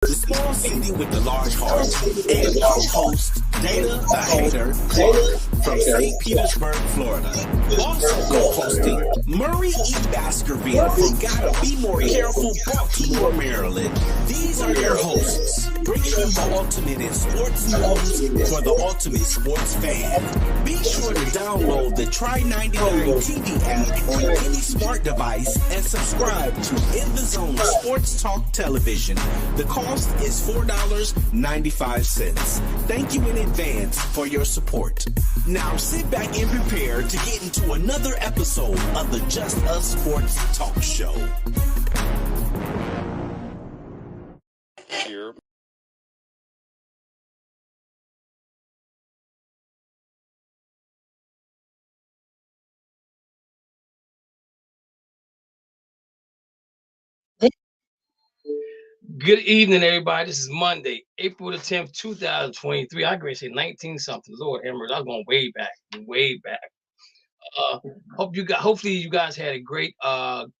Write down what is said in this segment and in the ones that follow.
The small city with the large heart, and your host, Dana the Hater Clark from St. Petersburg, Florida. Also co-hosting Murray E. Baskerville from Gotta Be More Careful, Baltimore, Maryland. These are your hosts, bringing you the ultimate in sports news for the ultimate sports fan. Be sure to download the Try 99 TV app on any smart device and subscribe to In the Zone Sports Talk Television. The cost is $4.95. Thank you in advance for your support. Now sit back and prepare to get into another episode of the Just Us Sports Talk Show. Here. Good evening, everybody. This is Monday, April the 10th, 2023. I agree, say 19 something. Lord Emmer, I was going way back. Hopefully you guys had a great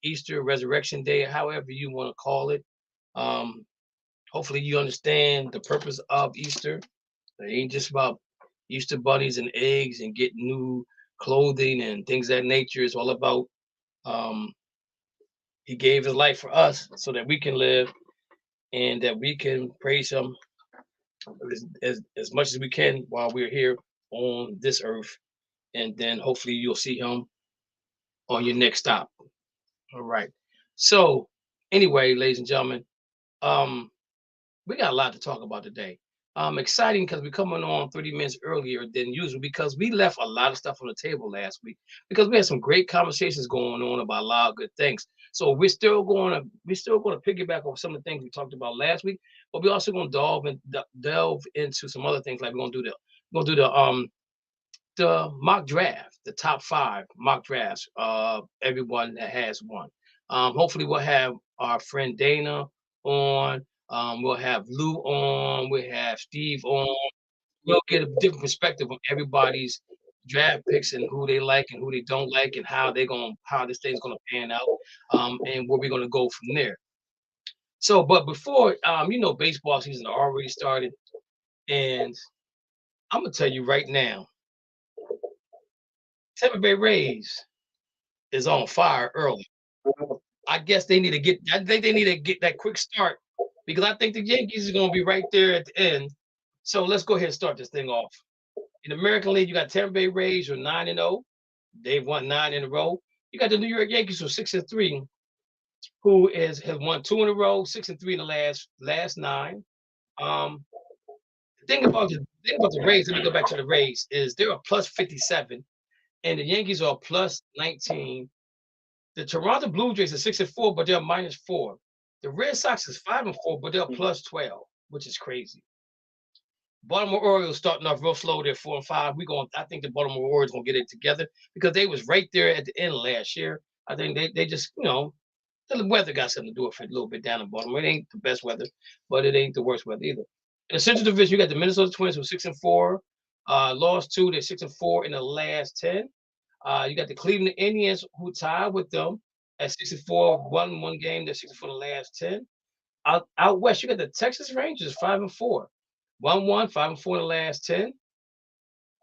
Easter Resurrection Day, however you want to call it. Hopefully you understand the purpose of Easter. It ain't just about Easter bunnies and eggs and getting new clothing and things of that nature. It's all about he gave his life for us so that we can live and that we can praise him as much as we can while we're here on this earth. And then hopefully you'll see him on your next stop. All right. So anyway, ladies and gentlemen, we got a lot to talk about today. Exciting because we're coming on 30 minutes earlier than usual because we left a lot of stuff on the table last week because we had some great conversations going on about a lot of good things. So we're still going to piggyback on some of the things we talked about last week, but we're also going to delve into some other things. Like we're going to do the mock draft, the top 5 mock drafts of everyone that has one. Hopefully we'll have our friend Dana on. We'll have Lou on. We'll have Steve on. We'll get a different perspective on everybody's draft picks and who they like and who they don't like and how this thing's gonna pan out, and where we're gonna go from there. So, but before, baseball season already started, and I'm gonna tell you right now, Tampa Bay Rays is on fire early. I guess they need to get. I think they need to get that quick start because I think the Yankees are gonna be right there at the end. So let's go ahead and start this thing off. In the American League, you got Tampa Bay Rays who are 9-0. They've won 9 in a row. You got the New York Yankees who are 6-3, who has won 2 in a row, 6-3 in the last 9. The thing about the Rays, let me go back to the Rays, is they're a plus 57, and the Yankees are a plus 19. The Toronto Blue Jays are 6-4, but they're -4. The Red Sox is 5-4, but they're plus 12, which is crazy. Baltimore Orioles starting off real slow. They're 4-5. I think the Baltimore Orioles gonna get it together because they was right there at the end last year. I think they just, the weather got something to do with it a little bit down in Baltimore. It ain't the best weather, but it ain't the worst weather either. In the Central Division, you got the Minnesota Twins who are 6-4, lost 2. They're 6-4 in the last 10. You got the Cleveland Indians who tied with them at 6-4, won one game. They're 6-4 in the last 10. Out west, you got the Texas Rangers 5-4. 1-1, 5-4 in the last 10.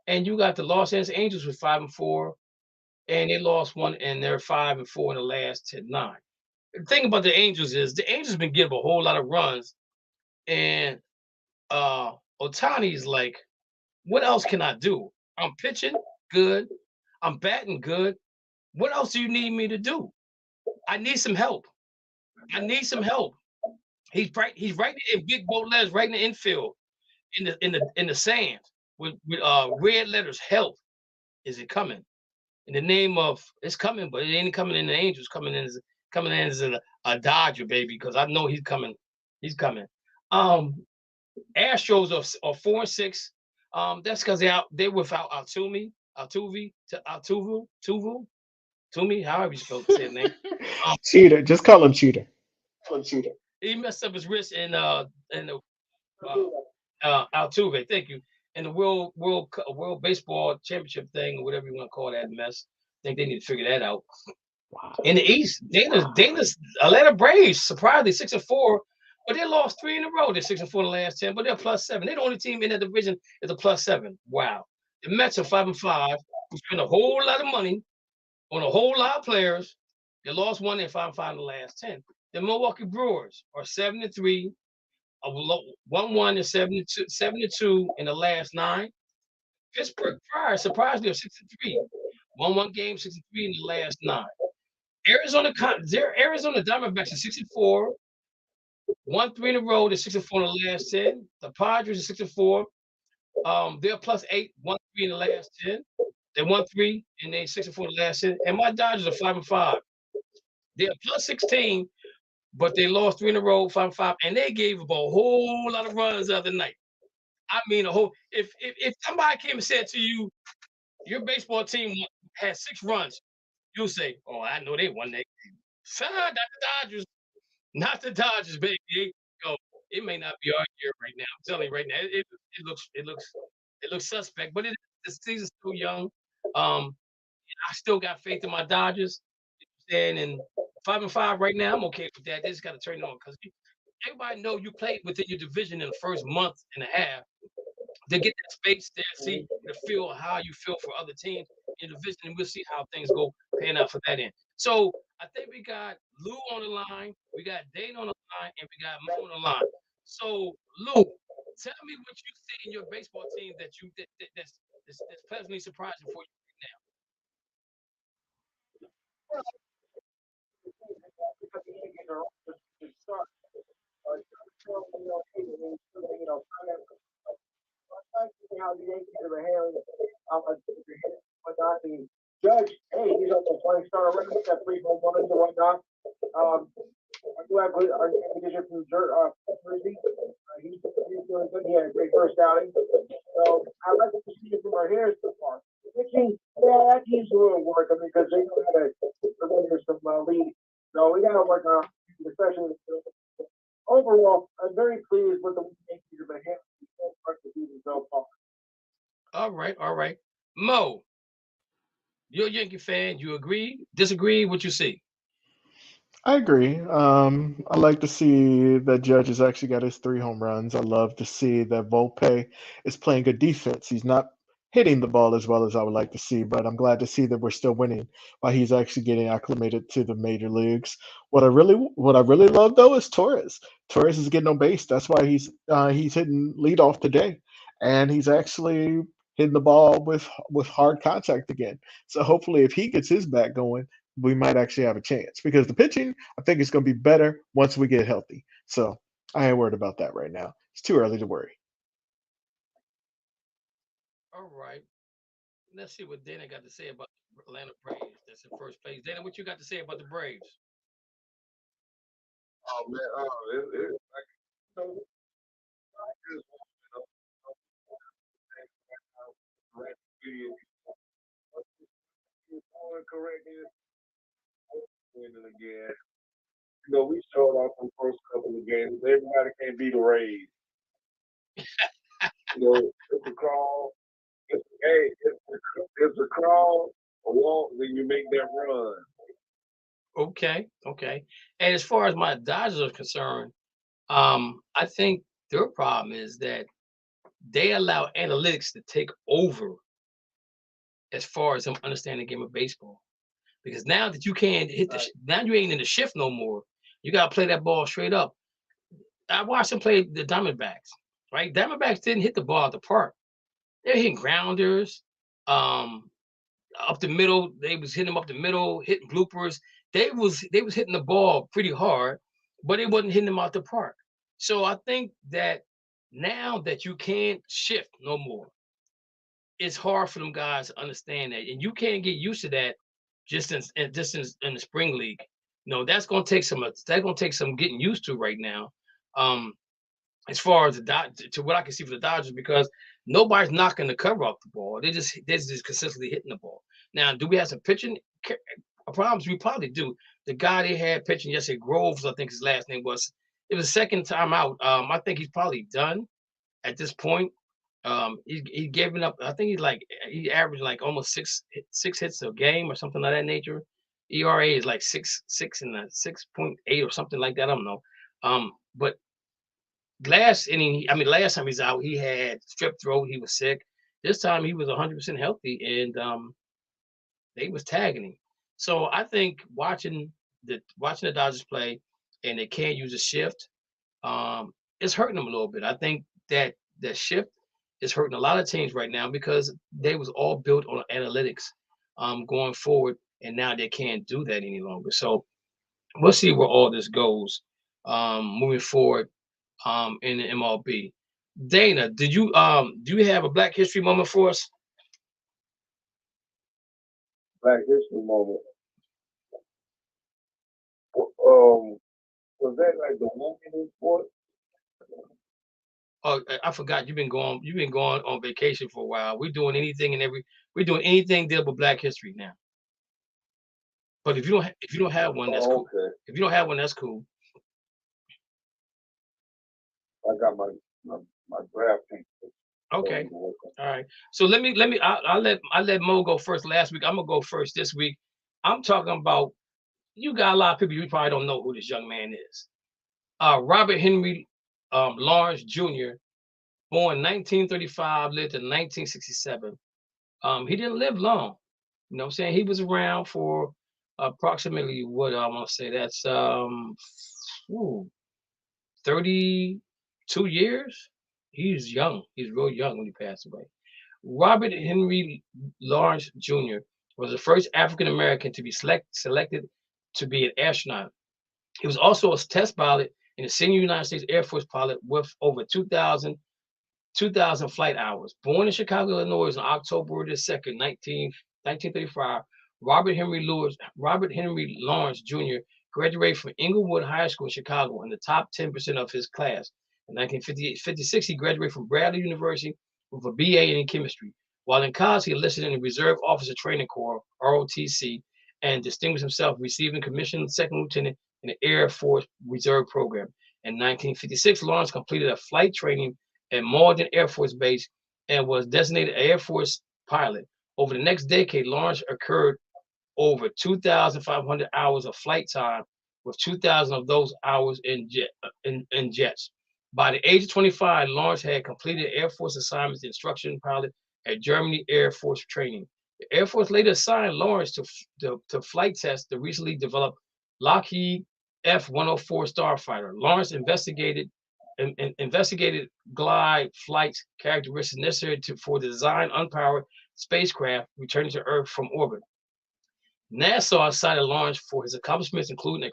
And you got the Los Angeles Angels with 5-4, and they lost 1, and they're 5-4 in the last 9. The thing about the Angels is the Angels been getting a whole lot of runs, and Ohtani's like, what else can I do? I'm pitching good. I'm batting good. What else do you need me to do? I need some help. He's writing in big bold letters right in the infield. In the sand with red letters, help. Is it coming? In the name of it's coming, but it ain't coming in the Angels. Coming in as a Dodger, baby, because I know he's coming. He's coming. Astros are 4-6. That's because they're without Altuve, however you spell his name. Cheater, just call him Cheater. He messed up his wrist in the Altuve, thank you. And the World Baseball Championship thing, or whatever you want to call that mess. I think they need to figure that out. Wow. In the East, Dana's Atlanta Braves surprisingly 6-4, But they lost 3 in a row. They're 6-4 in the last 10, but they're +7. They're the only team in that division is a +7. Wow. The Mets are 5-5. We spent a whole lot of money on a whole lot of players. They lost 1 and 5-5 in the last 10. The Milwaukee Brewers are 7-3, 1-1 and 7-2 in the last 9. Pittsburgh Pirates surprisingly are 6-3, 1-1 game, 6-3 in the last 9. Arizona Diamondbacks are 6-4, 1-3 in a row. They're 6-4 in the last 10. The Padres are 6-4. They're +8, 1-3 in the last 10. They 1-3 and they 6-4 in the last 10. And my Dodgers are 5-5. They're +16, but they lost 3 in a row, 5-5, and they gave up a whole lot of runs the other night. I mean, a whole. If somebody came and said to you, your baseball team had 6 runs, you'll say, "Oh, I know they won that game." Son, not the Dodgers, not the Dodgers, baby. Yo, it may not be our year right now. I'm telling you right now, it looks suspect, but the season's still young. I still got faith in my Dodgers. And 5-5 right now, I'm okay with that. They just got to turn it on because everybody know you played within your division in the first month and a half. To get that space there, see to feel how you feel for other teams in the division, and we'll see how things go pan out for that end. So I think we got Lou on the line, we got Dane on the line, and we got Mo on the line. So Lou, tell me what you see in your baseball team that's pleasantly surprising for you right now. How the Yankees are handling whatnot. The judge, hey, he's on the 20-star record, got 3 home runs and whatnot. I do have our manager from Jersey. He's doing good. He had a great first outing. So I like what we see from our hitters so far. Pitching, yeah, that needs a little work. I mean, because they know how to surrender some lead. So we got to work on, especially overall. I'm very pleased with the Yankees have been handling the season so far. All right. Mo, you're a Yankee fan. You agree? Disagree? What you see? I agree. I like to see that Judge has actually got his 3 home runs. I love to see that Volpe is playing good defense. He's not hitting the ball as well as I would like to see, but I'm glad to see that we're still winning while he's actually getting acclimated to the major leagues. What I really love though is Torres. Torres is getting on base. That's why he's hitting leadoff today, and he's actually hitting the ball with hard contact again. So hopefully, if he gets his back going, we might actually have a chance because the pitching, I think, is going to be better once we get healthy. So I ain't worried about that right now. It's too early to worry. All right. Let's see what Dana got to say about the Atlanta Braves. That's in first place. Dana, what you got to say about the Braves? Oh man, like so I just correctly winning again. We showed off the first couple of games. Everybody can't be the Rays. It's a crawl. It's a crawl, a walk, then you make that run. Okay. And as far as my Dodgers are concerned, I think their problem is that they allow analytics to take over as far as them understanding the game of baseball. Because now that you can't hit now you ain't in the shift no more. You gotta play that ball straight up. I watched them play the Diamondbacks, right? Diamondbacks didn't hit the ball at the park. They're hitting grounders, up the middle. They was hitting them up the middle, hitting bloopers. They was hitting the ball pretty hard, but it wasn't hitting them out the park. So I think that now that you can't shift no more, it's hard for them guys to understand that, and you can't get used to that just in the spring league. That's gonna take some getting used to right now. Um, as far as to what I can see for the Dodgers, because nobody's knocking the cover off the ball. They're just consistently hitting the ball. Now, do we have some pitching problems? We probably do. The guy they had pitching yesterday, Groves, I think his last name was. It was the second time out. I think he's probably done at this point. He given up. I think he averaged like almost six hits a game or something of that nature. ERA is like 6 and 6.8 or something like that. I don't know. But last time he's out, he had strep throat. He was sick. This time he was 100% healthy, and they was tagging him. So I think watching the Dodgers play, and they can't use a shift, it's hurting them a little bit. I think that shift is hurting a lot of teams right now because they was all built on analytics going forward, and now they can't do that any longer. So we'll see where all this goes moving forward in the MLB. Dana, do you have a Black History moment for us? Black History moment. Was that like the woman in sport? Oh, I forgot you've been going on vacation for a while. We're doing anything deal with Black History now. But if you don't have one, that's cool. Okay. If you don't have one, that's cool. I got my draft pink. Okay. All right. So I'll let Mo go first last week. I'm gonna go first this week. I'm talking about, you got a lot of people you probably don't know who this young man is. Robert Henry Lawrence Jr., born 1935, lived in 1967. He didn't live long. You know what I'm saying? He was around for approximately, what I want to say, that's 32 years. He's young. He's real young when he passed away. Robert Henry Lawrence Jr. was the first African American to be selected to be an astronaut. He was also a test pilot and a senior United States Air Force pilot with over 2,000 flight hours. Born in Chicago, Illinois on October the 2nd, 1935, Robert Henry Lawrence Jr. graduated from Inglewood High School in Chicago in the top 10% of his class. In 1956, he graduated from Bradley University with a BA in chemistry. While in college, he enlisted in the Reserve Officer Training Corps, ROTC, and distinguished himself, receiving commissioned second lieutenant in the Air Force Reserve Program. In 1956, Lawrence completed a flight training at Malden Air Force Base and was designated Air Force pilot. Over the next decade, Lawrence accrued over 2,500 hours of flight time, with 2,000 of those hours in jets. By the age of 25, Lawrence had completed Air Force assignments instruction pilot at Germany Air Force Training. The Air Force later assigned Lawrence to flight test the recently developed Lockheed F-104 Starfighter. Lawrence investigated glide flight characteristics necessary for the design unpowered spacecraft returning to Earth from orbit. NASA cited Lawrence for his accomplishments, including a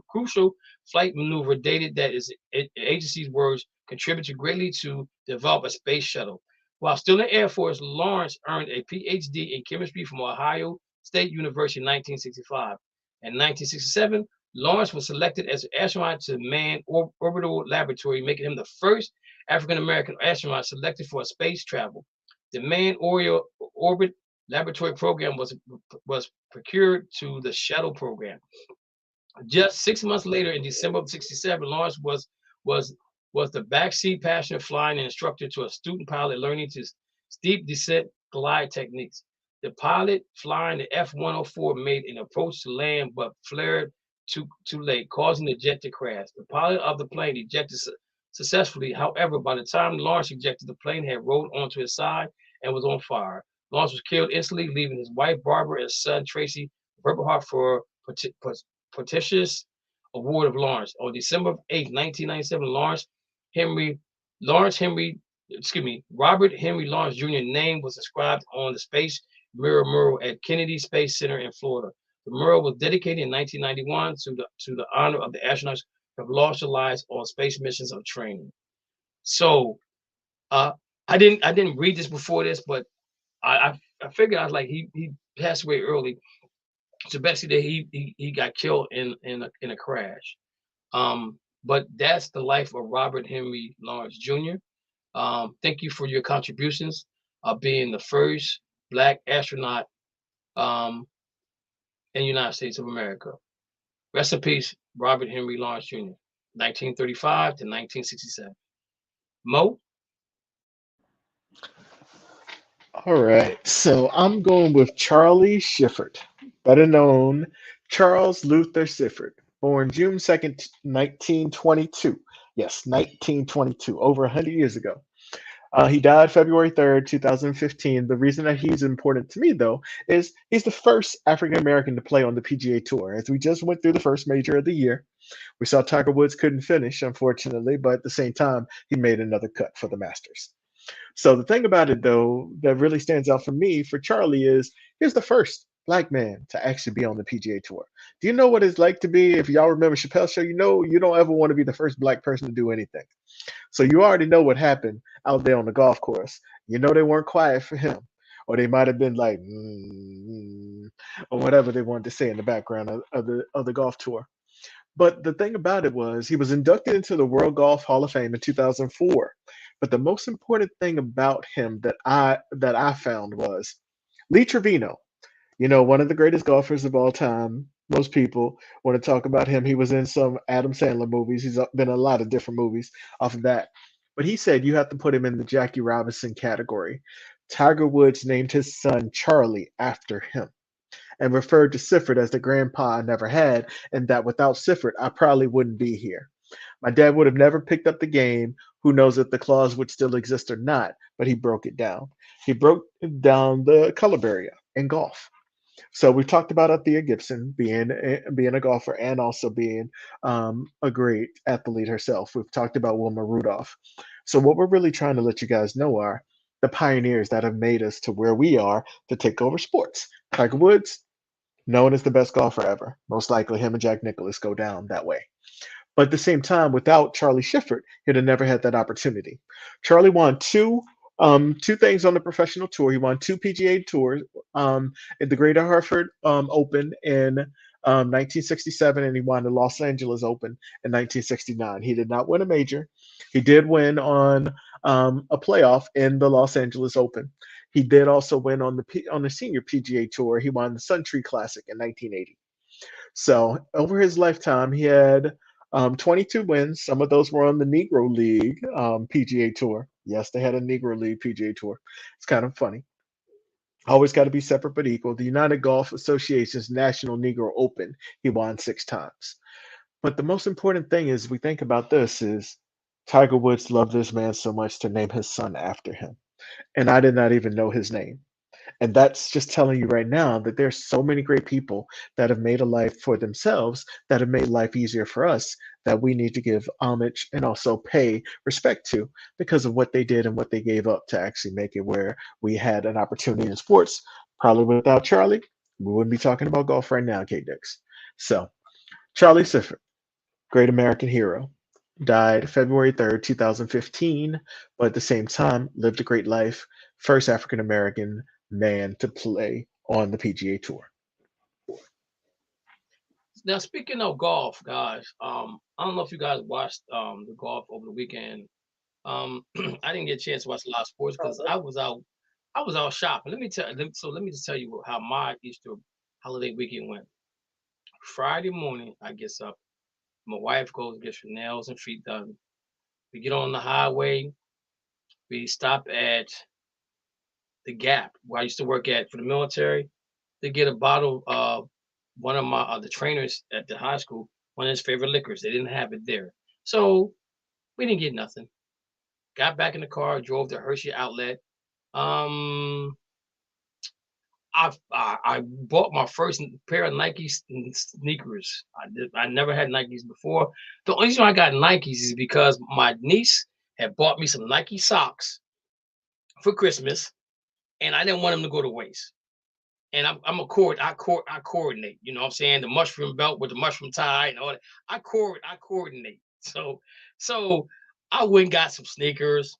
crucial flight maneuver dated that is, in the agency's words, contributed greatly to develop a space shuttle. While still in the Air Force, Lawrence earned a PhD in chemistry from Ohio State University in 1965. In 1967, Lawrence was selected as an astronaut to the Manned Orbital Laboratory, making him the first African-American astronaut selected for space travel. The Manned Orbit Laboratory program was procured to the shuttle program. Just 6 months later, in December of '67, Lawrence was the backseat passenger flying instructor to a student pilot learning to steep descent glide techniques. The pilot flying the F-104 made an approach to land, but flared too late, causing the jet to crash. The pilot of the plane ejected successfully. However, by the time Lawrence ejected, the plane had rolled onto his side and was on fire. Lawrence was killed instantly, leaving his wife Barbara and son Tracy Verberhart for prestigious award of Lawrence. On December 8, 1997, Robert Henry Lawrence Jr. name was inscribed on the Space Mural at Kennedy Space Center in Florida. The mural was dedicated in 1991 to the honor of the astronauts who have lost their lives on space missions of training. So, I didn't read this before this, but I figured I was like, he passed away early, so basically he got killed in a crash. But that's the life of Robert Henry Lawrence Jr. Thank you for your contributions of being the first Black astronaut in the United States of America. Rest in peace, Robert Henry Lawrence Jr., 1935 to 1967. Mo? All right, so I'm going with Charlie Shifford, better known Charles Luther Shifford, born June 2nd, 1922, Yes, 1922, over 100 years ago. He died February 3rd, 2015. The reason that he's important to me, though, is he's the first African American to play on the PGA Tour. As we just went through the first major of the year, we saw Tiger Woods couldn't finish, unfortunately, but at the same time, he made another cut for the Masters. So the thing about it, though, that really stands out for me, for Charlie, is he's the first black man to actually be on the PGA Tour. Do you know what it's like to be? If y'all remember Chappelle's show, you know you don't ever want to be the first black person to do anything. So you already know what happened out there on the golf course. You know they weren't quiet for him, or they might have been like, or whatever they wanted to say in the background of the golf tour. But the thing about it was he was inducted into the World Golf Hall of Fame in 2004. But the most important thing about him that I found was Lee Trevino. You know, one of the greatest golfers of all time. Most people want to talk about him. He was in some Adam Sandler movies. He's been in a lot of different movies off of that. But he said you have to put him in the Jackie Robinson category. Tiger Woods named his son Charlie after him and referred to Sifford as the grandpa I never had, and that without Sifford, I probably wouldn't be here. My dad would have never picked up the game. Who knows if the clause would still exist or not, but he broke it down. He broke down the color barrier in golf. So we've talked about Althea Gibson being a golfer and also being a great athlete herself. We've talked about Wilma Rudolph. So what we're really trying to let you guys know are the pioneers that have made us to where we are to take over sports. Tiger Woods, known as the best golfer ever. Most likely him and Jack Nicklaus go down that way. But at the same time, without Charlie Schiffer, he'd have never had that opportunity. Charlie won two things on the professional tour. He won two PGA tours, in the Greater Hartford Open in 1967, and he won the Los Angeles Open in 1969. He did not win a major. He did win on a playoff in the Los Angeles Open. He did also win on the senior PGA tour. He won the Sun Tree Classic in 1980. So over his lifetime, he had 22 wins. Some of those were on the Negro League PGA Tour. Yes, they had a Negro League PGA Tour. It's kind of funny. Always got to be separate but equal. The United Golf Association's National Negro Open, he won 6 times. But the most important thing is we think about this is Tiger Woods loved this man so much to name his son after him. And I did not even know his name. And that's just telling you right now that there's so many great people that have made a life for themselves, that have made life easier for us, that we need to give homage and also pay respect to because of what they did and what they gave up to actually make it where we had an opportunity in sports. Probably without Charlie, we wouldn't be talking about golf right now, K-Dix. So, Charlie Sifford, great American hero, died February 3rd, 2015, but at the same time, lived a great life. First African American man to play on the PGA Tour. Now, speaking of golf, guys, I don't know if you guys watched the golf over the weekend. I didn't get a chance to watch a lot of sports because I was out shopping. Let me just tell you how my Easter holiday weekend went. Friday morning, I get up. My wife goes get her nails and feet done. We get on the highway. We stop at the Gap where I used to work at for the military to get a bottle of one of my the trainers at the high school, one of his favorite liquors. They didn't have it there, so we didn't get nothing. Got back in the car, drove to Hershey Outlet. Um, I bought my first pair of Nike sneakers. I never had Nikes before. The only reason I got Nikes is because my niece had bought me some Nike socks for Christmas, and I didn't want them to go to waste. And I coordinate. You know what I'm saying? The mushroom belt with the mushroom tie and all that. I coordinate. So I went and got some sneakers.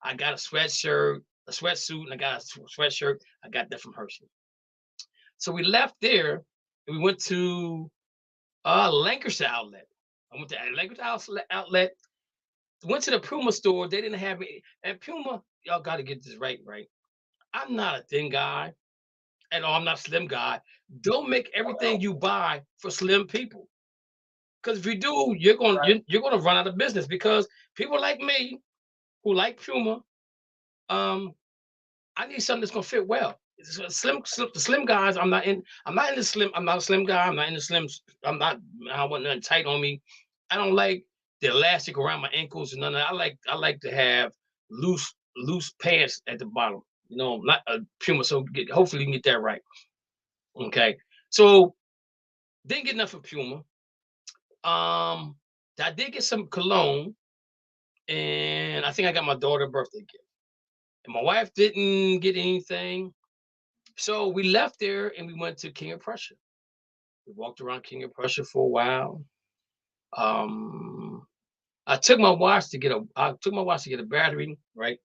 I got a sweatsuit, and I got a sweatshirt. I got that from Hershey. So we left there and we went to Lancaster Outlet. I went to Lancaster Outlet. Went to the Puma store. They didn't have it. And Puma, y'all got to get this right. I'm not a thin guy. And I'm not a slim guy. Don't make everything you buy for slim people. Because if you do, you're gonna run out of business. Because people like me who like Puma, I need something that's gonna fit well. The slim guys, I'm not in the slim. I'm not a slim guy. I'm not in the slim. I don't want nothing tight on me. I don't like the elastic around my ankles and none of that. I like to have loose pants at the bottom. You know, not a Puma. So hopefully you can get that right. Okay. So didn't get enough of Puma. I did get some cologne, and I think I got my daughter a birthday gift. And my wife didn't get anything. So we left there and we went to King of Prussia. We walked around King of Prussia for a while. I took my watch to get a battery, right?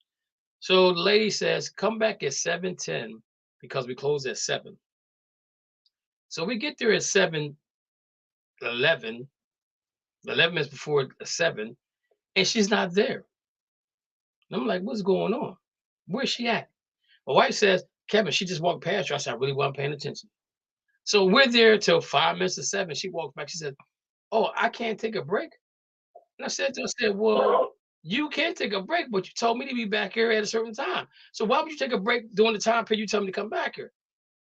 So the lady says, come back at 7:10 because we close at 7. So we get there at 7:11, 11 minutes before 7, and she's not there. And I'm like, what's going on? Where's she at? My wife says, Kevin, she just walked past you. I said, I really wasn't paying attention. So we're there till 5 minutes to 7. She walked back. She said, oh, I can't take a break. And I said, well, you can take a break, but you told me to be back here at a certain time. So why would you take a break during the time period you told me to come back here?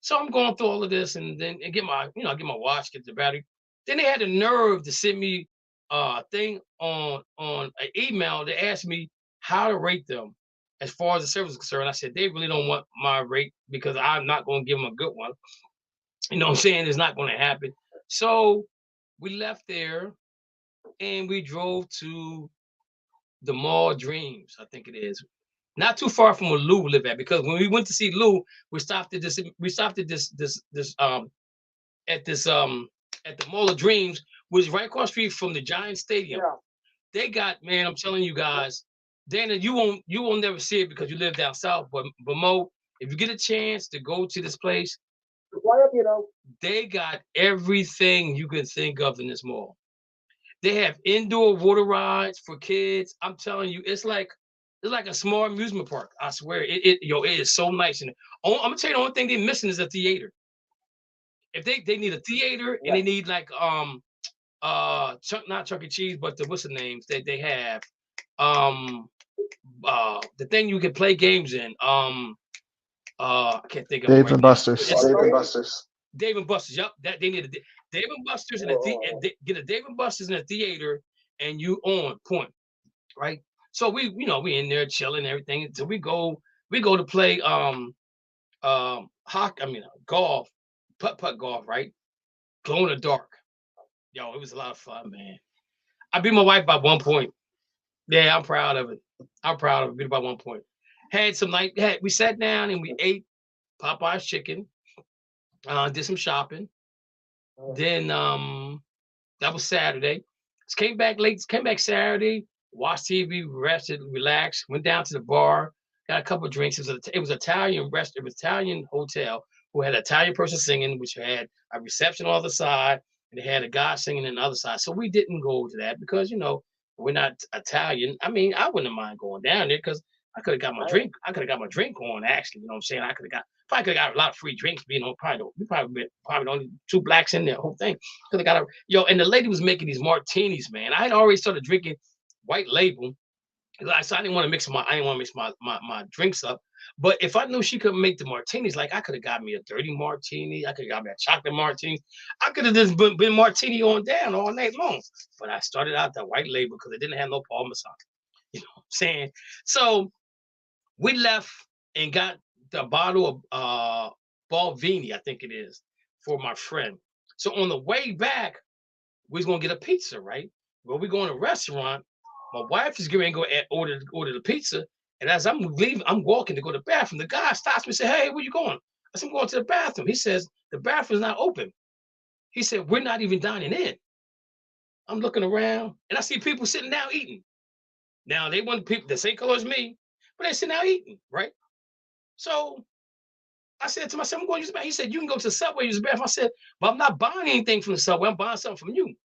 So I'm going through all of this and then get my watch, get the battery. Then they had the nerve to send me a thing on an email that asked me how to rate them as far as the service is concerned. I said, they really don't want my rate because I'm not going to give them a good one. You know what I'm saying? It's not going to happen. So we left there and we drove to the Mall Dreams, I think it is. Not too far from where Lou lived at, because when we went to see Lou, we stopped at the Mall of Dreams, which is right across the street from the Giant Stadium. Yeah. They got, man, I'm telling you guys, Dana, you won't never see it because you live down south, but Mo, if you get a chance to go to this place, they got everything you can think of in this mall. They have indoor water rides for kids. I'm telling you, it's like a small amusement park. I swear, it is so nice. And I'm gonna tell you, the only thing they're missing is a theater. If they need a theater, yeah. And they need like not Chuck E. Cheese, but what's the names that they have? The thing you can play games in. I can't think of Dave and Buster's. Dave and Buster's. Yep, that they need a Dave and Buster's and get a Dave and Buster's in a theater, and you on point, right? So we in there chilling and everything. So we go to play golf, putt golf, right? Glow in the dark. Yo, it was a lot of fun, man. I beat my wife by 1 point. Yeah, I'm proud of it. Beat by 1 point. We sat down and we ate Popeye's chicken. Did some shopping. Then that was Saturday. Came back Saturday, watched TV, rested, relaxed, went down to the bar, got a couple of drinks. It was Italian restaurant, it was Italian hotel who had an Italian person singing, which had a reception on the other side, and they had a guy singing on the other side. So we didn't go to that because we're not Italian. I mean, I wouldn't mind going down there because I could have got my drink. I could have got my drink on, actually. You know what I'm saying? I could have got a lot of free drinks. Probably only 2 blacks in there. Whole thing. Could have got and the lady was making these martinis, man. I had already started drinking White Label. So I didn't want to mix my drinks up. But if I knew she could make the martinis, like I could have got me a dirty martini. I could have got me a chocolate martini. I could have just been martini on down all night long. But I started out that White Label because it didn't have no Parmesan. You know what I'm saying? So we left and got the bottle of Balvenie, I think it is, for my friend. So on the way back, we was gonna get a pizza, right? Well, we go in a restaurant. My wife is going to go order the pizza, and as I'm leaving, I'm walking to go to the bathroom. The guy stops me and says, "Hey, where you going?" I said, "I'm going to the bathroom." He says, "The bathroom's not open." He said, "We're not even dining in." I'm looking around, and I see people sitting down eating. Now they want people the same color as me, but they sitting down eating, right? So I said to myself, I'm going to use the bathroom. He said, "You can go to the Subway, use the bathroom." I said, "But I'm not buying anything from the Subway. I'm buying something from you."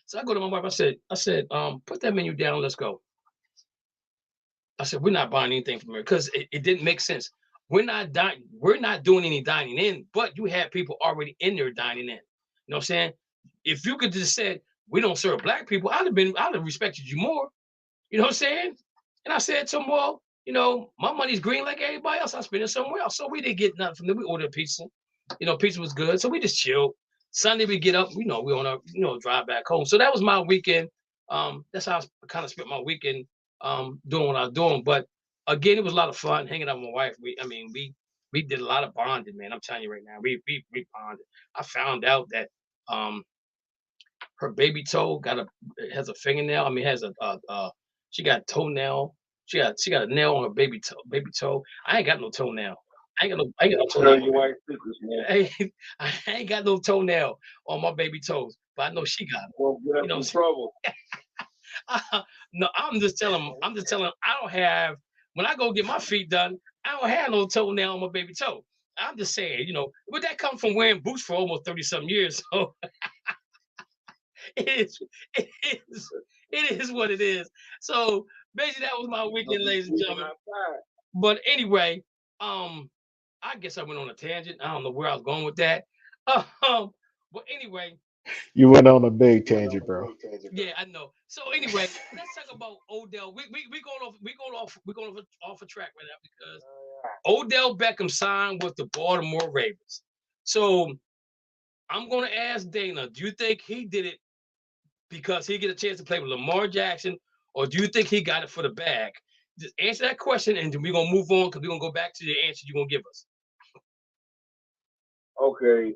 So I go to my wife. I said, put that menu down. Let's go. I said, we're not buying anything from here because it didn't make sense. We're not doing any dining in, but you had people already in there dining in. You know what I'm saying? If you could just said, we don't serve black people, I'd have respected you more. You know what I'm saying? And I said to him, well, my money's green like everybody else. I spend it somewhere else. So we didn't get nothing from them. We ordered pizza. Pizza was good. So we just chilled. Sunday we get up, we on a drive back home. So that was my weekend. That's how I kind of spent my weekend doing what I was doing. But again, it was a lot of fun hanging out with my wife. We did a lot of bonding, man. I'm telling you right now, we bonded. I found out that her baby toe has a fingernail. I mean, has she got a toenail. She got a nail on her baby toe. I ain't got no toenail. I ain't got no toenail. Your wife secrets, man. I ain't got no toenail on my baby toes, but I know she got them. Well, get up in trouble. No, I'm just telling. I don't have. When I go get my feet done, I don't have no toenail on my baby toe. I'm just saying, but that comes from wearing boots for almost 30-something years. So it is what it is. So basically, that was my weekend, ladies and gentlemen. But anyway, I guess I went on a tangent. I don't know where I was going with that. But anyway. You went on a big tangent, bro. Yeah, I know. So anyway, let's talk about Odell. We going off a track right now because Odell Beckham signed with the Baltimore Ravens. So I'm going to ask Dana, do you think he did it because he get a chance to play with Lamar Jackson, or do you think he got it for the bag? Just answer that question, and then we're going to move on because we're going to go back to the answer you're going to give us. Okay.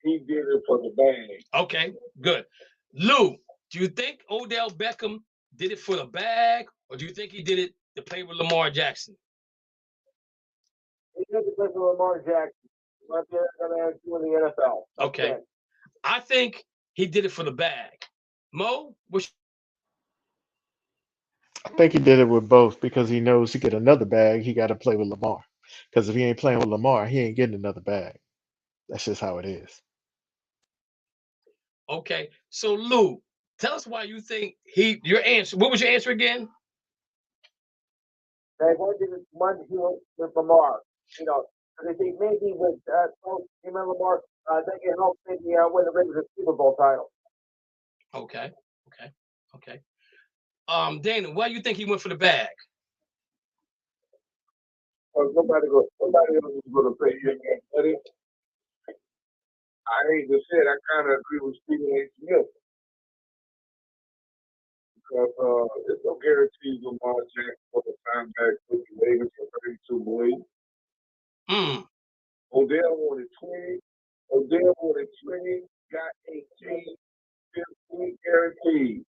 He did it for the bag. Okay, good. Lou, do you think Odell Beckham did it for the bag, or do you think he did it to play with Lamar Jackson? He did it to play with Lamar Jackson. Right there, going to ask you in the NFL. Okay. I think he did it for the bag. Mo, I think he did it with both because he knows to get another bag, he got to play with Lamar. Because if he ain't playing with Lamar, he ain't getting another bag. That's just how it is. Okay, so Lou, tell us why you think your answer. What was your answer again? They wanted he went with Lamar. They think maybe with him and Lamar, they can help maybe win the Ravens a Super Bowl title. Okay. Dana, why do you think he went for the bag? Nobody else is going to pay him that money. I hate to say it, I kind of agree with Stephen A. Smith. Because there's no guarantee Lamar Jackson for the time back with the Ravens for $32 million. Odell wanted 20. Odell wanted 20, got 18, 15 guaranteed.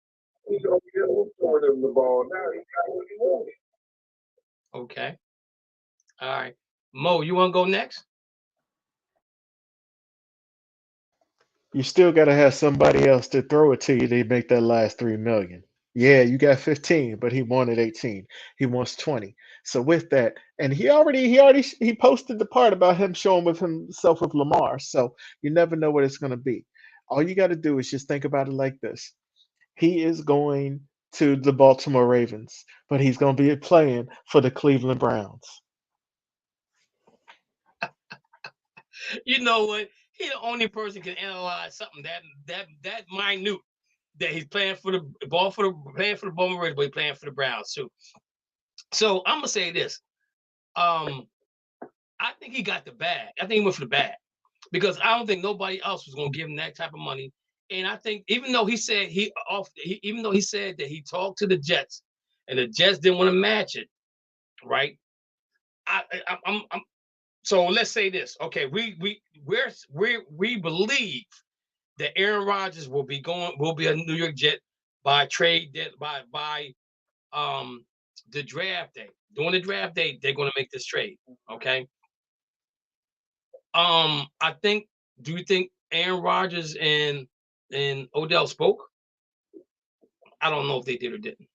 He's going to get throwing him the ball. Now he got what he wanted. Okay. All right. Mo, you want to go next? You still got to have somebody else to throw it to you to make that last $3 million. Yeah, you got 15, but he wanted 18. He wants 20. So with that, and he posted the part about him showing with himself with Lamar. So you never know what it's going to be. All you got to do is just think about it like this. He is going to the Baltimore Ravens, but he's going to be playing for the Cleveland Browns. You know what? He's the only person can analyze something that minute, that he's playing for the Baltimore Ravens, but he's playing for the Browns too. So I'm gonna say this. I think he got the bag. I think he went for the bag because I don't think nobody else was gonna give him that type of money. And I think even though he said that he talked to the Jets and the Jets didn't want to match it, right? So let's say this. Okay, we believe that Aaron Rodgers will be a New York Jet by trade by the draft day. During the draft day, they're going to make this trade. Okay. Do you think Aaron Rodgers and Odell spoke? I don't know if they did or didn't.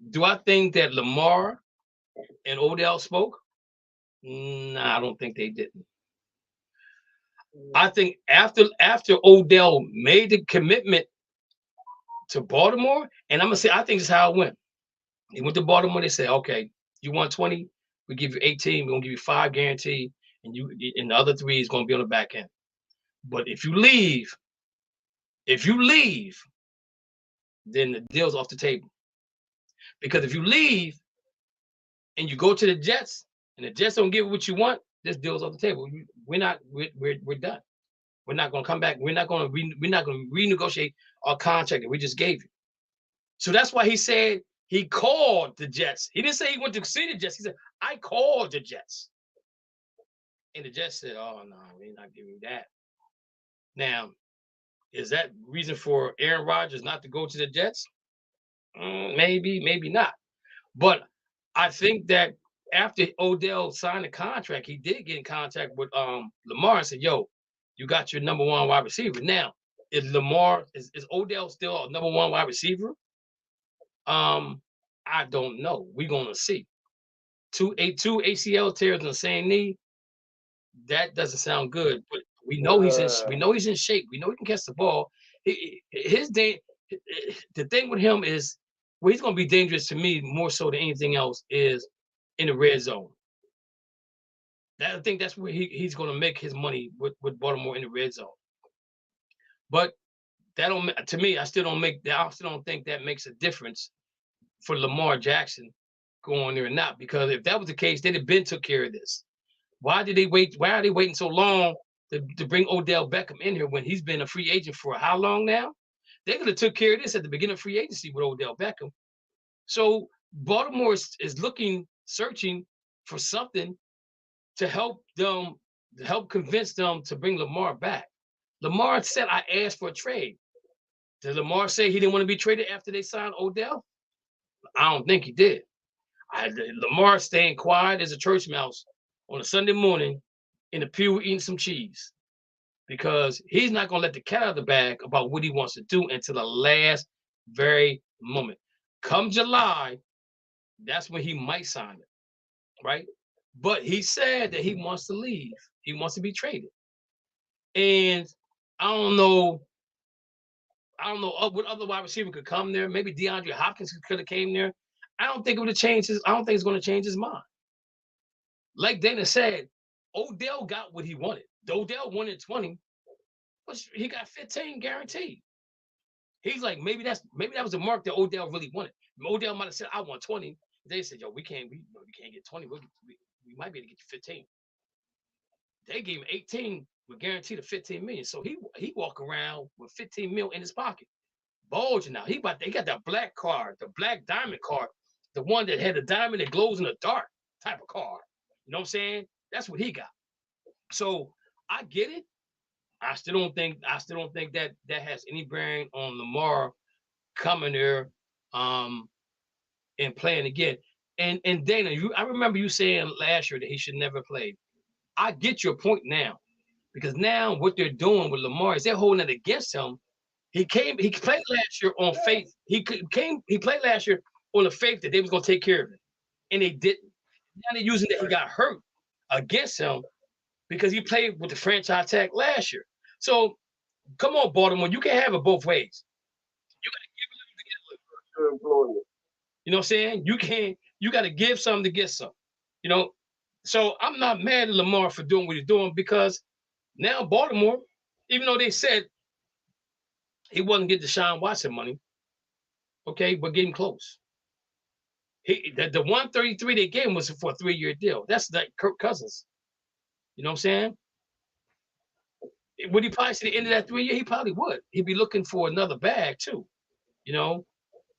Do I think that Lamar and Odell spoke? Nah, I don't think they didn't. I think after Odell made the commitment to Baltimore, and I'm gonna say I think this is how it went. He went to Baltimore. They said, "Okay, you want 20? We give you 18. We're gonna give you 5 guaranteed, and the other 3 is gonna be on the back end. But if you leave, then the deal's off the table. Because if you leave and you go to the Jets, and the Jets don't give you what you want, this deal's off the table. We're done. We're not going to come back. We're not going to renegotiate our contract that we just gave you. So that's why he said he called the Jets. He didn't say he went to see the Jets. He said, I called the Jets. And the Jets said, oh, no, we're not giving you that. Now, is that reason for Aaron Rodgers not to go to the Jets? Maybe, maybe not. But I think that after Odell signed the contract, he did get in contact with Lamar and said, yo, you got your number one wide receiver. Now, is Odell still a number one wide receiver? I don't know. We're gonna see. Two ACL tears in the same knee. That doesn't sound good, but we know he's in shape. We know he can catch the ball. The thing with him is where he's gonna be dangerous to me more so than anything else is in the red zone. I think that's where he's gonna make his money with Baltimore in the red zone. But that don't, to me, I still don't think that makes a difference for Lamar Jackson going there or not, because if that was the case, they'd have been took care of this. Why did they wait? Why are they waiting so long to bring Odell Beckham in here when he's been a free agent for how long now? They could have took care of this at the beginning of free agency with Odell Beckham. So Baltimore is searching for something to help them, to help convince them to bring Lamar back. Lamar said, I asked for a trade. Did Lamar say he didn't want to be traded after they signed Odell? I don't think he did. Lamar staying quiet as a church mouse on a Sunday morning in the pew eating some cheese, because he's not going to let the cat out of the bag about what he wants to do until the last very moment. Come July, that's when he might sign it, right? But he said that he wants to leave. He wants to be traded. And I don't know what other wide receiver could come there. Maybe DeAndre Hopkins could have came there. I don't think it would have changed his. I don't think it's going to change his mind. Like Dana said, Odell got what he wanted. Odell wanted 20, but he got 15 guaranteed. He's like, maybe that was the mark that Odell really wanted. Odell might have said, I want 20. They said, yo, we can't get 20. We might be able to get you 15. They gave him 18 with guaranteed of 15 million. So he walk around with 15 mil in his pocket. Bulging now. He got that black card, the black diamond card, the one that had a diamond that glows in the dark type of card. You know what I'm saying? That's what he got. So I get it. I still don't think that has any bearing on Lamar coming there and playing again. And Dana, I remember you saying last year that he should never play. I get your point now, because now what they're doing with Lamar is they're holding it against him. He played last year on faith. He played last year on the faith that they was gonna take care of it, and they didn't. Now they're using that he got hurt against him because he played with the franchise tag last year. So come on, Baltimore, you can have it both ways. You gotta give a little to get a little. You know what I'm saying? You gotta give something to get some. You know, so I'm not mad at Lamar for doing what he's doing, because now Baltimore, even though they said he wasn't getting Deshaun Watson money, okay, but getting close. The 133 they gave him was for a 3-year deal. That's like Kirk Cousins. You know what I'm saying? Would he probably see the end of that 3 year? He probably would. He'd be looking for another bag too, you know,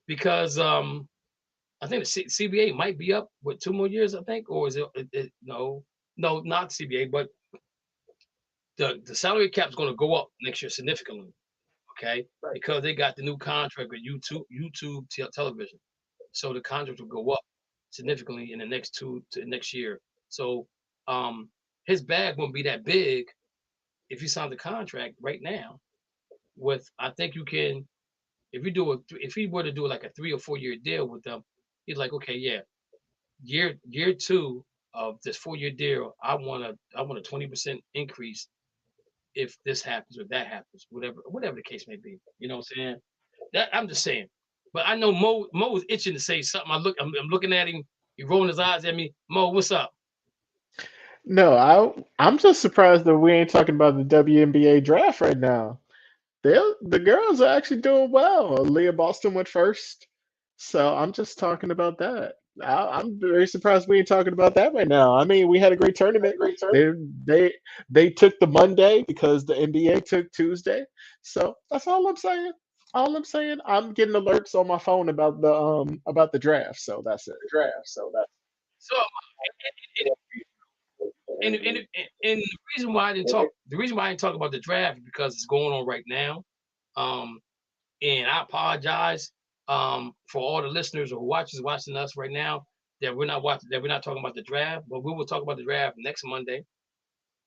because I think the CBA might be up with 2 more years, I think, or is it no, not CBA, but the salary cap is going to go up next year significantly, okay, right, because they got the new contract with YouTube television, so the contract will go up significantly in the next year. So his bag won't be that big if you sign the contract right now. With, I think you can, if he were to do like a 3 or 4 year deal with them, he's like, okay, yeah, year 2 of this 4-year deal, I want a 20% increase if this happens or that happens, whatever the case may be. You know what I'm saying? That I'm just saying. But I know Mo is itching to say something. I'm looking at him. He rolling his eyes at me. Mo, what's up? No, I'm just surprised that we ain't talking about the WNBA draft right now. The girls are actually doing well. Leah Boston went first, so I'm just talking about that. I'm very surprised we ain't talking about that right now. I mean, we had a great tournament. They took the Monday because the NBA took Tuesday, so that's all I'm saying. All I'm saying, I'm getting alerts on my phone about the draft, so that's it. So and, and, and, and the reason why I didn't talk about the draft is because it's going on right now. And I apologize for all the listeners or watching us right now that we're not talking about the draft, but we will talk about the draft next Monday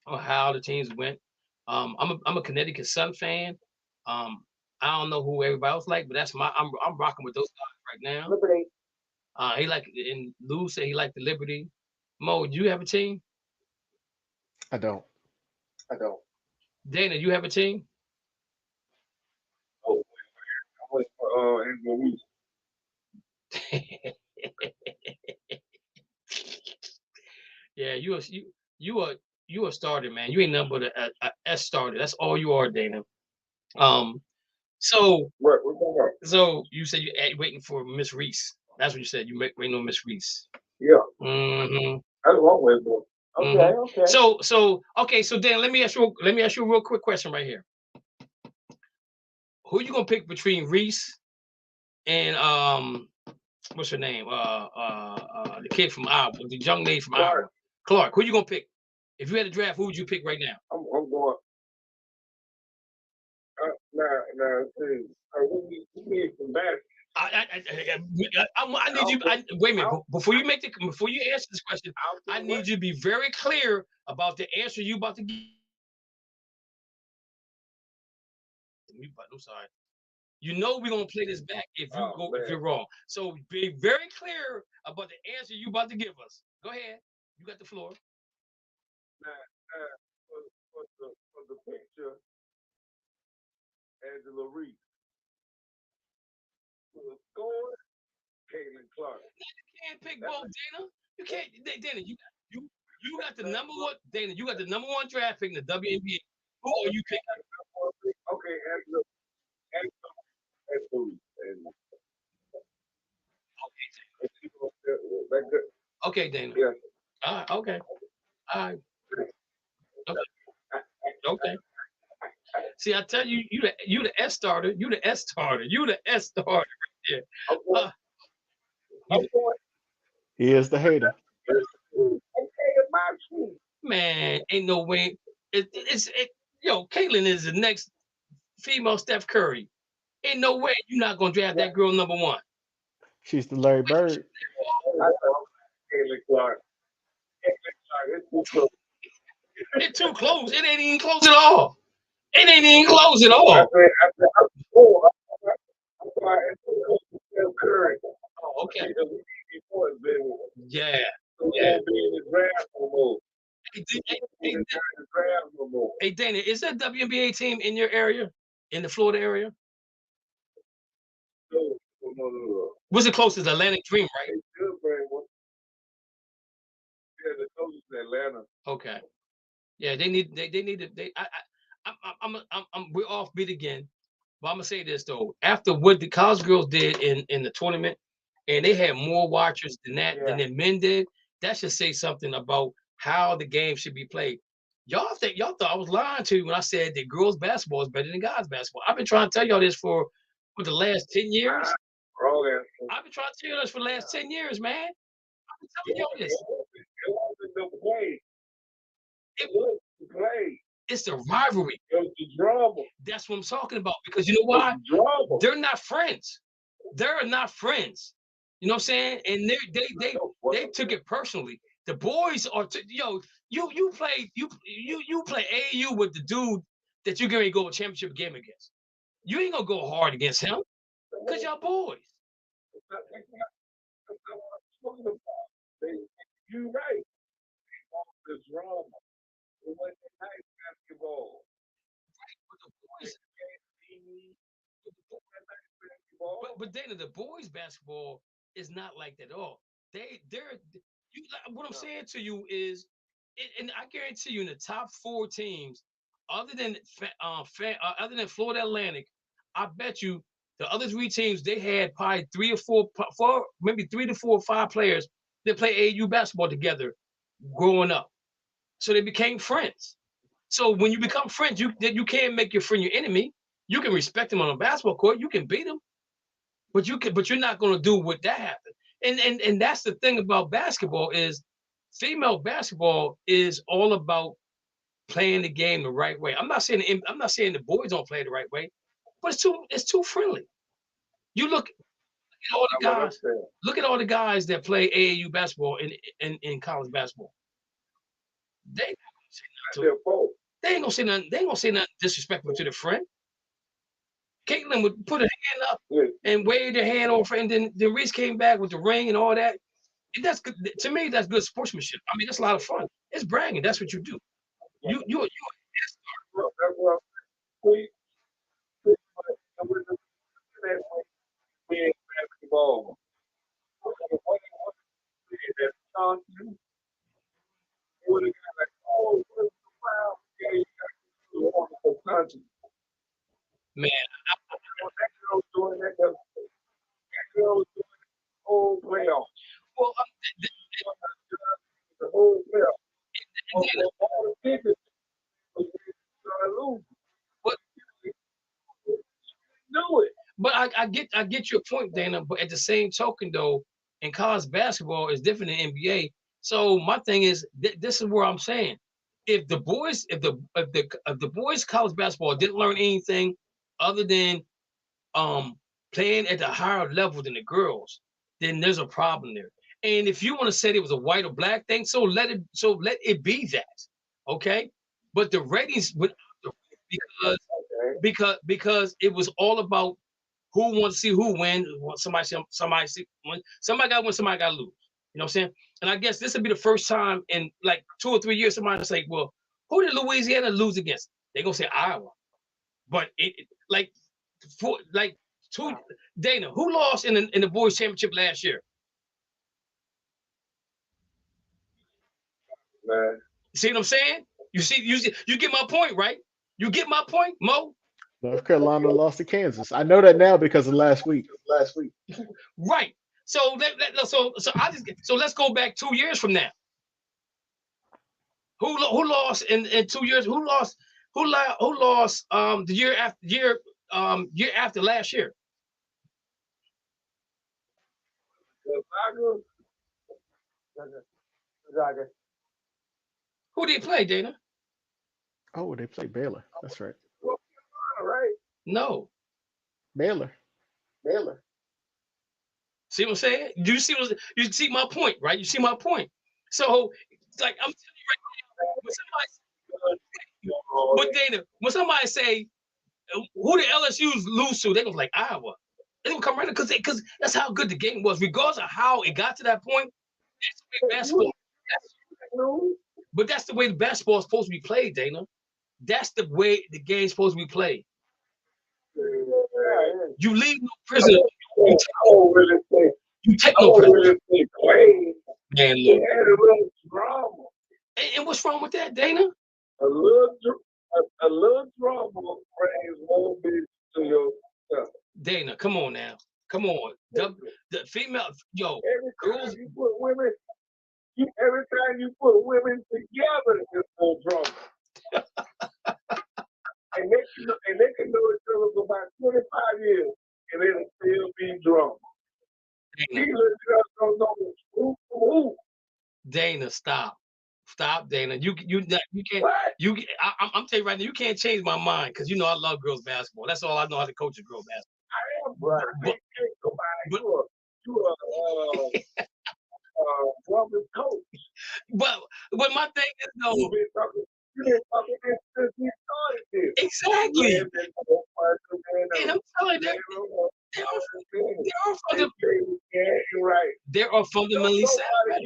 on how the teams went. I'm a Connecticut Sun fan. I don't know who everybody else like, but I'm rocking with those guys right now. Liberty. He like, and Lou said he liked the Liberty. Mo, do you have a team? I don't. Dana, you have a team? Oh, I went for NCAA. Yeah, you a starter, man. You ain't nothing but a S starter. That's all you are, Dana. So Right. so you said you waiting for Miss Reese. That's what you said. You waiting on Miss Reese. Yeah. Mm-hmm. That's one way for it. Okay. Mm-hmm. Okay. So Dan, let me ask you a real quick question right here. Who you gonna pick between Reese and what's her name? The kid from Iowa, the young lady from Iowa. Clark. Who you gonna pick? If you had a draft, who would you pick right now? I'm going. Now, see, we need some basketball. I need you. Wait a minute. Before you answer this question, I need you to be very clear about the answer you about to give. I'm sorry. You know we're gonna play this back if you're wrong. So be very clear about the answer you about to give us. Go ahead. You got the floor. For the picture, Angela Reese. For the score, Caitlin Clark. You can't pick both, Dana. You can't, Dana. You got the number one, Dana. You got the number one draft pick in the WNBA. Who are you picking? Okay, Angela. Okay, Dana. Yeah. All right. Okay. All right. Okay. See, I tell you, you the S starter. You the S starter. You the S starter right there. He is the hater. Man, ain't no way. Caitlin is the next female Steph Curry. Ain't no way you're not gonna draft that girl number one. She's the Larry Bird. Caitlin Clark. It's too close. It ain't even close at all. It ain't even close at all. Oh, okay. Yeah. Hey, Dana, is that WNBA team in your area, in the Florida area? What's the closest? Atlantic Dream, right? Yeah, the closest to Atlanta. Okay. Yeah, they need we're offbeat again. But I'm gonna say this though. After what the college girls did in the tournament, and they had more watchers than the men did, that should say something about how the game should be played. Y'all thought I was lying to you when I said that girls basketball is better than guys basketball. I've been trying to tell y'all this for the last 10 years. I've been trying to tell you this for the last 10 years, man. I've been telling y'all this. It's the rivalry. That's what I'm talking about. Because you know why? They're not friends. They're not friends. You know what I'm saying? And they took it personally. The boys are you play AAU with the dude that you're going to go a championship game against. You ain't gonna go hard against him because y'all boys. You're right. It's wrong. It wasn't nice basketball. But Dana, the boys basketball is not like that at all. What I'm saying to you is, and I guarantee you, in the top 4 teams, other than Florida Atlantic, I bet you the other 3 teams they had probably 3 or 4, maybe 3 to 4 or 5 players that play AAU basketball together growing up, so they became friends. So when you become friends, you can't make your friend your enemy. You can respect them on a basketball court. You can beat them, but you're not going to do what that happened. And that's the thing about basketball is female basketball is all about playing the game the right way. I'm not saying the boys don't play the right way, but it's too friendly. You look at all the guys. Look at all the guys that play AAU basketball in college basketball. They ain't gonna say nothing. They ain't gonna say nothing disrespectful to their friend. Caitlin would put her hand up and wave their hand over, and then Reese came back with the ring and all that. And that's good to me. That's good sportsmanship. I mean, that's a lot of fun. It's bragging. That's what you do. You basketball. Man, Whole playoff. well, The whole playoff. but I get your point, Dana. But at the same token, though, in college basketball is different than NBA. So my thing is, this is where I'm saying, if the boys college basketball didn't learn anything other than playing at the higher level than the girls, then there's a problem there. And if you want to say it was a white or black thing, so let it be that, okay? But the ratings because it was all about who wants to see who win. Somebody got to win, somebody got to lose. You know what I'm saying? And I guess this would be the first time in like 2 or 3 years somebody will say, well, who did Louisiana lose against? They're gonna say Iowa. But Dana, who lost in the boys championship last year? Man. See what I'm saying? You get my point, right? You get my point, Mo? North Carolina lost to Kansas. I know that now because of last week. Right. So let's go back 2 years from now. Who lost in 2 years? Who lost the year after last year? Who did he play, Dana? Oh, they played Baylor. That's right. Right. No. Baylor. See what I'm saying? You see my point, right? You see my point. So, like I'm telling you right now, but Dana, when somebody say who the LSU's lose to, they go like Iowa. They gonna come right because that's how good the game was, regardless of how it got to that point. That's the way basketball. But that's the way the basketball is supposed to be played, Dana. That's the way the game's supposed to be played. You leave no prisoner. You take no prisoner. Man, look. And what's wrong with that, Dana? A little drama brings more business to your stuff. Dana, come on now. Come on. The female, every time you put women together, it's more drama. and they can know each other for about 25 years, and it'll still be drama. These girls don't know who. Dana, stop, Dana. You can't. What? I'm telling you right now, you can't change my mind because you know I love girls basketball. That's all I know how to coach a girl basketball. I am, brother. You a woman coach. But my thing is though. You've been talking since we started this. Exactly. And I'm telling you, they are fundamentally sound.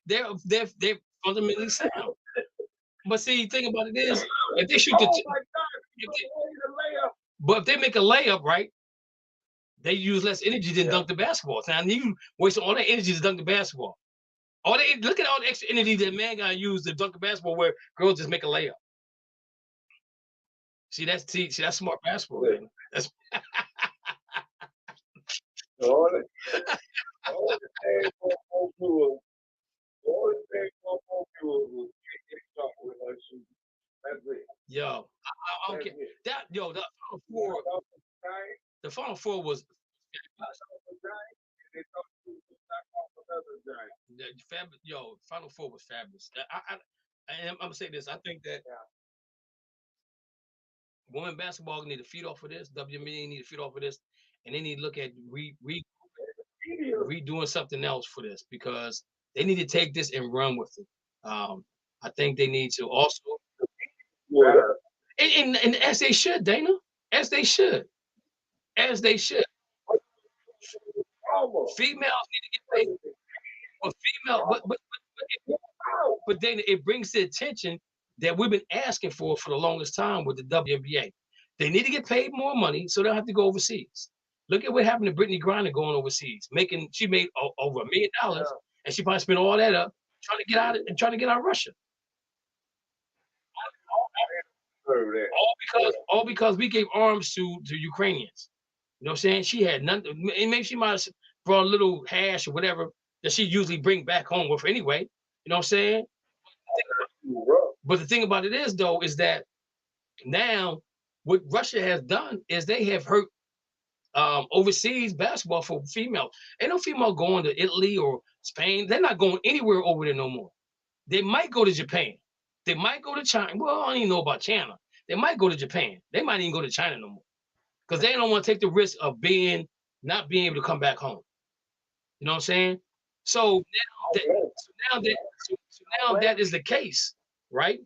They're fundamentally sound. But see, the thing about it is, if they shoot if they make a layup, right, they use less energy than dunk the basketball. Now you waste all that energy to dunk the basketball. Look at all the extra energy that man gotta use to dunk the basketball where girls just make a layup. See, that's smart basketball. Man. That's all the thing Yo, I don't care. That the Final Four was Final Four was fabulous. I'm gonna say this. I think that women basketball need to feed off of this. WNBA need to feed off of this, and they need to look at redoing something else for this because they need to take this and run with it. I think they need to also, and as they should, Dana, as they should. Females need to get paid. But then it brings the attention that we've been asking for the longest time with the WNBA. They need to get paid more money so they don't have to go overseas. Look at what happened to Brittany Griner going overseas. She made over $1 million, and she probably spent all that up trying to get out of Russia. All because we gave arms to Ukrainians. You know what I'm saying? She had nothing. Maybe she might have brought a little hash or whatever that she usually bring back home with anyway. You know what I'm saying? But the thing about it is, though, is that now what Russia has done is they have hurt overseas basketball for females. Ain't no female going to Italy or Spain. They're not going anywhere over there no more. They might go to Japan. They might go to China. Well, I don't even know about China. They might go to Japan. They might even go to China no more because they don't want to take the risk of not being able to come back home. You know what I'm saying? So now that is the case, right?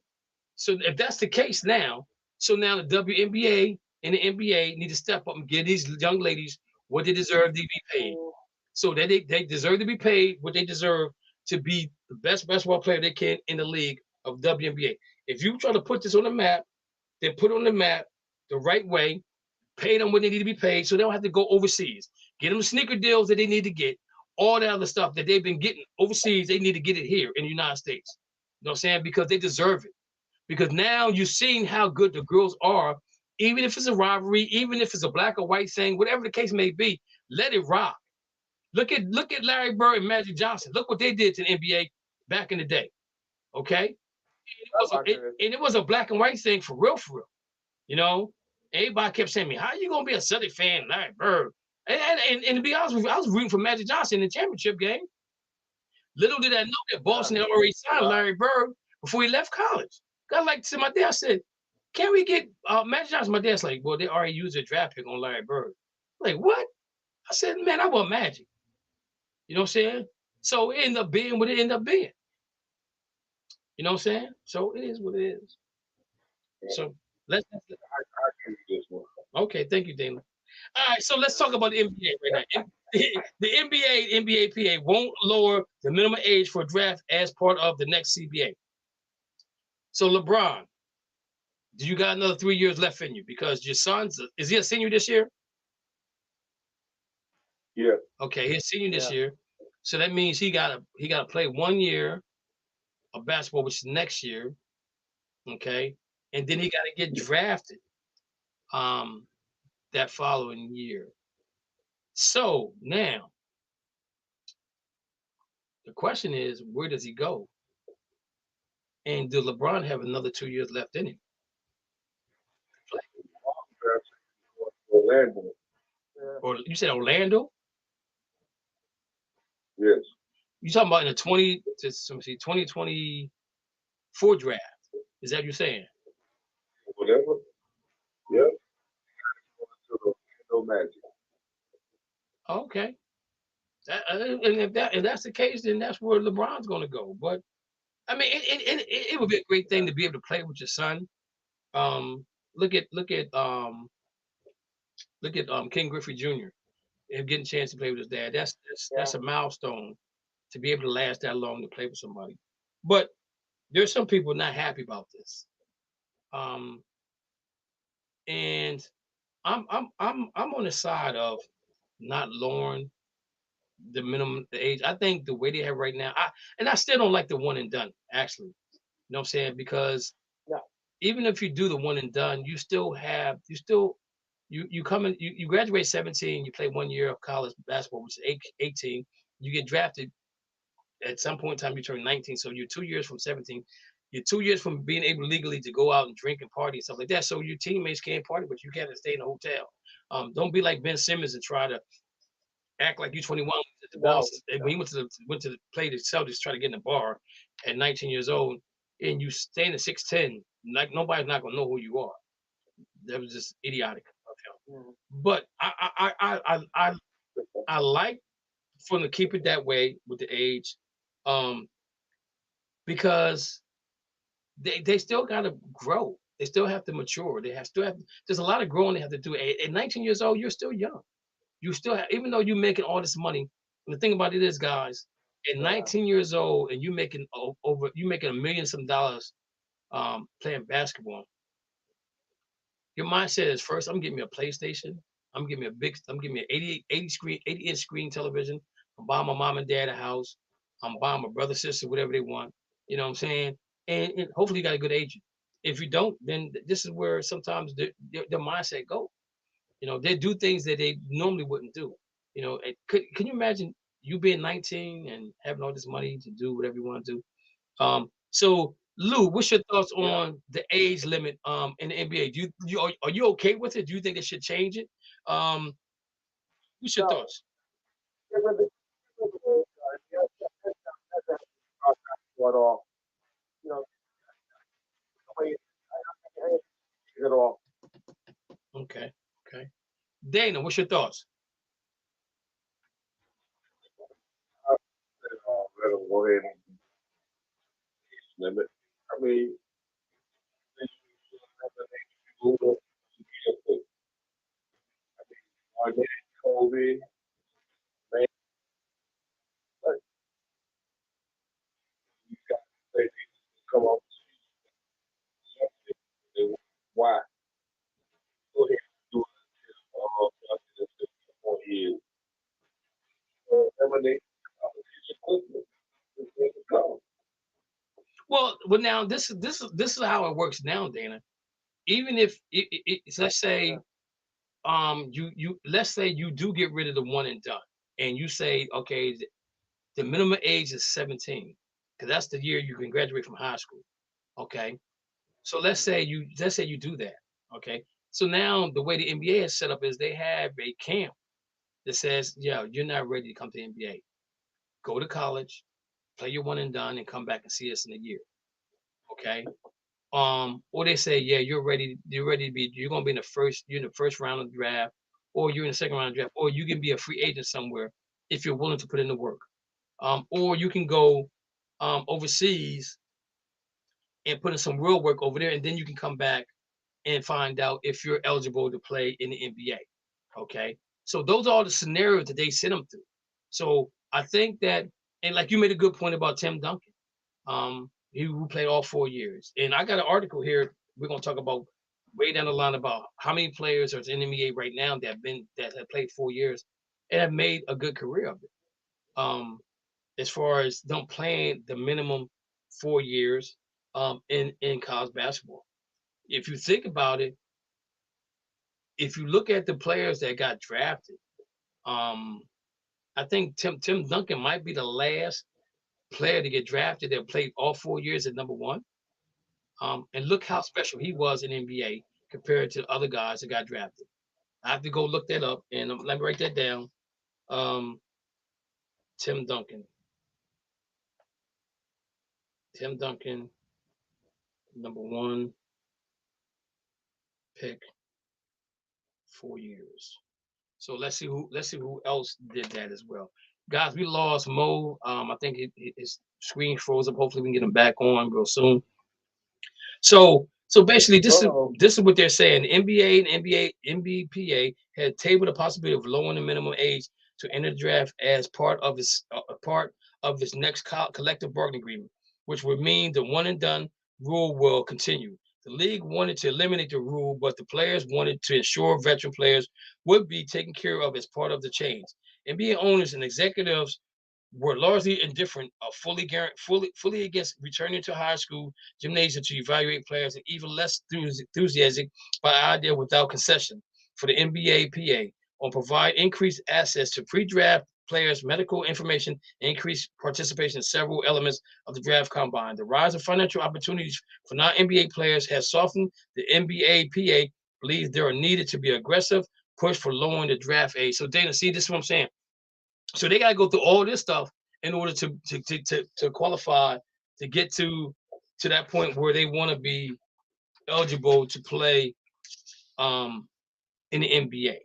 So if that's the case now, so now the WNBA and the NBA need to step up and give these young ladies what they deserve to be paid. So that they deserve to be paid what they deserve to be the best basketball player they can in the league of WNBA. If you try to put this on the map, then put it on the map the right way, pay them what they need to be paid so they don't have to go overseas. Get them sneaker deals that they need to get. All that other stuff that they've been getting overseas, they need to get it here in the United States. You know what I'm saying? Because they deserve it. Because now you've seen how good the girls are, even if it's a rivalry, even if it's a black or white thing, whatever the case may be, let it rock. Look at Larry Bird and Magic Johnson. Look what they did to the NBA back in the day. Okay? It was a black and white thing for real. You know? Everybody kept saying to me, how are you going to be a Celtics fan, Larry Bird? And to be honest with you, I was rooting for Magic Johnson in the championship game. Little did I know that Boston had already signed Larry Bird before he left college. I like to my dad, I said, can we get Magic Johnson? My dad's like, well, they already used a draft pick on Larry Bird. I'm like, what? I said, man, I want Magic. You know what I'm saying? So it ended up being what it ended up being. You know what I'm saying? So it is what it is. So let's okay, thank you, Dana. All right, so let's talk about the NBA right now. The NBAPA won't lower the minimum age for a draft as part of the next CBA. So LeBron, do you got another 3 years left in you? Because your son's is he a senior this year? Yeah. Okay, he's a senior this year. So that means he gotta play 1 year of basketball, which is next year. Okay. And then he gotta get drafted that following year. So now the question is, where does he go? And does LeBron have another 2 years left in him? Orlando. Or you said Orlando? Yes. You talking about in the 2024 draft? Is that what you're saying? Whatever. Yep. No Magic. Okay. And if that's the case, then that's where LeBron's going to go. But I mean, it would be a great thing to be able to play with your son. Look at Ken Griffey Jr. and getting a chance to play with his dad. That's a milestone to be able to last that long to play with somebody. But there's some people not happy about this. And I'm on the side of not lowering the minimum age. I think the way they have right now, I still don't like the one and done, actually. You know what I'm saying? Because even if you do the one and done, you graduate 17, you play 1 year of college basketball, which is 18, you get drafted at some point in time, you turn 19, so you're 2 years from 17. You're 2 years from being able legally to go out and drink and party and stuff like that. So your teammates can't party, but you got to stay in a hotel. Don't be like Ben Simmons and try to act like you're 21 at the boss. When he went to play the Celtics, try to get in the bar at 19 years old, and you stand at 6'10", like nobody's not gonna know who you are. That was just idiotic of him. But I like for them to keep it that way with the age, because they still got to grow. They still have to mature. There's a lot of growing they have to do. At 19 years old, you're still young. You still have, even though you're making all this money. And the thing about it is, guys, at 19 years old and you making $1 million some dollars playing basketball, your mindset is first, I'm getting me a PlayStation. I'm getting me an 80-inch screen television. I'm buying my mom and dad a house. I'm buying my brother, sister, whatever they want. You know what I'm saying? And hopefully you got a good agent. If you don't, then this is where sometimes their mindset go. You know, they do things that they normally wouldn't do. You know, can you imagine you being 19 and having all this money to do whatever you want to do? So Lou, what's your thoughts on the age limit in the NBA? Are you okay with it? Do you think they should change it? What's your thoughts? Okay. Dana, what's your thoughts? Let them go ahead and limit. I mean, Kobe, man, you got to say come on. Why? Go ahead and do it until 4 years. Eliminate competition quickly. Well, now this is how it works now, Dana. Even if let's say let's say you do get rid of the one and done, and you say, okay, the minimum age is 17, because that's the year you can graduate from high school. Okay, so let's say you do that. Okay, so now the way the NBA is set up is they have a camp that says, yeah, you're not ready to come to the NBA. Go to college, play your one and done, and come back and see us in a year. Okay. Or they say, yeah, you're ready to be, you're gonna be you're in the first round of the draft, or you're in the second round of the draft, or you can be a free agent somewhere if you're willing to put in the work. Or you can go overseas and put in some real work over there, and then you can come back and find out if you're eligible to play in the NBA. Okay. So those are the scenarios that they sent them through. So I think that, and like you made a good point about Tim Duncan. He played all 4 years. And I got an article here we're gonna talk about way down the line about how many players are in the NBA right now that have played 4 years and have made a good career of it. As far as them playing the minimum 4 years in college basketball. If you think about it, if you look at the players that got drafted, I think Tim Duncan might be the last player to get drafted that played all 4 years at number one. And look how special he was in NBA compared to other guys that got drafted. I have to go look that up, and let me write that down. Tim Duncan, number one pick, 4 years. So let's see who else did that as well. Guys, we lost Mo. I think his screen froze up. Hopefully we can get him back on real soon. So basically, this is what they're saying. The NBA and NBPA had tabled the possibility of lowering the minimum age to enter the draft as part of its next collective bargaining agreement, which would mean the one and done rule will continue. The league wanted to eliminate the rule, but the players wanted to ensure veteran players would be taken care of as part of the change. NBA owners and executives were largely indifferent, fully against returning to high school gymnasium to evaluate players, and even less enthusiastic by the idea without concession for the NBA PA on provide increased access to pre-draft players' medical information and increase participation in several elements of the draft combine. The rise of financial opportunities for non-NBA players has softened the NBAPA believes there are needed to be aggressive push for lowering the draft age. So Dana, see, this is what I'm saying. So they got to go through all this stuff in order to qualify to get to that point where they want to be eligible to play in the NBA.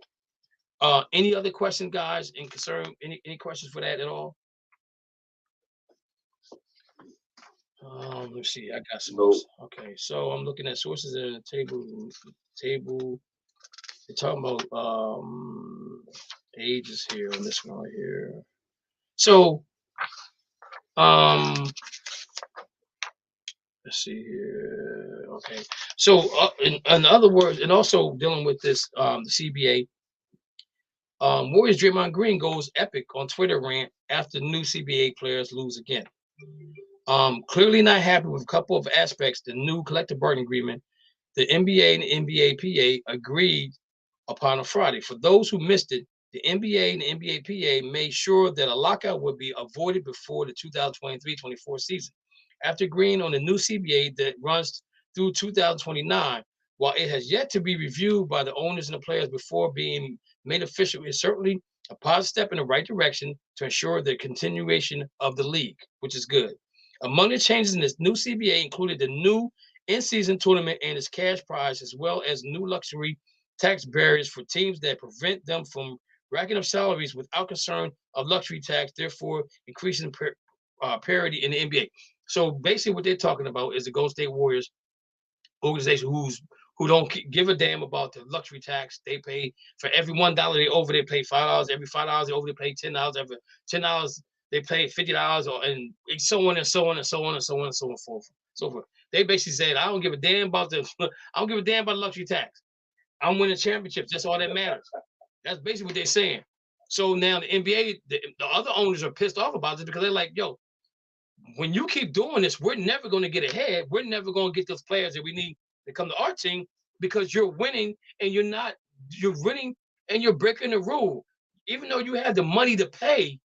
Any other questions, guys, in concern? Any questions for that at all? Let's see. I got some. Nope. Okay, so I'm looking at sources in the table. They're talking about ages here on this one right here. So let's see here. Okay, so in other words, and also dealing with this the CBA. Warriors Draymond Green goes epic on Twitter rant after new CBA players lose again. Clearly not happy with a couple of aspects. The new collective bargaining agreement, the NBA and the NBAPA agreed upon a Friday. For those who missed it, the NBA and the NBAPA made sure that a lockout would be avoided before the 2023-24 season. After agreeing on the new CBA that runs through 2029, while it has yet to be reviewed by the owners and the players before being made official, it's certainly a positive step in the right direction to ensure the continuation of the league, which is good. Among the changes in this new CBA included the new in-season tournament and its cash prize, as well as new luxury tax barriers for teams that prevent them from racking up salaries without concern of luxury tax, therefore increasing parity in the NBA. So basically what they're talking about is the Golden State Warriors organization who don't give a damn about the luxury tax. They pay for every $1 they over, they pay $5. Every $5 they over, they pay $10. Every $10 they pay $50, and so on and so on and so on and so on and so forth. So forth. They basically said, I don't give a damn about the luxury tax. I'm winning championships. That's all that matters. That's basically what they're saying. So now the NBA, the other owners are pissed off about this because they're like, yo, when you keep doing this, we're never going to get ahead. We're never going to get those players that we need to come to our team because you're winning and you're winning and you're breaking the rule. Even though you have the money to pay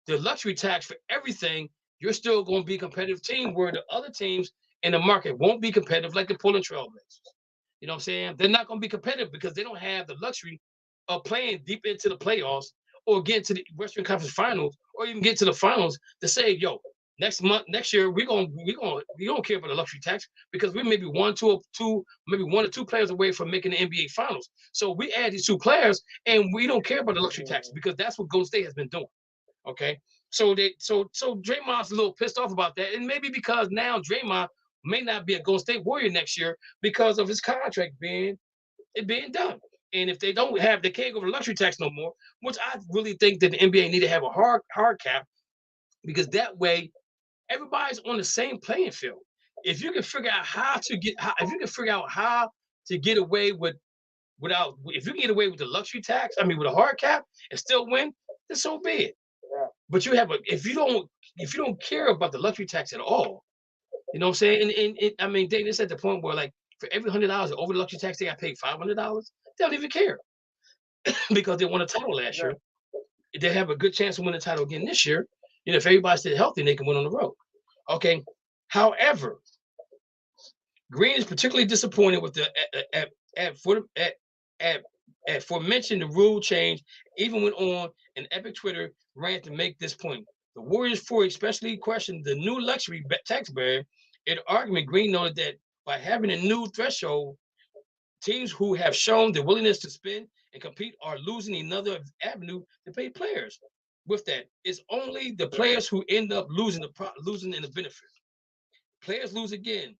the luxury tax for everything, you're still going to be a competitive team where the other teams in the market won't be competitive like the Portland Trailblazers. You know what I'm saying? They're not going to be competitive because they don't have the luxury of playing deep into the playoffs or get to the Western Conference Finals or even get to the finals to say, yo, next year we don't care about the luxury tax because we may be one or two players away from making the NBA Finals. So we add these two players and we don't care about the luxury tax because that's what Golden State has been doing. Okay, so Draymond's a little pissed off about that, and maybe because now Draymond may not be a Golden State Warrior next year because of his contract being done. And if they can't go for the luxury tax no more, which I really think that the NBA need to have a hard cap because that way everybody's on the same playing field. If you can figure out how to get away with the luxury tax, with a hard cap and still win, then so be it. Yeah. But if you don't care about the luxury tax at all, you know what I'm saying? And they just at the point where like for every $100 over the luxury tax, they got paid $500. They don't even care because they won a title last year. They have a good chance to win the title again this year. You know, if everybody stays healthy, they can win on the road. Okay. However, Green is particularly disappointed with the aforementioned the rule change. Even went on an epic Twitter rant to make this point. The Warriors especially questioned the new luxury tax barrier. In argument, Green noted that by having a new threshold, teams who have shown the willingness to spend and compete are losing another avenue to pay players. With that, it's only the players who end up losing in the benefit. Players lose again.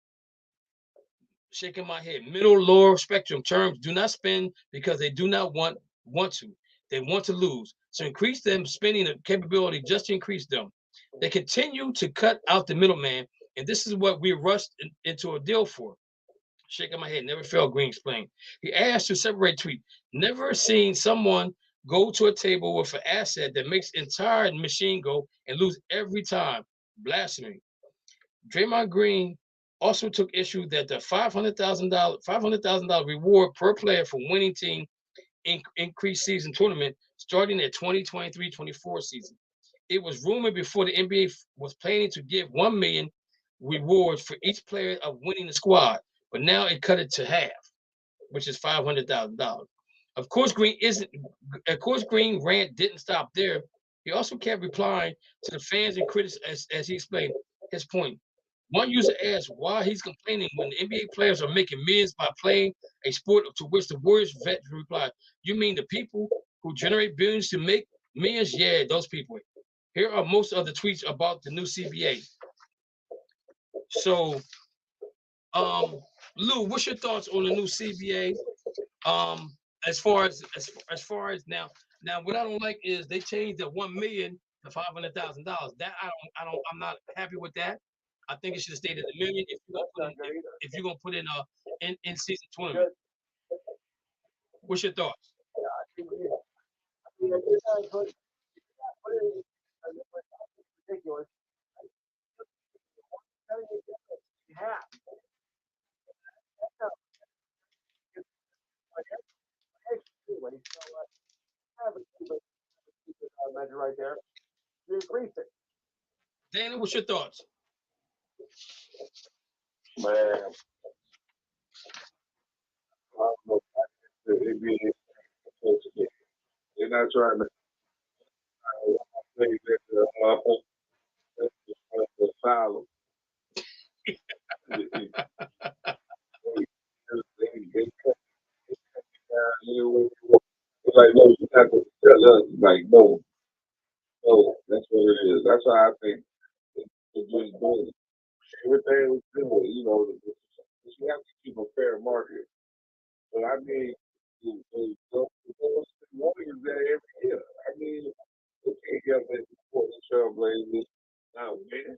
Shaking my head. Middle, lower spectrum terms do not spend because they do not want to. They want to lose. So increase them spending capability just to increase them. They continue to cut out the middleman, and this is what we rushed into a deal for. Shaking my head, never failed, Green explained. He asked to separate tweet. Never seen someone go to a table with an asset that makes entire machine go and lose every time. Blasphemy. Draymond Green also took issue that the $500,000 reward per player for winning team increased season tournament starting at 2023-24 season. It was rumored before the NBA was planning to give $1 million rewards for each player of winning the squad, but now it cut it to half, which is $500,000. Of course, Green rant didn't stop there. He also kept replying to the fans and critics as he explained his point. One user asked why he's complaining when the NBA players are making millions by playing a sport, to which the Warriors vet replied, "You mean the people who generate billions to make millions? Yeah, those people." Here are most of the tweets about the new CBA. So, Lou, what's your thoughts on the new CBA? As far as now, what I don't like is they changed the $1 million to $500,000. That I'm not happy with that. I think it should have stayed at $1 million if you're gonna put in in season tournament. What's your thoughts? Ridiculous. Measure right there. You increase it. Dana, what's your thoughts? Man, I don't know. They're not trying to say that asylum. Like, no, you have to tell us, like, no, that's what it is. That's why I think it's just doing everything was doing, you know, you have to keep a fair market. But I mean, the Warriors there every year. I mean, they can't get that before the Trailblazers not winning, and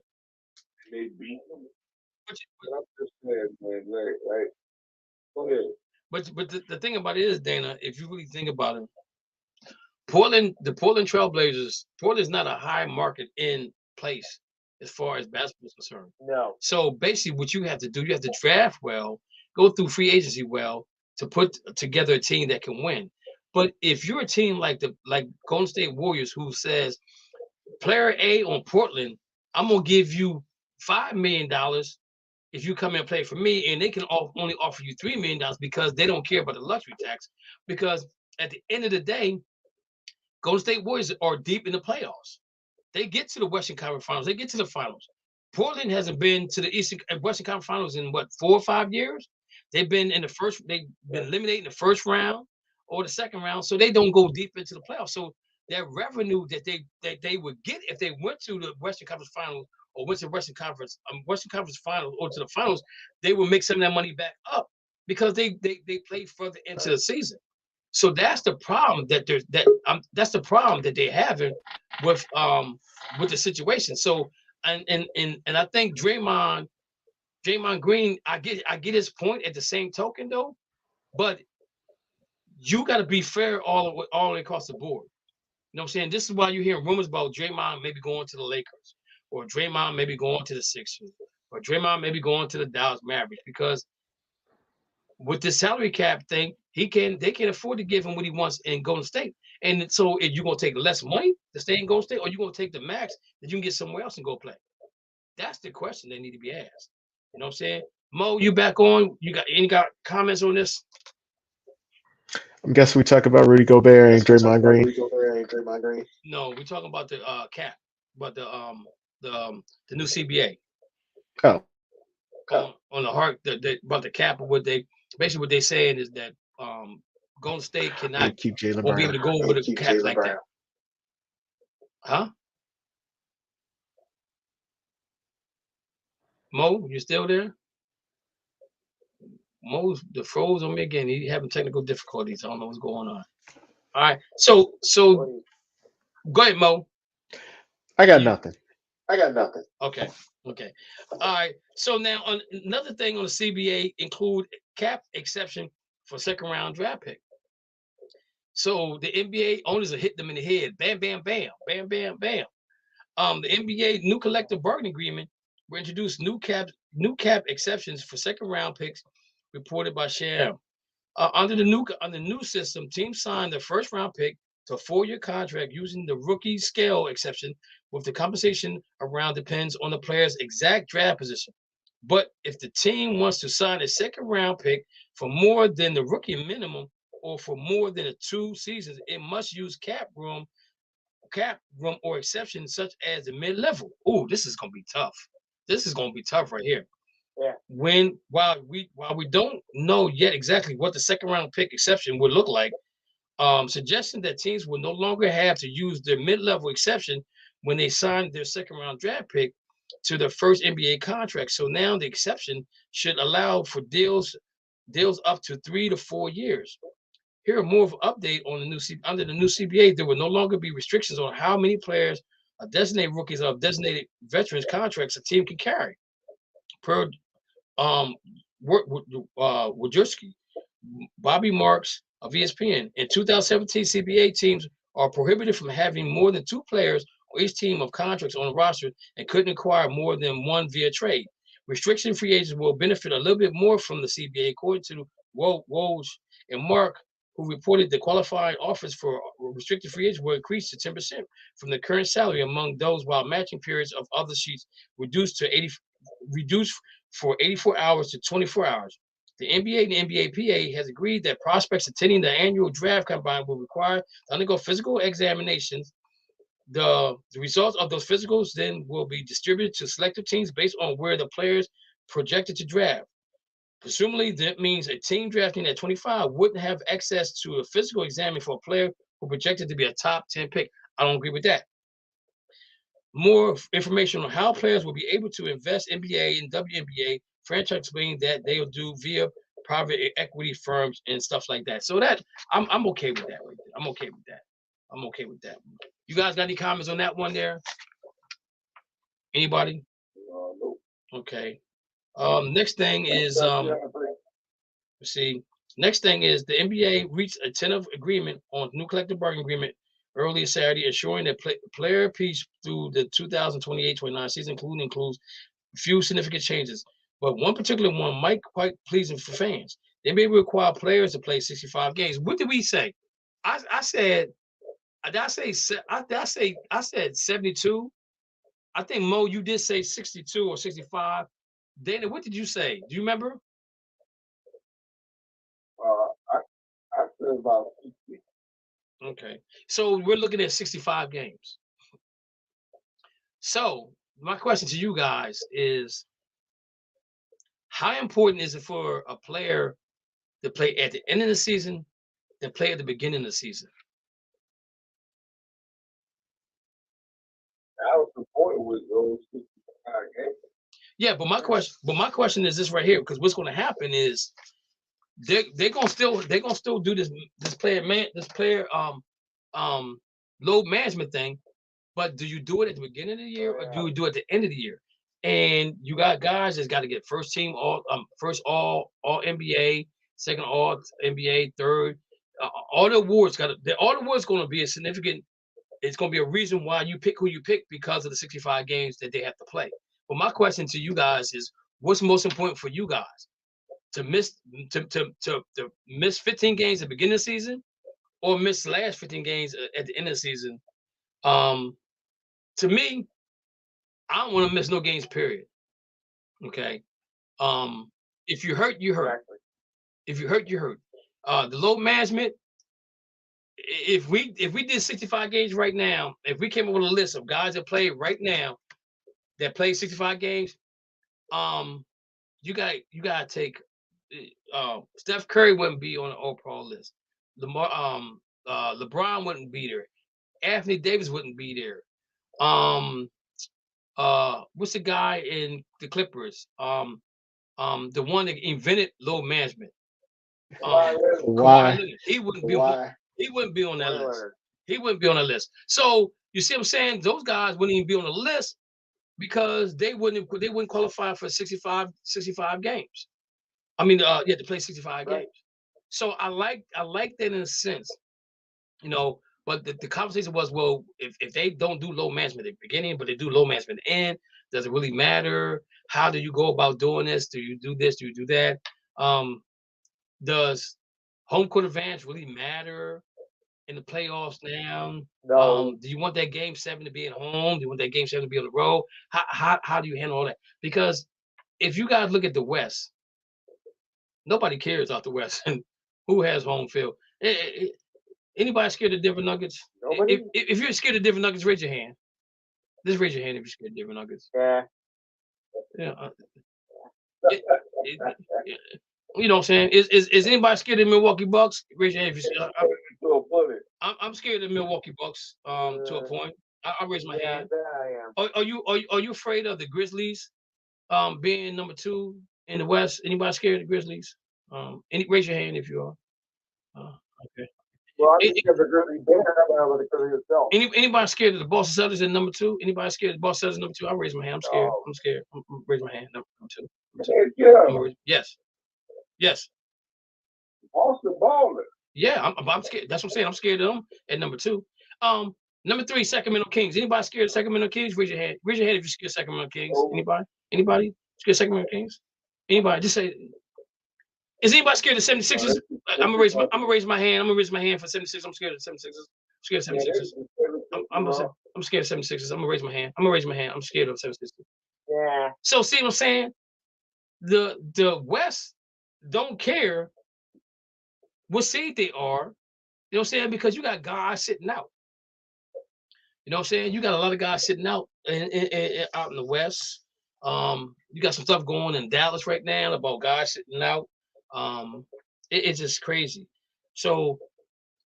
they beat them. But I'm just saying, man, like, go ahead. But the thing about it is, Dana, if you really think about it, the Portland Trailblazers, Portland's not a high market in place as far as basketball is concerned. No. So basically, what you have to do, you have to draft well, go through free agency well to put together a team that can win. But if you're a team like Golden State Warriors, who says, player A on Portland, I'm gonna give you $5 million if you come and play for me, and they can only offer you $3 million because they don't care about the luxury tax. Because at the end of the day, Golden State Warriors are deep in the playoffs. They get to the Western Conference Finals. They get to the finals. Portland hasn't been to the Western Conference Finals in what, 4 or 5 years? They've been in the first. They've been eliminated in the first round or the second round, so they don't go deep into the playoffs. So their revenue that they would get if they went to the Western Conference Finals or went to the Western Conference Finals or to the finals, they will make some of that money back up because they played further into the season. So that's the problem that's the problem that they're having with the situation. So and I think Draymond Green, I get his point at the same token though, but you got to be fair all the way across the board. You know what I'm saying? This is why you hear rumors about Draymond maybe going to the Lakers, or Draymond maybe going to the Sixers, or Draymond maybe going to the Dallas Mavericks, because with the salary cap thing, they can't afford to give him what he wants in Golden State. And so if you're gonna take less money to stay in Golden State, or you're gonna take the max that you can get somewhere else and go play. That's the question they need to be asked. You know what I'm saying? Mo, you back on? You got comments on this? I'm guessing we talk about Rudy Gobert and Draymond Green. No, we're talking about the cap, but the new CBA. Oh. On the heart about the cap, what they saying is that Golden State cannot keep Jaylen won't be able to go with a cap like that. Huh? Mo, you still there? Mo's the froze on me again. He having technical difficulties. I don't know what's going on. All right, so go ahead, Mo. I got nothing. Okay. All right. So now another thing on the CBA include cap exception for second round draft pick. So the NBA owners will hit them in the head. Bam, bam, bam, bam, bam, bam. The NBA new collective bargaining agreement will introduce new cap exceptions for second round picks, reported by Sham. Under the new system, teams signed their first round pick to a 4-year contract using the rookie scale exception, with the compensation around depends on the player's exact draft position. But if the team wants to sign a second-round pick for more than the rookie minimum or for more than 2 seasons, it must use cap room or exception such as the mid-level. Oh, this is going to be tough. This is going to be tough right here. Yeah. While we don't know yet exactly what the second-round pick exception would look like, suggesting that teams will no longer have to use their mid-level exception when they sign their second-round draft pick to their first NBA contract. So now the exception should allow for deals up to 3 to 4 years. Here are more of an update on under the new CBA. There will no longer be restrictions on how many players, designated rookies, or designated veterans contracts a team can carry. Per Wojcicki, Bobby Marks of ESPN, in 2017, CBA teams are prohibited from having more than 2 players on each team of contracts on the roster and couldn't acquire more than 1 via trade. Restriction free agents will benefit a little bit more from the CBA, according to Woj and Mark, who reported the qualifying offers for restricted free agents will increase to 10% from the current salary among those, while matching periods of other sheets reduced for 84 hours to 24 hours. The NBA and the NBAPA has agreed that prospects attending the annual draft combine will require to undergo physical examinations. The results of those physicals then will be distributed to selected teams based on where the players projected to draft. Presumably, that means a team drafting at 25 wouldn't have access to a physical exam for a player who projected to be a top 10 pick. I don't agree with that. More information on how players will be able to invest NBA and WNBA franchise explaining that they'll do via private equity firms and stuff like that. So that I'm okay with that right there. I'm okay with that. You guys got any comments on that one there? Anybody? No. Okay. Next thing is next thing is the NBA reached a tentative agreement on new collective bargaining agreement earlier Saturday, assuring that player piece through the 2028-29 season, includes a few significant changes, but one particular one might quite pleasing for fans. The NBA will require players to play 65 games. What did we say? I said 72. I think Mo, you did say 62 or 65. Dana, what did you say? Do you remember? I said about 60. Okay, so we're looking at 65 games. So my question to you guys is, how important is it for a player to play at the end of the season than play at the beginning of the season? I was supporting with those 65 games. Yeah, but my question is this right here, because what's going to happen is they're gonna still do this player load management thing, but do you do it at the beginning of the year or do you do it at the end of the year? And you got guys that's got to get first team first all NBA, second all NBA, third all the awards going to be a significant. It's going to be a reason why you pick who you pick because of the 65 games that they have to play. But my question to you guys is, what's most important for you guys? To miss 15 games at the beginning of the season, or miss the last 15 games at the end of the season? To me, I don't want to miss no games, period. Okay. If you hurt, you hurt. Exactly. If you hurt, you hurt. The load management. If we did 65 games right now, if we came up with a list of guys that play right now that play 65 games, you gotta take. Steph Curry wouldn't be on the All-Pro list. LeBron wouldn't be there. Anthony Davis wouldn't be there. What's the guy in the Clippers? The one that invented load management. Why? He wouldn't be on that list. He wouldn't be on the list. So you see what I'm saying? Those guys wouldn't even be on the list because they wouldn't qualify for 65 games. I mean, to play 65 games. So I like that in a sense, but the conversation was, well, if they don't do load management at the beginning, but they do load management at the end, does it really matter? How do you go about doing this? Do you do this? Do you do that? Does home court advantage really matter in the playoffs now? No. Do you want that game 7 to be at home? Do you want that game 7 to be on the road? How do you handle all that? Because if you guys look at the West, nobody cares out the West and who has home field. Anybody scared of Denver Nuggets? Nobody? If you're scared of Denver Nuggets, raise your hand. Just raise your hand if you're scared of Denver Nuggets. Yeah. Yeah. You know what I'm saying? Is anybody scared of the Milwaukee Bucks? Raise your hand if you're scared. I'm scared of the Milwaukee Bucks to a point. I'll raise my hand. I am. Are you afraid of the Grizzlies being number 2 in the West? Anybody scared of the Grizzlies? Raise your hand if you are. Okay. Well, I think because the Grizzlies better than the Grizzlies itself. Anybody scared of the Boston Celtics in number 2? Anybody scared of the Boston Celtics number 2? I'll raise my hand. I'm scared. No. I'm scared. Raise my hand. Number 2. Yes. Yes. Boston baller. Yeah, I'm scared. That's what I'm saying. I'm scared of them at number 2. Number 3, Sacramento Kings. Anybody scared of Sacramento Kings? Raise your hand. Raise your hand if you're scared of Sacramento Kings. Anybody? Anybody scared of Sacramento Kings? Anybody? Just say. Is anybody scared of 76ers? I'm gonna raise my hand. I'm gonna raise my hand for 76. I'm scared of 76ers. I'm scared of 76ers. I'm scared of 76ers. I'm gonna raise my hand. I'm scared of 76ers. Yeah. So see what I'm saying? The West don't care what seed they are. You know what I'm saying? Because you got guys sitting out. You know what I'm saying? You got a lot of guys sitting out out in the West. You got some stuff going in Dallas right now about guys sitting out. It's just crazy. So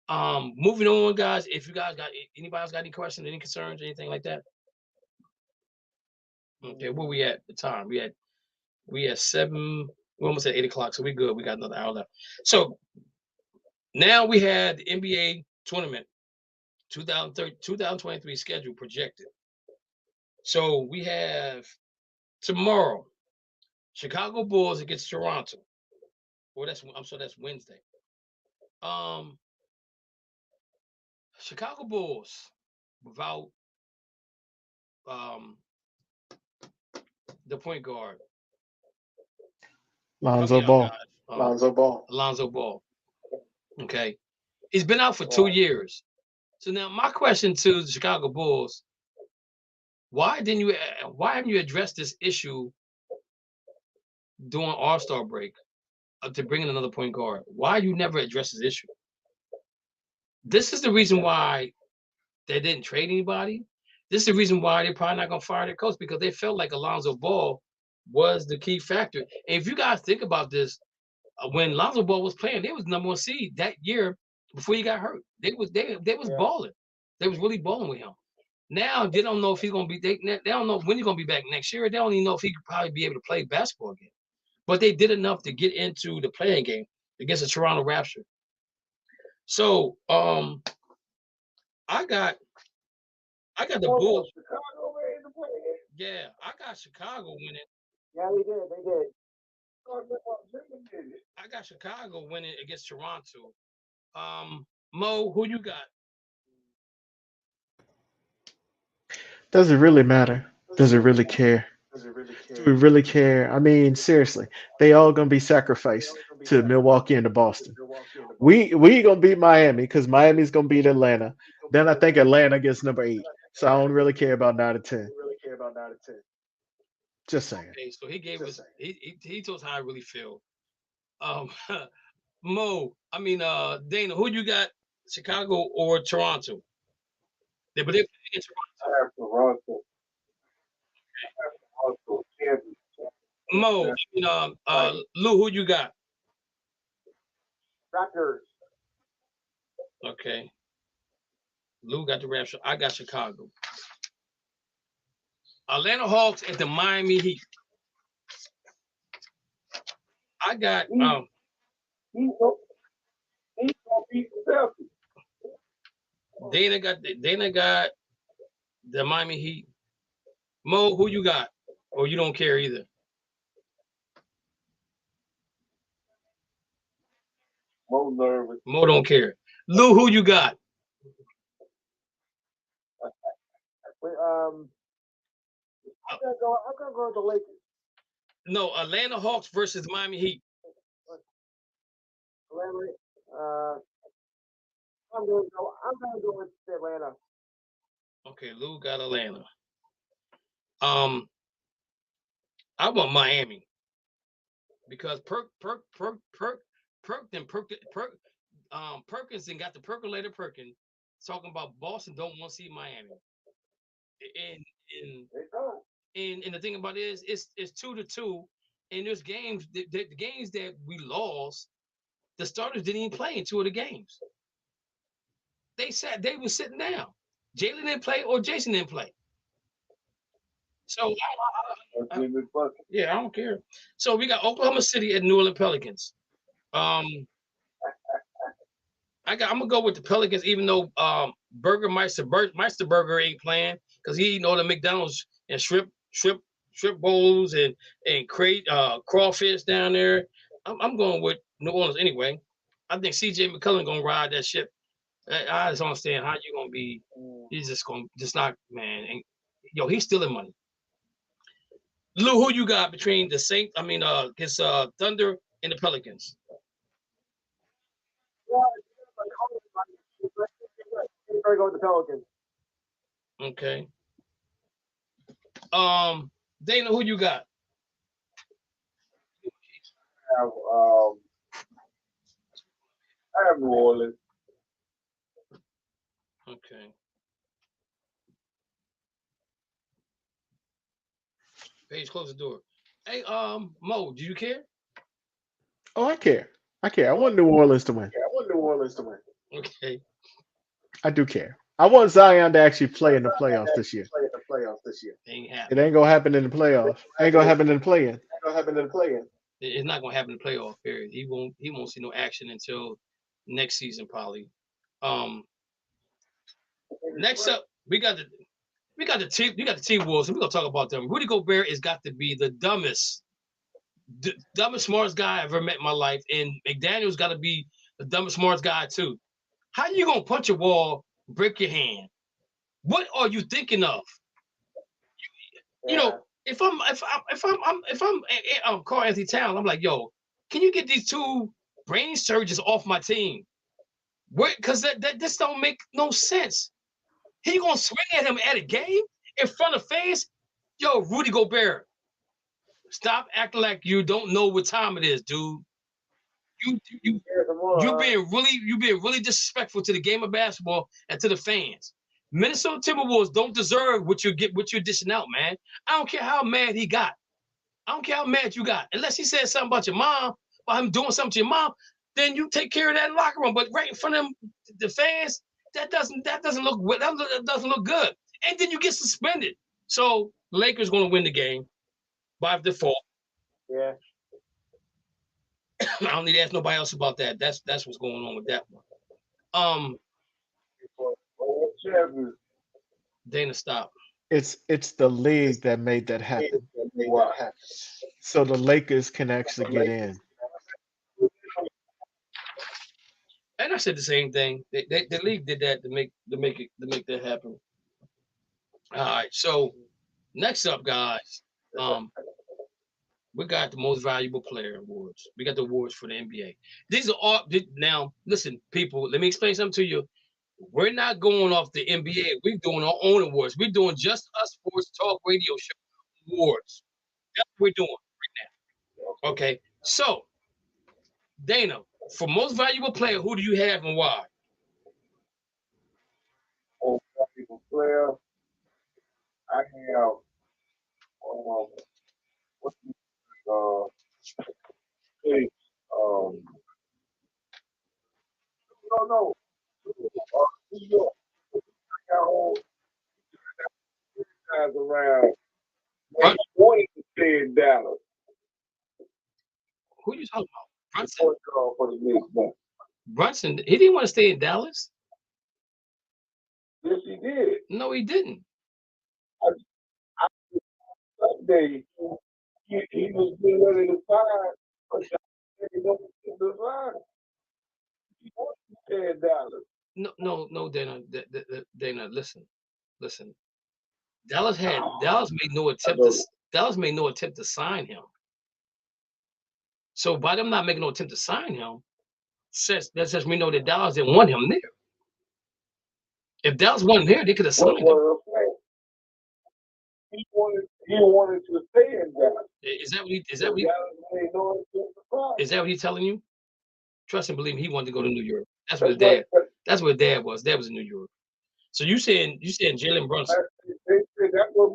moving on, guys. If you guys got anybody's got any questions, any concerns, anything like that? Okay, where we at the time? We at 7. We're almost at 8 o'clock, so we good. We got another hour left. So now we had the NBA tournament 2023 schedule projected. So we have tomorrow Chicago Bulls against Toronto. Well, that's Wednesday. Chicago Bulls without the point guard. Lonzo Ball. Lonzo Ball. Okay. He's been out for 2 years. So now my question to the Chicago Bulls, why haven't you addressed this issue during All-Star break to bring in another point guard? Why you never addressed this issue? This is the reason why they didn't trade anybody. This is the reason why they're probably not going to fire their coach, because they felt like Alonzo Ball was the key factor. And if you guys think about this, when Alonzo Ball was playing, they was number 1 seed that year before he got hurt. They was balling. They was really balling with him. Now they don't know if he's going to be. They don't know when he's going to be back next year. They don't even know if he could probably be able to play basketball again. But they did enough to get into the playing game against the Toronto Raptors. So I got the Bulls. Yeah, I got Chicago winning. Yeah, they did. I got Chicago winning against Toronto. Mo, who you got? Does it really matter? Does it really care? Do we really care? I mean, seriously, they all gonna be sacrificed to Milwaukee and to Boston. We gonna beat Miami because Miami's gonna beat Atlanta. Then I think Atlanta gets number 8. So I don't really care about 9 and 10. Just saying. Okay, so he gave us he told us how I really feel. Mo, I mean Dana, who you got? Chicago or Toronto? But they're playing against Toronto. Mo, I mean, Lou, who you got? Raptors. Okay. Lou got the Raptors. I got Chicago. Atlanta Hawks at the Miami Heat. I got Dana got the Miami Heat. Mo, who you got? Or you don't care either? Mo nervous. Mo don't care. Lou, who you got? I'm gonna go with the Lakers. No, Atlanta Hawks versus Miami Heat. I'm I'm going to go with Atlanta. Okay, Lou got Atlanta. I want Miami because Perkins and got the percolator Perkins talking about Boston don't want to see Miami. And the thing about it is it's 2-2, and there's games the games that we lost, the starters didn't even play in 2 of the games. They were sitting down. Jalen didn't play or Jason didn't play. So yeah, I don't care. So we got Oklahoma City and New Orleans Pelicans. I'm gonna go with the Pelicans, even though Meisterburger ain't playing because he eating all the McDonald's and shrimp bowls and crawfish down there. I'm going with New Orleans anyway. I think CJ McCollum gonna ride that ship. I just don't understand how you gonna be. He's just not, man. And, he's stealing money. Lou, who you got between the Thunder and the Pelicans? I'm go with the Pelicans. Okay. Dana, who you got? I have New Orleans. Okay. Paige, close the door. Hey, Mo, do you care? Oh, I care. I want New Orleans to win. Okay. I do care. I want Zion to actually play in the playoffs this year. It ain't gonna happen in the playoffs. Ain't gonna happen in the play-in. It's not gonna happen in the playoff period. He won't see no action until next season probably. Next up, we got the T-Wolves, and we're gonna talk about them. Rudy Gobert has got to be the dumbest, smartest guy I ever met in my life, and McDaniel's got to be the dumbest, smartest guy too. How you gonna punch a wall, break your hand? What are you thinking of? If I'm Carl Anthony Towns, I'm like, yo, can you get these 2 brain surgeons off my team? Because this don't make no sense. He gonna swing at him at a game in front of fans? Yo, Rudy Gobert, stop acting like you don't know what time it is, dude. You've been really disrespectful to the game of basketball and to the fans. Minnesota Timberwolves don't deserve what you're dishing out, man. I don't care how mad he got. I don't care how mad you got. Unless he said something about your mom, about him doing something to your mom, then you take care of that locker room. But right in front of the fans, that doesn't look good. And then you get suspended. So Lakers going to win the game by default. Yeah. I don't need to ask nobody else about that. That's what's going on with that one. Dana, stop. It's the league that made that happen. So the Lakers can actually get in. And I said the same thing. The league did that to make that happen. All right. So next up, guys, we got the most valuable player awards. We got the awards for the NBA. These are all now. Listen, people. Let me explain something to you. We're not going off the NBA. We're doing our own awards. We're doing Just Us Sports Talk Radio Show awards. That's what we're doing right now. Okay. So, Dana, for most valuable player, who do you have and why? Most valuable player, I have no. New York. Guys around. They wanted to stay in Dallas. Who are you talking about? Brunson. For the next month. Brunson, he didn't want to stay in Dallas. Yes, he did. No, he didn't. Sunday, he was getting ready to sign. He wanted to sign. He wanted to stay in Dallas. No, Dana, listen. Dallas made no attempt to sign him. So by them not making no attempt to sign him, that says we know that Dallas didn't want him there. If Dallas wasn't here, they could have signed him. He wanted to stay in Dallas. Is that what he's telling you? Trust and believe me, he wanted to go to New York. That's what his dad. That's what dad was. Dad was in New York. So you saying Jalen Brunson? That's what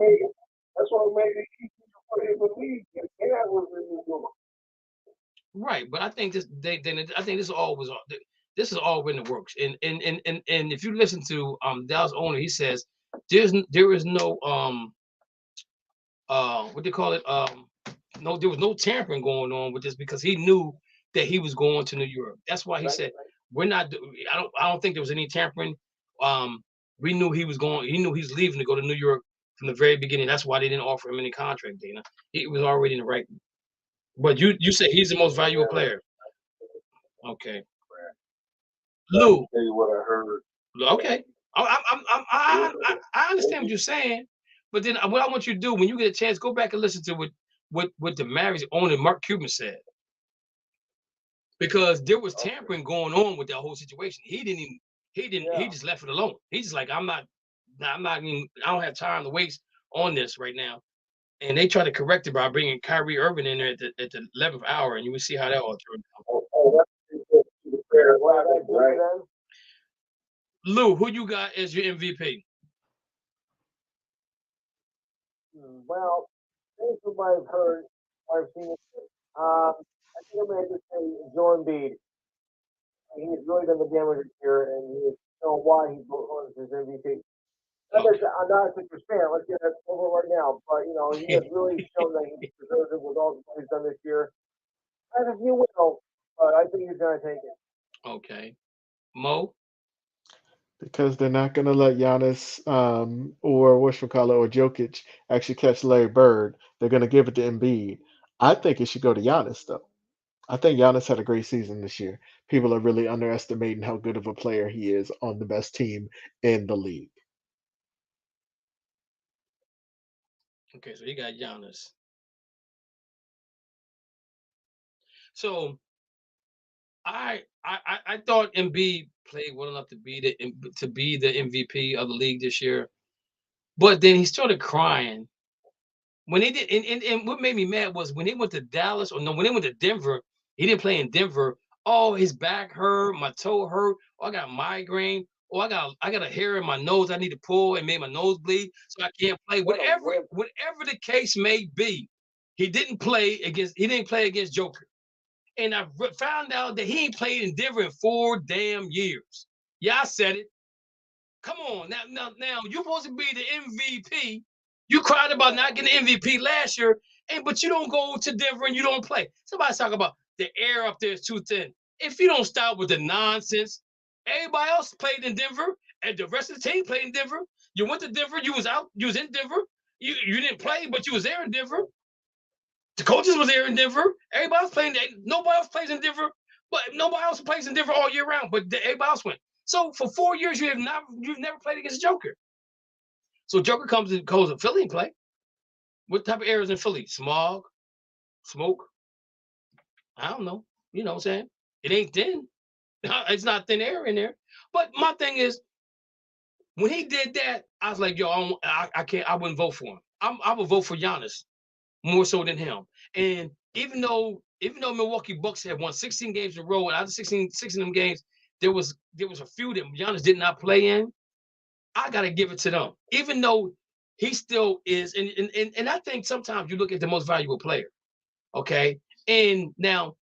made it easy for him to leave. His dad was in New York. Right, but I think this is all in the works. And if you listen to Dallas owner, he says there is no what they call it there was no tampering going on with this because he knew that he was going to New York. That's why he said we're not. I don't think there was any tampering. We knew he was going. He knew he was leaving to go to New York from the very beginning. That's why they didn't offer him any contract, Dana. He was already in the right. But you say he's the most valuable player. Okay. Lou. Tell you what I heard. Okay. I understand what you're saying, but then what I want you to do when you get a chance, go back and listen to what the Mavericks owner Mark Cuban said. Because there was tampering going on with that whole situation. He just left it alone. He's just like, I don't have time to waste on this right now. And they try to correct it by bringing Kyrie Irving in there at the 11th hour, and you will see how that all turned out. Lou, who you got as your MVP? Well, based on what I've heard, I've seen it. I think I'm going to say Joel Embiid. He's really done the damage this year, and he's shown why he was his MVP. I'm not a Sixers fan. Let's get that over right now. But he has really shown that he deserves it with all he's done this year. I have a few wins, but I think he's going to take it. Okay, Mo. Because they're not going to let Giannis or or Jokic actually catch Larry Bird. They're going to give it to Embiid. I think it should go to Giannis, though. I think Giannis had a great season this year. People are really underestimating how good of a player he is on the best team in the league. Okay, so you got Giannis. So I thought Embiid played well enough to be the MVP of the league this year, but then he started crying when they did. And what made me mad was when they went to Dallas, when they went to Denver, he didn't play in Denver. Oh, his back hurt, my toe hurt. Oh, I got migraine. Oh, I got a hair in my nose I need to pull and made my nose bleed, so I can't play. Whatever the case may be, he didn't play against Joker. And I found out that he ain't played in Denver in 4 damn years. Yeah, I said it. Come on, now you're supposed to be the MVP. You cried about not getting MVP last year, but you don't go to Denver and you don't play. Somebody's talking about the air up there is too thin. If you don't stop with the nonsense, everybody else played in Denver, and the rest of the team played in Denver. You went to Denver, you was in Denver. You didn't play, but you was there in Denver. The coaches was there in Denver. Everybody else playing. Nobody else plays in Denver, but nobody else plays in Denver all year round. But everybody else went. So for 4 years, you've never played against Joker. So Joker comes to Philly and play. What type of air is in Philly? Smog, smoke. I don't know. You know what I'm saying? It ain't thin. It's not thin air in there. But my thing is, when he did that, I was like, yo, I can't. I wouldn't vote for him. I would vote for Giannis more so than him. And even though Milwaukee Bucks had won 16 games in a row, and out of 16 of them games, there was a few that Giannis did not play in. I gotta give it to them, even though he still is. And I think sometimes you look at the most valuable player, okay. And now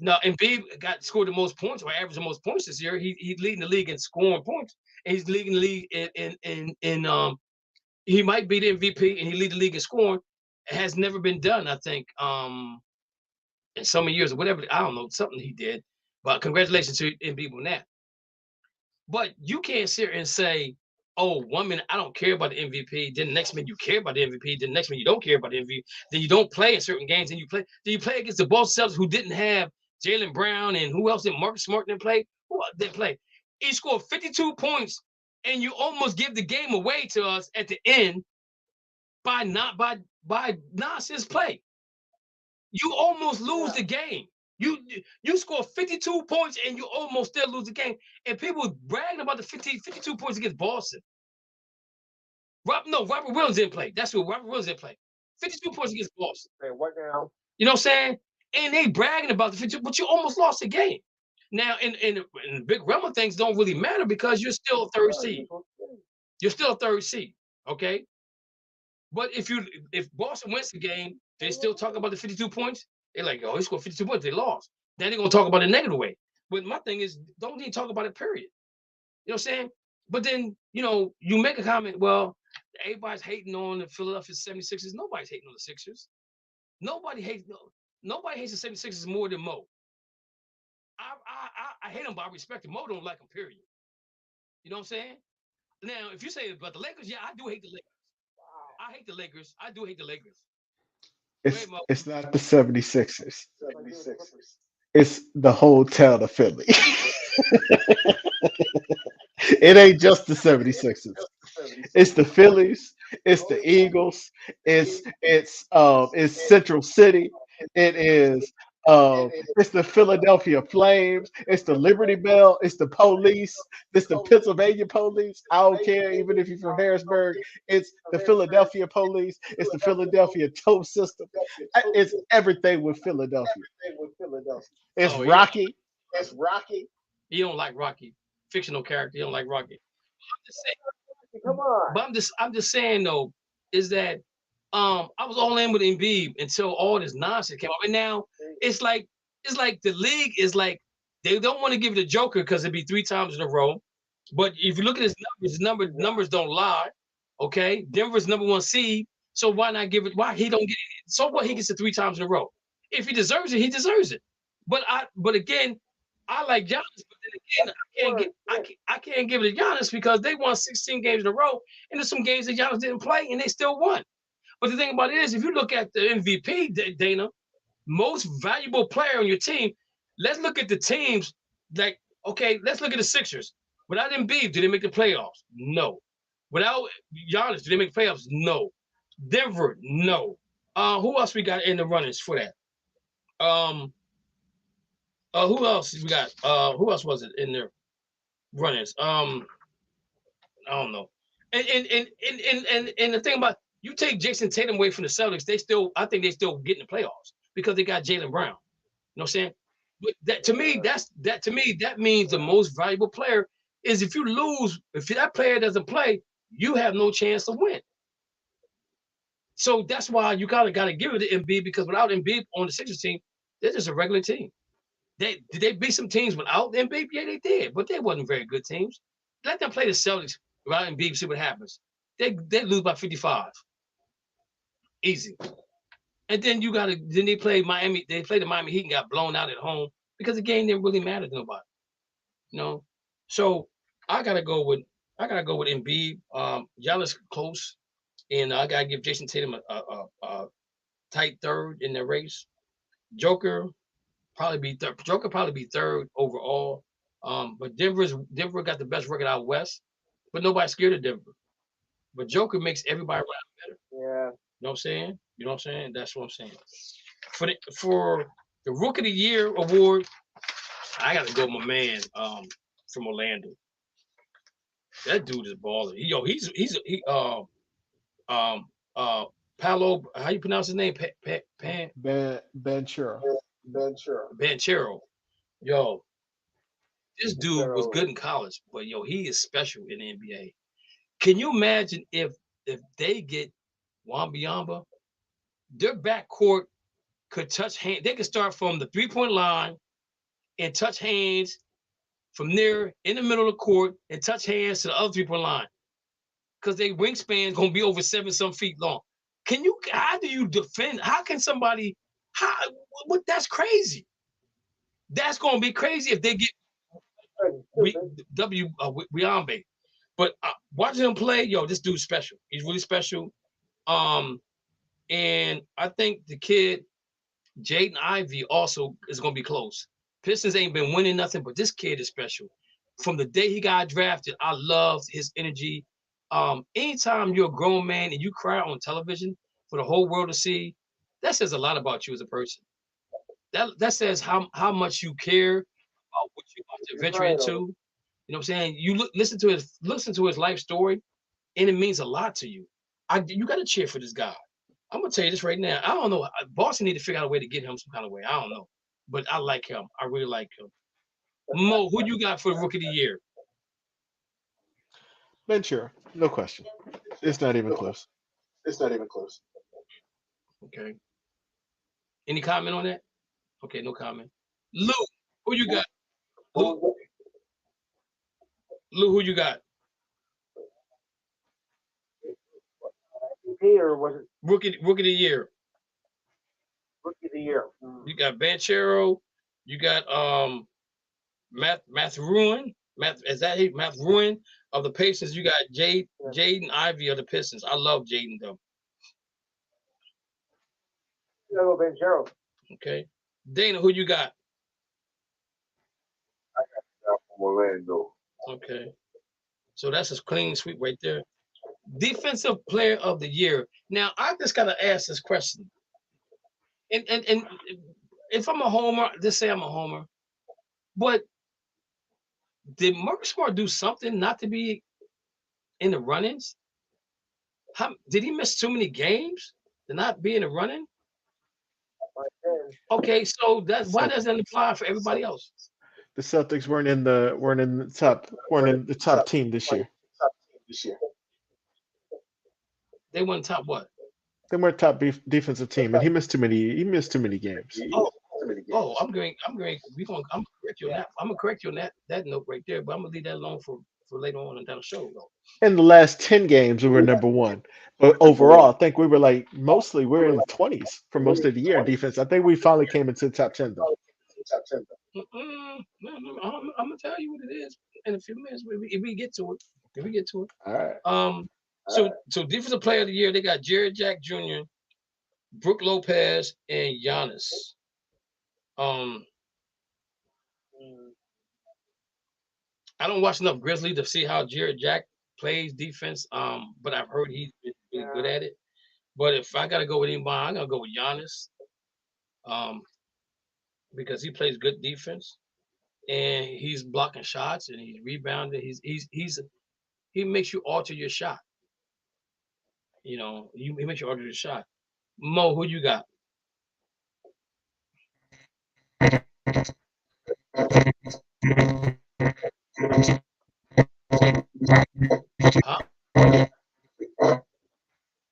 Embiid scored the most points or averaged the most points this year. He's leading the league in scoring points, and he's leading the league in he might be the MVP, and he lead the league in scoring. It has never been done, I think, in so many years or whatever. I don't know, something he did. But congratulations to Embiid on that. But you can't sit here and say, oh, 1 minute I don't care about the MVP, then the next minute you care about the MVP, then the next minute you don't care about the MVP, then you don't play in certain games, and you play against the Boston Celtics who didn't have Jaylen Brown, and who else didn't Marcus Smart didn't play? Who didn't play? He scored 52 points, and you almost give the game away to us at the end by nonsense play. You almost lose the game. You score 52 points and you almost still lose the game. And people bragging about the 52 points against Boston. Robert Williams didn't play. That's what Robert Williams didn't play. 52 points against Boston. Hey, what now? You know what I'm saying? And they bragging about the 52, but you almost lost the game. Now, in the big realm of things, don't really matter because you're still a third seed. You're still a third seed, okay? But if Boston wins the game, they still talk about the 52 points. They're like, oh, he scored 52 points. They lost. Then they're gonna talk about it negative way. But my thing is, don't even talk about it. Period. You know what I'm saying? But then you make a comment. Well, everybody's hating on the Philadelphia 76ers. Nobody's hating on the Sixers. Nobody hates the 76ers more than Mo. I hate them, but I respect them. Mo don't like them. Period. You know what I'm saying? Now, if you say about the Lakers, yeah, I do hate the Lakers. I hate the Lakers. I do hate the Lakers. It's not the 76ers. It's the whole town of Philly. It ain't just the 76ers. It's the Phillies. It's the Eagles. It's Central City. It's the Philadelphia Flames. It's the Liberty Bell. It's the police. It's the Pennsylvania police. I don't care, even if you're from Harrisburg. It's the Philadelphia police. It's the Philadelphia tow system. It's everything with Philadelphia. It's Rocky. It's Rocky. You don't like Rocky. Fictional character. You don't like Rocky. I'm just saying. Come on. But I'm just saying though, is that I was all in with Embiid until all this nonsense came up, and now it's like the league is like they don't want to give it to Joker because it'd be 3 times in a row. But if you look at his numbers don't lie. Okay, Denver's #1 seed, so why not give it? Why he don't get it? So what? He gets it 3 times in a row. If he deserves it, he deserves it. But again, I like Giannis, but then again, I can't give it to Giannis because they won 16 games in a row, and there's some games that Giannis didn't play, and they still won. But the thing about it is, if you look at the MVP, Dana, most valuable player on your team, let's look at the teams. Like, okay, let's look at the Sixers. Without Embiid, did they make the playoffs? No. Without Giannis, did they make playoffs? No. Denver, no. Who else we got in the runnings for that? Who else we got? Who else was it in their runnings? I don't know. And the thing about you take Jason Tatum away from the Celtics, I think they still get in the playoffs because they got Jaylen Brown. You know what I'm saying? But that means the most valuable player is if you lose, if that player doesn't play, you have no chance to win. So that's why you gotta give it to Embiid because without Embiid on the Sixers team, they're just a regular team. Did they beat some teams without Embiid? Yeah, they did, but they wasn't very good teams. Let them play the Celtics without Embiid, see what happens. They lose by 55. Easy. And then they played Miami. They played the Miami Heat and got blown out at home because the game didn't really matter to nobody. You know, so I gotta go with Embiid. Giannis close, and I gotta give Jason Tatum a tight third in the race. Joker probably be third overall. But Denver got the best record out west, but nobody's scared of Denver. But Joker makes everybody around better. Yeah. You know what I'm saying? You know what I'm saying? That's what I'm saying. For the Rookie of the Year award, I gotta go with my man from Orlando. That dude is balling. Paolo, how you pronounce his name? Banchero. Banchero. Yo, this dude was good in college, but yo, he is special in the NBA. Can you imagine if they get Wembanyama, their backcourt could touch hands. They could start from the 3-point line and touch hands from there in the middle of the court and touch hands to the other 3-point line. Because their wingspan is going to be over 7-some feet long. How do you defend? How can somebody, that's crazy. That's going to be crazy if they get Wiambe. But watching him play, yo, this dude's special. He's really special. And I think the kid, Jaden Ivey, also is going to be close. Pistons ain't been winning nothing, but this kid is special. From the day he got drafted, I loved his energy. Anytime you're a grown man and you cry on television for the whole world to see, that says a lot about you as a person. that says how much you care about what you're about to venture into. You know what I'm saying? You listen to his life story, and it means a lot to you. You got to cheer for this guy. I'm gonna tell you this right now. I don't know. Boston need to figure out a way to get him some kind of way. I don't know, but I like him. I really like him. Mo, who you got for the rookie of the year? Ventura, no question. It's not even close. Okay. Any comment on that? Okay, no comment. Lou, who you got? Lou, who you got? MVP or was it Rookie of the year. rookie of the year? You got Banchero. You got Math Ruin. Is that he? Math Ruin of the Pacers. You got Jaden Ivey of the Pistons. I love Jaden though. Banchero. Okay. Dana, who you got? Orlando. Okay. So that's a clean sweep right there. Defensive player of the year. Now I just gotta ask this question. And if I'm a homer, just say I'm a homer. But did Marcus Smart do something not to be in the run-ins? Did he miss too many games to not be in the running? Okay, so why doesn't it apply for everybody else? The Celtics weren't in the top team this year. They weren't top what? They weren't top defensive team, and he missed too many games. I'm going. I'm gonna correct you on that. I'm gonna correct you on that note right there. But I'm gonna leave that alone for later on down the show though. In the last 10 games, we were number one. But overall, I think we were we're in the 20s for most of the year in defense. I think we finally came into the top 10 though. I'm gonna tell you what it is in a few minutes if we get to it. All right. So defensive player of the year, they got Jared Jack Jr., Brook Lopez, and Giannis. I don't watch enough Grizzly to see how Jared Jack plays defense. But I've heard he's really good at it. But if I gotta go with anybody, I'm gonna go with Giannis. Because he plays good defense and he's blocking shots and he's rebounding. He makes you alter your shot. You know, he makes you alter your shot. Mo, who you got? Huh?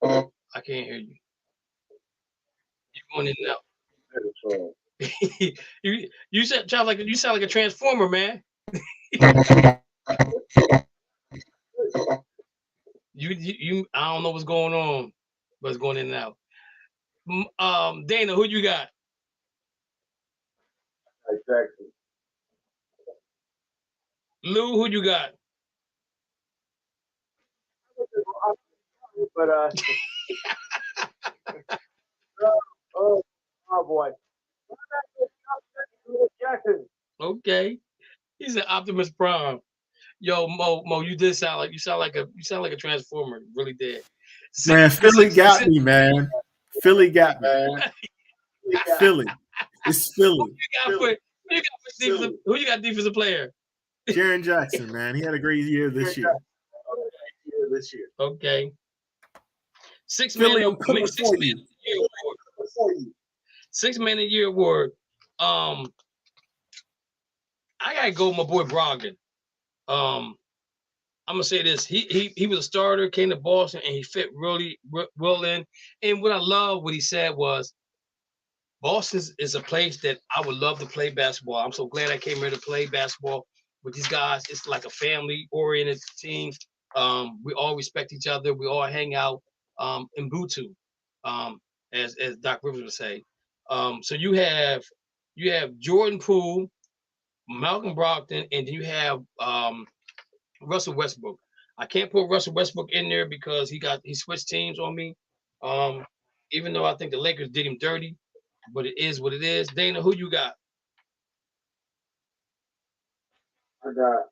I can't hear you. You're going in and out. you sound like a transformer, man. you I don't know what's going on, but it's going in and out. Dana, who you got? Exactly. Lou, who you got? But oh boy. Jackson. Okay. He's an Optimus Prime. Yo, Mo, you sound like a transformer. You really did. Man, Philly got me, man. Philly got me. Philly. It's Philly. Who you got defensive player? Jaren Jackson, man. He had a great year this year. Okay. Six Philly, man I'm coming for you. Six man a year award. I gotta go with my boy Brogdon. I'm gonna say this. He was a starter, came to Boston, and he fit really well in. And what I love what he said was, Boston is a place that I would love to play basketball. I'm so glad I came here to play basketball with these guys. It's like a family-oriented team. We all respect each other. We all hang out in Butu, as Doc Rivers would say. So you have Jordan Poole, Malcolm Brogdon, and you have Russell Westbrook. I can't put Russell Westbrook in there because he switched teams on me. Even though I think the Lakers did him dirty, but it is what it is. Dana, who you got? I got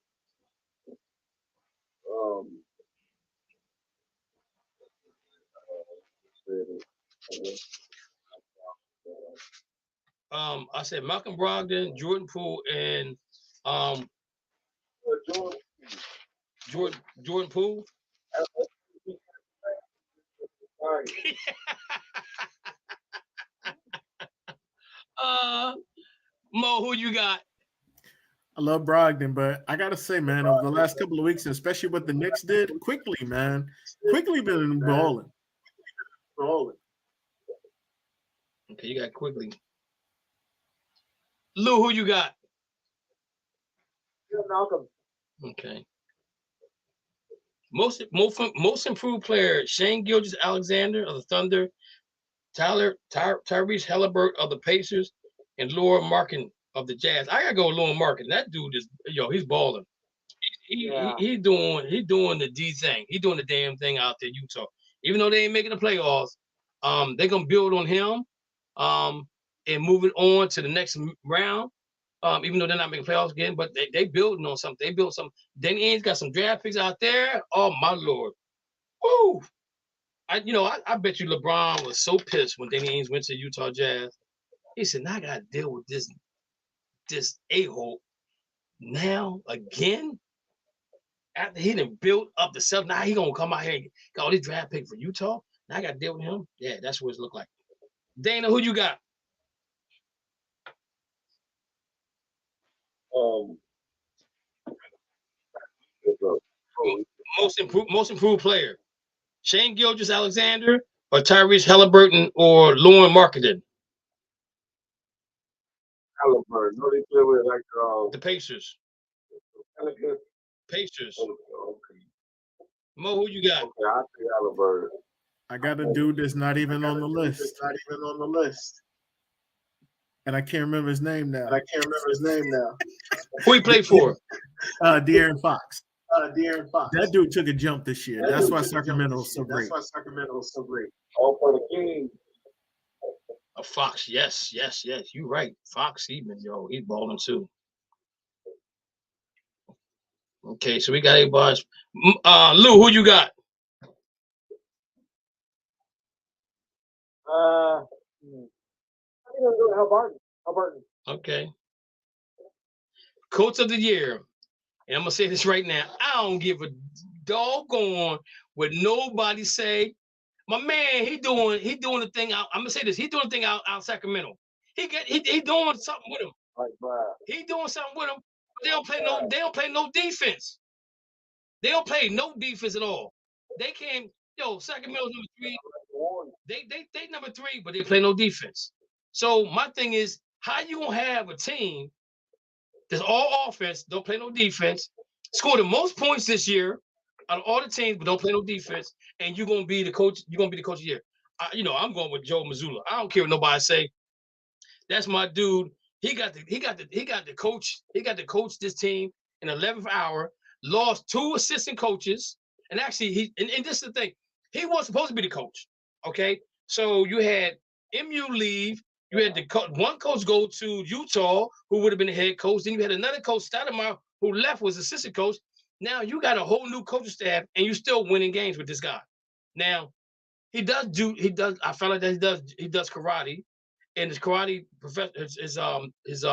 I said Malcolm Brogdon, Jordan Poole, and Jordan Poole. Mo, who you got? I love Brogdon, but I gotta say, man, over the last couple of weeks, especially what the Knicks did, quickly been balling. Okay, you got Quickly. Lou, who you got? Malcolm. Okay. Most improved player: Shane Gilgeous-Alexander of the Thunder, Tyrese Halliburton of the Pacers, and Laura Markin of the Jazz. I gotta go with Laura Markin. That dude is he's balling. He's doing the D thing. He's doing the damn thing out there, Utah. Even though they ain't making the playoffs, they're gonna build on him, and move it on to the next round. Even though they're not making playoffs again, but they building on something. They built something. Danny Ainge got some draft picks out there. Oh my Lord. Woo! I bet you LeBron was so pissed when Danny Ainge went to Utah Jazz. He said, now I gotta deal with this a-hole now again. After he done built up the self, now he gonna come out here and got all these draft picks for Utah. Now I gotta deal with him. Yeah, that's what it look like. Dana, who you got? Most improved player: Shane Gilgeous-Alexander or Tyrese Halliburton or Lauren Marketing? Halliburton. No, they play with like the Pacers. Pacers. Okay. Mo, who you got? Okay, I say Halliburton. I got a dude that's not even on the list. And I can't remember his name now. Who he played for? De'Aaron Fox. That dude took a jump this year. That's why Sacramento is so great. All for the Kings. Fox, yes. You're right. Fox, he's balling too. Okay, so we got everybody. Lou, who you got? I think I'm going Halliburton. Okay. Coach of the year. And I'm gonna say this right now. I don't give a doggone what nobody say. My man, he doing the thing out. I'm gonna say this. He doing the thing out Sacramento. He doing something with him. He doing something with him. They don't play no defense. They don't play no defense at all. They came, Sacramento's number 3. They number 3, but they play no defense. So my thing is, how you gonna have a team that's all offense, don't play no defense, score the most points this year out of all the teams, but don't play no defense, and you're gonna be the coach. You're gonna be the coach of the year. I'm going with Joe Mazzulla. I don't care what nobody say. That's my dude. He got the coach. He got to coach this team in the 11th hour. Lost 2 assistant coaches, and actually and this is the thing. He was supposed to be the coach. Okay, so you had MU leave. You had one coach go to Utah, who would have been the head coach. Then you had another coach, Stoudemire, who left, was assistant coach. Now you got a whole new coaching staff, and you're still winning games with this guy. Now I found out that he does karate, and his karate professor his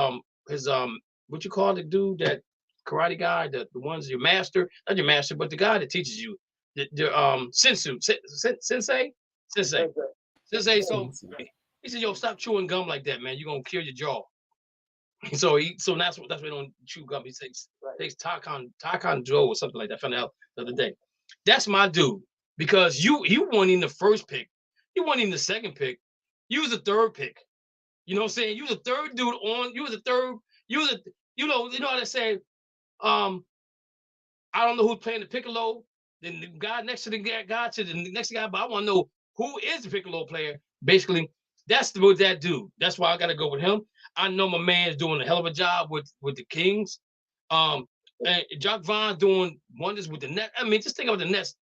what you call the dude, that karate guy, the ones your master, not your master, but the guy that teaches you, the sensei. So he said, "Yo, stop chewing gum like that, man. You're gonna kill your jaw." So that's why they don't chew gum. He takes Taekwondo or something like that. I found out the other day. That's my dude, because you weren't in the first pick, you weren't in the second pick, you was the third pick. You know what I'm saying? You was the third dude on. You was the third. You was how they say. I don't know who's playing the piccolo. Then the guy next to the guy to the next guy, but I want to know who is the piccolo player. Basically, that's that dude. That's why I got to go with him. I know my man is doing a hell of a job with the Kings. And Jacques Vaughn doing wonders with the Nets. I mean, just think about the Nets,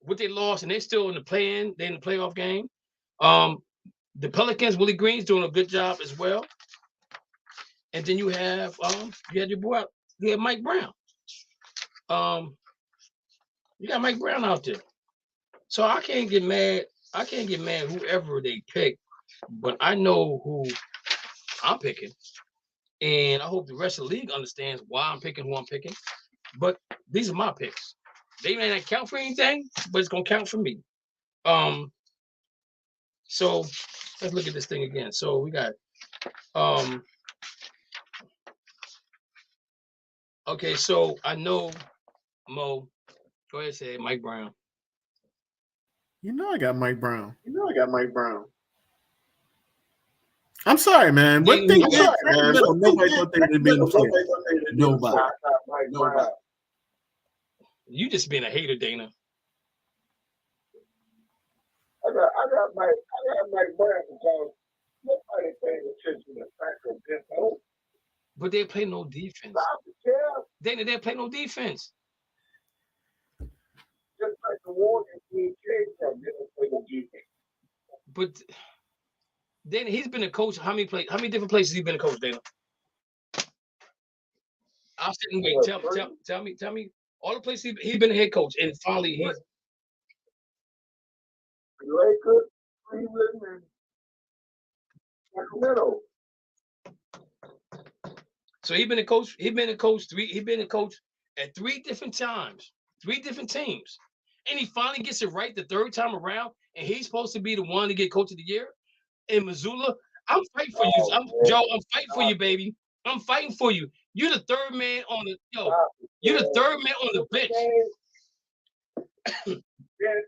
what they lost, and they're still in the play-in. They're in the playoff game. The Pelicans, Willie Green's doing a good job as well. And then you have you had your boy, you had Mike Brown. You got Mike Brown out there. So I can't get mad whoever they pick, but I know who I'm picking. And I hope the rest of the league understands why I'm picking who I'm picking. But these are my picks. They may not count for anything, but it's gonna count for me. So let's look at this thing again. So we got okay, so I know Mo. Go ahead and say it, Mike Brown. You know I got Mike Brown. I'm sorry, man. What they did, man, nobody thought they would be playing. Nobody. You just being a hater, Dana. I got Mike Brown because nobody paying attention to the fact of this. But they play no defense. Dana, they play no defense. Just like the Warriors came from, they don't play no defense. But Dana, he's been a coach. How many different places he been a coach, Dana? I'll sit and wait. Tell me all the places he's been a head coach, and finally he's Lakers, Cleveland, and Sacramento. So he's been a coach. He's been a coach at 3 different times, 3 different teams, and he finally gets it right the 3rd time around. And he's supposed to be the one to get coach of the year. In Missoula, I'm fighting for you, Joe. I'm fighting for you, baby. I'm fighting for you. You're the 3rd man on the You're the 3rd man on the bench.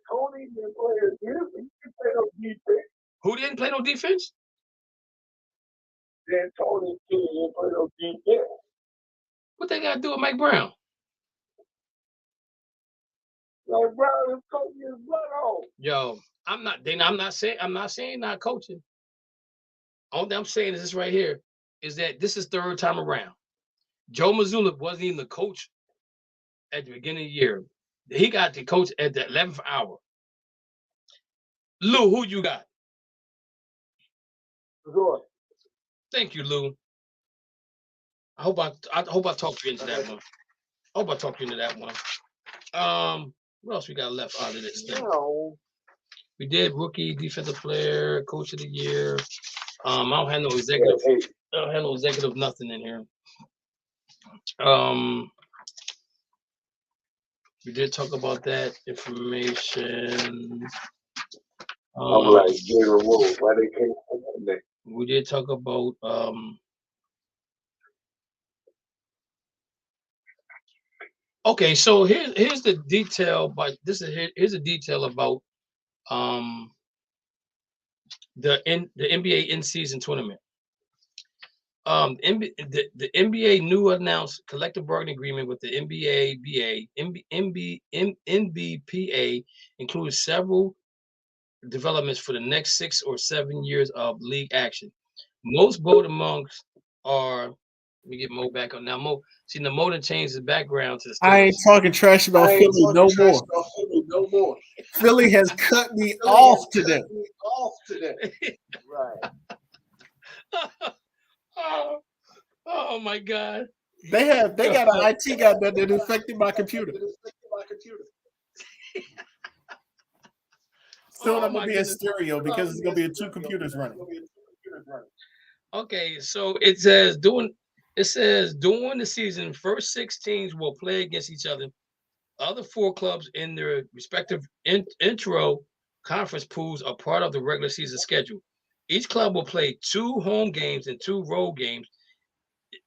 Tony didn't play no defense. Who didn't play no defense? Tony didn't play no defense. What they got to do with Mike Brown? Mike Brown is coaching his butt off. Yo, I'm not saying not coaching. All that I'm saying is this right here is that this is 3rd time around. Joe Mazzulla wasn't even the coach at the beginning of the year. He got the coach at the 11th hour. Lou, who you got? Good. Thank you, Lou. I hope I talked you into that one. What else we got left out of this thing? No. We did rookie, defensive player, coach of the year. I don't have no executive nothing in here. We did talk about that information. I'm like Jalen Wolf. Why they can't come that? We did talk about okay, so here's the detail, but here's a detail about the NBA in-season tournament. The NBA new announced collective bargaining agreement with the NBPA includes several developments for the next 6 or 7 years of league action. Most bold amongst are, let me get Mo back on now. Mo, see, the Mo changed his background to the Steelers. I ain't talking trash about Philly no more. Philly has cut me off today. Right. Oh my God. They got an IT guy that infected my computer. Soon I'm gonna be in stereo because it's gonna be 2 computers running. Okay, so it says during the season, first 6 teams will play against each other. Other 4 clubs in their respective intro conference pools are part of the regular season schedule. Each club will play 2 home games and 2 road games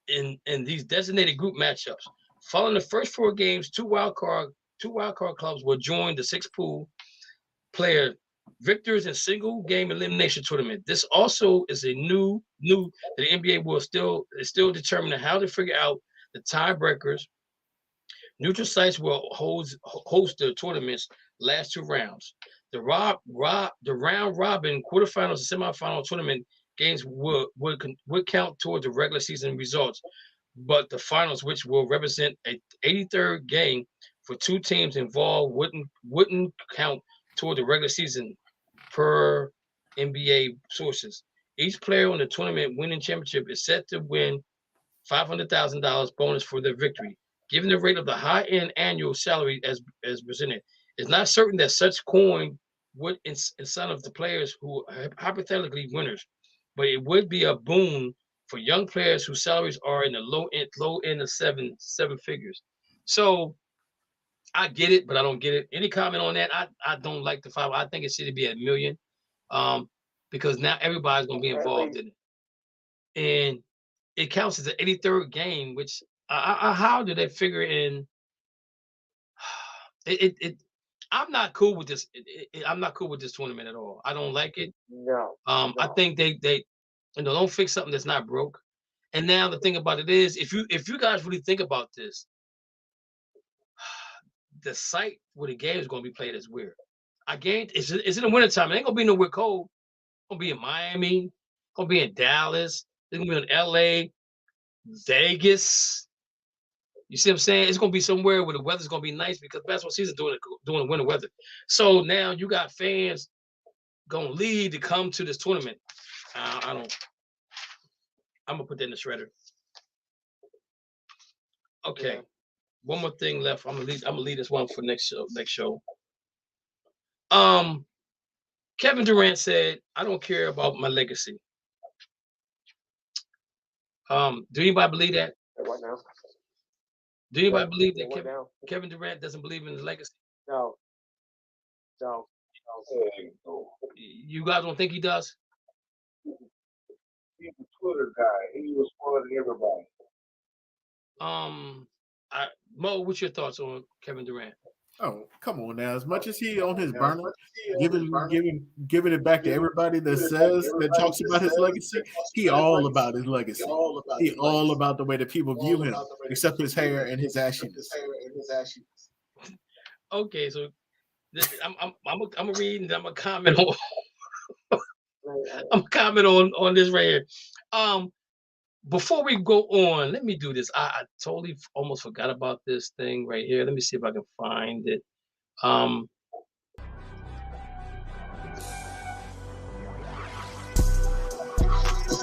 in these designated group matchups. Following the first 4 games, 2 wildcard clubs will join the 6 pool player victors in single game elimination tournament. This also is a new that the NBA will still determining how to figure out the tiebreakers. Neutral sites will host the tournament's last 2 rounds. The round robin quarterfinals and semifinal tournament games would count towards the regular season results, but the finals, which will represent a 83rd game for 2 teams involved, wouldn't count toward the regular season, per NBA sources. Each player on the tournament winning championship is set to win $500,000 bonus for their victory. Given the rate of the high-end annual salary as presented, it's not certain that such coin would incentive the players who are hypothetically winners, but it would be a boon for young players whose salaries are in the low end of seven figures. So I get it, but I don't get it. Any comment on that? I don't like the 5. I think it should be $1 million, because now everybody's gonna be involved in it, and it counts as the 83rd game. Which how do they figure in? I'm not cool with this. I'm not cool with this tournament at all. I don't like it. No. I think they don't fix something that's not broke. And now the thing about it is, if you guys really think about this, the site where the game is going to be played is weird. It's in the wintertime. It ain't gonna be nowhere cold. It's gonna be in Miami. It's gonna be in Dallas. It's gonna be in LA, Vegas. You see what I'm saying? It's gonna be somewhere where the weather's gonna be nice because basketball season doing winter weather. So now you got fans gonna leave to come to this tournament. I'm gonna put that in the shredder. Okay. Yeah. One more thing left. I'm gonna leave this one for next show. Kevin Durant said, "I don't care about my legacy." Do anybody believe that? What now? Do anybody believe that Kevin Durant doesn't believe in his legacy? No. You guys don't think he does? He's a Twitter guy. He was spoiling everybody. Mo, what's your thoughts on Kevin Durant? Oh, come on now. As much as he on his burner, giving it back to everybody that talks about his legacy, he all about his legacy. He all about the way that people view him, except his hair and his ashiness. Okay, so I'm gonna read and I'm gonna comment on on this right here. Before we go on, let me do this. I totally almost forgot about this thing right here. Let me see if I can find it.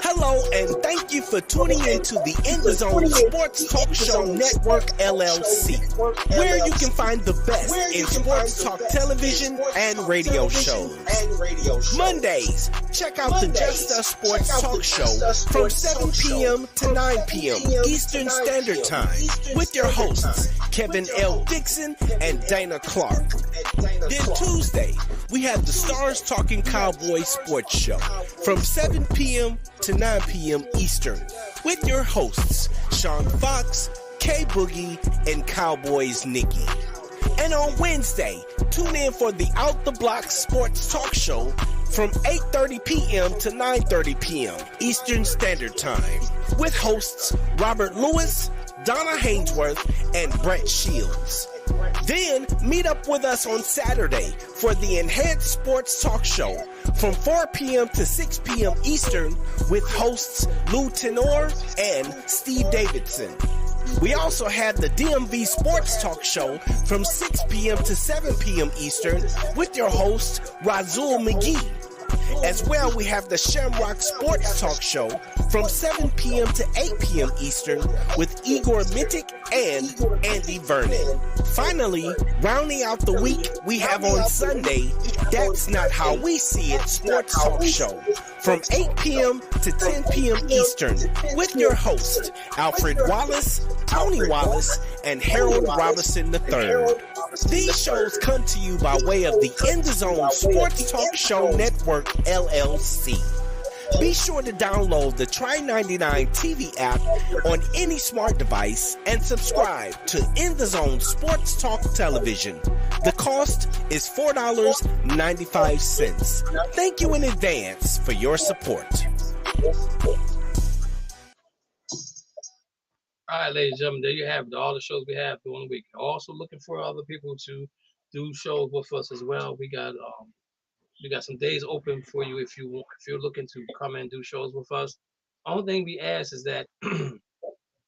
Hello, and thank you for tuning into the In the Zone Sports Talk Show Network, LLC, where you can find the best in sports talk television and radio shows. Mondays, check out the Just Us Sports Talk Show from 7 p.m. to 9 p.m. Eastern Standard Time with your hosts, Kevin L. Dixon and Dana Clark. Then Tuesday, we have the Stars Talking Cowboys Sports Show from 7 p.m. to 9 p.m. Eastern with your hosts, Sean Fox, K Boogie, and Cowboys Nikki. And on Wednesday, tune in for the Out the Block Sports Talk Show from 8:30 p.m. to 9:30 p.m. Eastern Standard Time with hosts Robert Lewis, Donna Hainsworth, and Brett Shields. Then meet up with us on Saturday for the Enhanced Sports Talk Show from 4 p.m. to 6 p.m. Eastern with hosts Lou Tenor and Steve Davidson. We also have the DMV Sports Talk Show from 6 p.m. to 7 p.m. Eastern with your host Razul McGee. As well, we have the Shamrock Sports Talk Show from 7 p.m. to 8 p.m. Eastern with Igor Mitic and Andy Vernon. Finally, rounding out the week, we have on Sunday, That's Not How We See It Sports Talk Show from 8 p.m. to 10 p.m. Eastern with your host, Alfred Wallace, Tony Wallace, and Harold Robinson III. These shows come to you by way of the In the Zone Sports Talk Show Network, LLC. Be sure to download the Try99 TV app on any smart device and subscribe to In the Zone Sports Talk Television. The cost is $4.95. Thank you in advance for your support. All right, ladies and gentlemen, there you have it. All the shows we have during the week. Also looking for other people to do shows with us as well. We got some days open for you if you're looking to come and do shows with us. Only thing we ask is that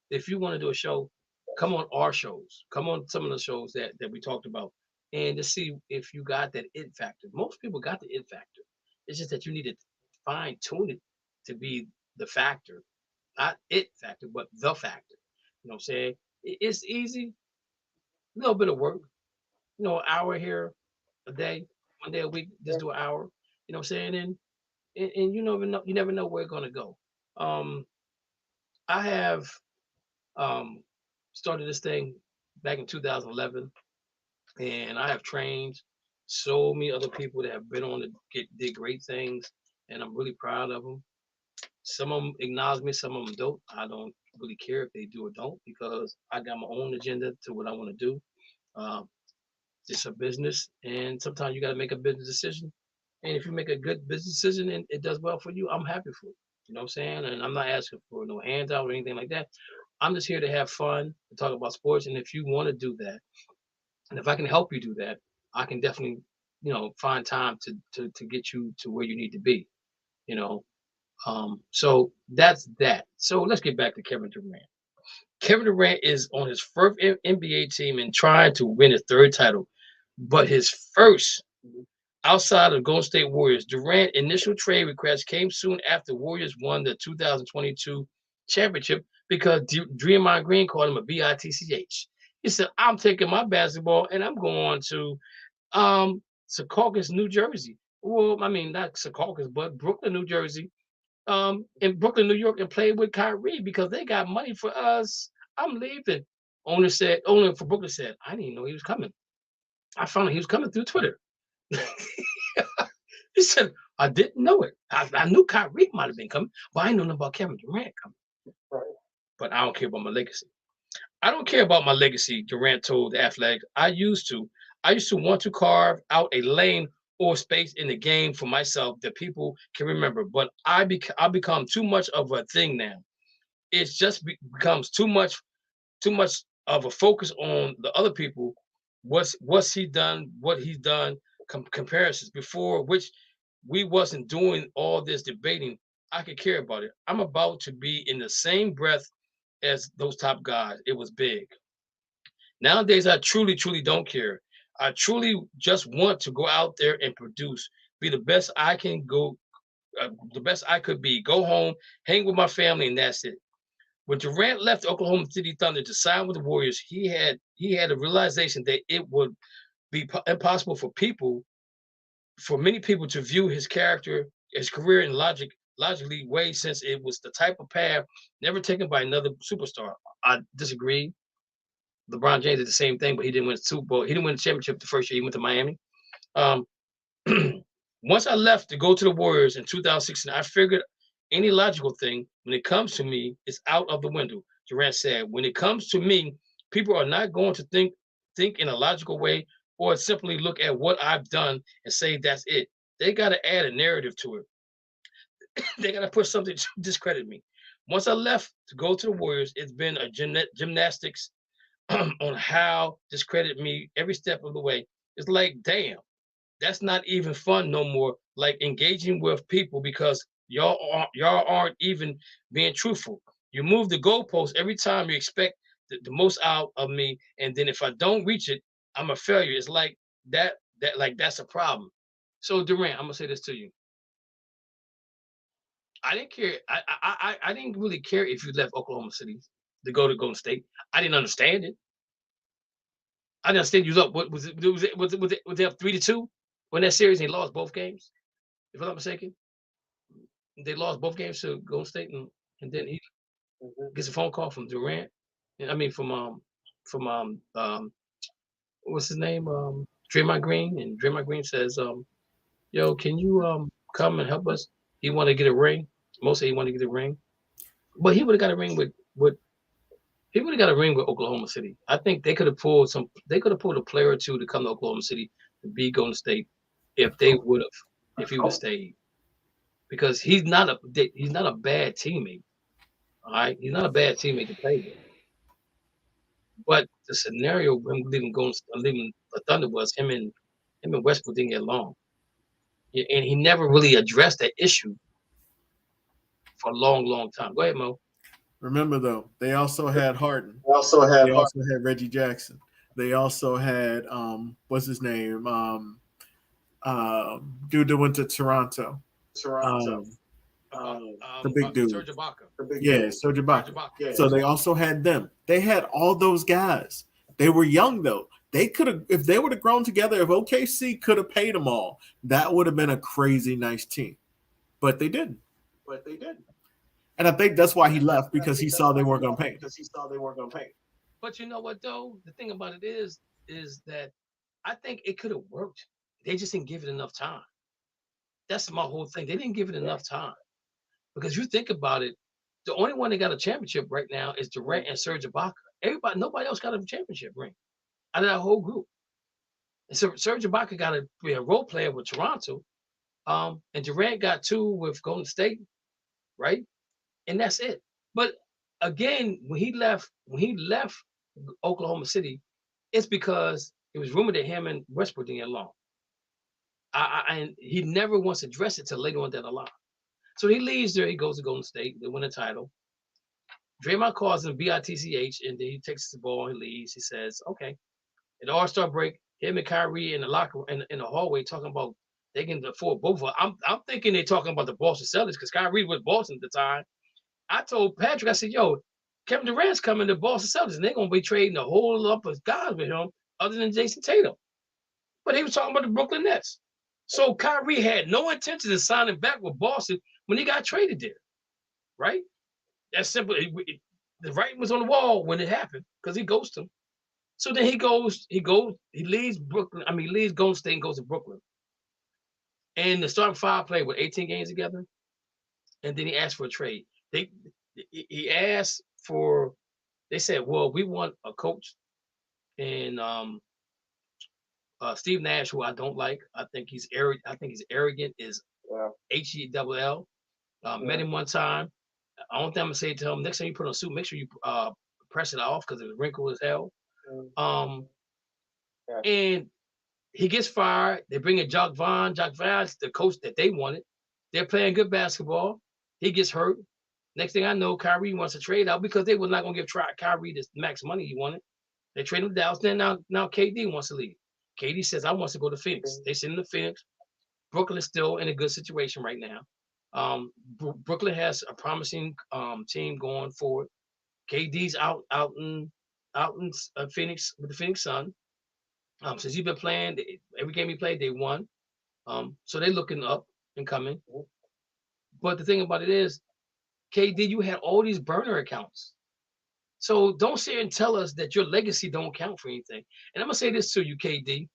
if you want to do a show, come on our shows. Come on some of the shows that we talked about, and to see if you got that it factor. Most people got the it factor. It's just that you need to fine tune it to be the factor, not it factor, but the factor. You know what I'm saying? It's easy, a little bit of work. An hour here a day, one day a week, just do an hour. You know what I'm saying? And you never know where it's gonna go. I have started this thing back in 2011, and I have trained so many other people that have been on to did great things, and I'm really proud of them. Some of them acknowledge me, some of them don't. I don't really care if they do or don't because I got my own agenda to what I want to do. Um, it's a business, and sometimes you got to make a business decision. And if you make a good business decision and it does well for you, I'm happy for it. You know what I'm saying? And I'm not asking for no handout or anything like that. I'm just here to have fun, to talk about sports. And if you want to do that, and if I can help you do that, I can definitely, find time to get you to where you need to be. You know, so that's that. So let's get back to Kevin Durant. Kevin Durant is on his first NBA team and trying to win his third title, but his first outside of Golden State Warriors. Durant initial trade request came soon after Warriors won the 2022 championship because Draymond Green called him a bitch. He said, "I'm taking my basketball and I'm going to Secaucus, New Jersey." Well, I mean not Secaucus, but Brooklyn, New Jersey, in Brooklyn, New York, and play with Kyrie because they got money for us. I'm leaving. Owner for Brooklyn said, "I didn't know he was coming. I found out he was coming through Twitter." He said, "I didn't know it. I knew Kyrie might have been coming, but I didn't know nothing about Kevin Durant coming." Right. But I don't care about my legacy. I don't care about my legacy, Durant told the Athletics. I used to want to carve out a lane or space in the game for myself that people can remember. But I become too much of a thing now. It's just becomes too much of a focus on the other people. What's he done? What he's done? Comparisons before which we wasn't doing all this debating. I could care about it. I'm about to be in the same breath as those top guys. It was big. Nowadays, I truly, truly don't care. I truly just want to go out there and produce, be the best I can go, the best I could be. Go home, hang with my family, and that's it. When Durant left Oklahoma City Thunder to sign with the Warriors, he had a realization that it would be impossible for many people to view his character, his career in logically way since it was the type of path never taken by another superstar. I disagree. LeBron James did the same thing, but he didn't win the Super Bowl. He didn't win the championship the first year he went to Miami. Um, once I left to go to the Warriors in 2016, I figured any logical thing when it comes to me is out of the window. Durant said, "When it comes to me, people are not going to think in a logical way or simply look at what I've done and say that's it. They got to add a narrative to it. They got to put something to discredit me. Once I left to go to the Warriors, it's been a gymnastics on how discredit me every step of the way. It's like, damn, that's not even fun no more. Like engaging with people because y'all aren't even being truthful. You move the goalpost every time you expect the most out of me, and then if I don't reach it, I'm a failure. It's like that's a problem." So Durant, I'm gonna say this to you. I didn't care. I didn't really care if you left Oklahoma City to go to Golden State. I didn't understand it. I didn't understand you was up. What was it up 3-2 when that series? They lost both games, if I'm not mistaken. They lost both games to Golden State, and then he gets a phone call from Durant. And I mean from what's his name? Draymond Green. And Draymond Green says, "Yo, can you come and help us?" He wanted to get a ring. Most say he wanted to get a ring, but he would have got a ring with he would have got a ring with Oklahoma City. I think they could have pulled a player or two to come to Oklahoma City to be Golden State if he would have stayed. Because he's not a bad teammate. All right, he's not a bad teammate to play with. But the scenario of him leaving the Thunder was him and Westbrook didn't get along, and he never really addressed that issue for a long, long time. Go ahead, Mo. Remember though, they also had Harden. They also had Reggie Jackson. They also had what's his name? Dude that went to Toronto. The big dude. Serge Ibaka. Serge Ibaka. So they also had them. They had all those guys. They were young though. They could have, if they would have grown together, if OKC could have paid them all, that would have been a crazy nice team. But they didn't. And I think that's why he left, because he saw they weren't going to pay. But you know what though? The thing about it is that I think it could have worked. They just didn't give it enough time. That's my whole thing. They didn't give it enough time. Because you think about it, the only one that got a championship right now is Durant and Serge Ibaka. Nobody else got a championship ring out of that whole group. And so Serge Ibaka got to be a role player with Toronto, and Durant got 2 with Golden State, right? And that's it. But again, when he left Oklahoma City, it's because it was rumored that him and Westbrook didn't get along. And he never once addressed it till later on down the line. So he leaves there. He goes to Golden State. They win a title. Draymond calls him BITCH, and then he takes the ball and leaves. He says, "Okay." At the All-Star break, him and Kyrie in the locker in the hallway talking about they can afford both of them. I'm thinking they're talking about the Boston Celtics because Kyrie was Boston at the time. I told Patrick, I said, "Yo, Kevin Durant's coming to Boston Celtics, and they're gonna be trading a whole lot of guys with him, other than Jason Tatum." But he was talking about the Brooklyn Nets. So Kyrie had no intention of signing back with Boston when he got traded there, right? That's simple. The writing was on the wall when it happened because he ghosted him. So then he leaves Brooklyn. I mean, he leaves Golden State and goes to Brooklyn. And the starting 5 played with 18 games together, and then he asked for a trade. He asked for. They said, "Well, we want a coach," and Steve Nash, who I don't like. I think he's arrogant. Is HELL. Met him one time. The only thing I'm gonna say to him: next time you put on a suit, make sure you press it off because it's wrinkled as hell. And he gets fired. They bring in Jacques Vaughn. Jacques Vaughn's the coach that they wanted. They're playing good basketball. He gets hurt. Next thing I know, Kyrie wants to trade out because they were not going to give Kyrie the max money he wanted. They trade him to Dallas. Then now KD wants to leave. KD says, "I want to go to Phoenix." They send him to Phoenix. Brooklyn is still in a good situation right now. Brooklyn has a promising team going forward. KD's out in Phoenix with the Phoenix Suns. Since he's been playing, every game he played, they won. So they're looking up and coming. But the thing about it is, KD, you had all these burner accounts. So don't sit and tell us that your legacy don't count for anything. And I'm going to say this to you, KD.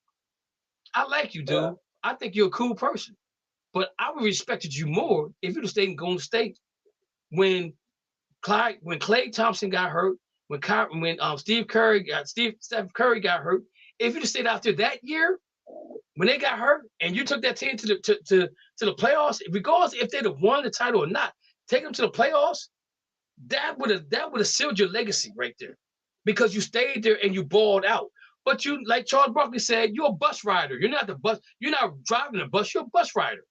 I like you, dude. Yeah. I think you're a cool person. But I would have respected you more if you'd have stayed in Golden State when Klay Thompson got hurt, when Steph Curry got hurt. If you'd have stayed out there that year when they got hurt and you took that team to the playoffs, regardless if they'd have won the title or not, take them to the playoffs, that would have sealed your legacy right there, because you stayed there and you balled out. But you, like Charles Barkley said, you're a bus rider. You're not the bus. You're not driving a bus. You're a bus rider.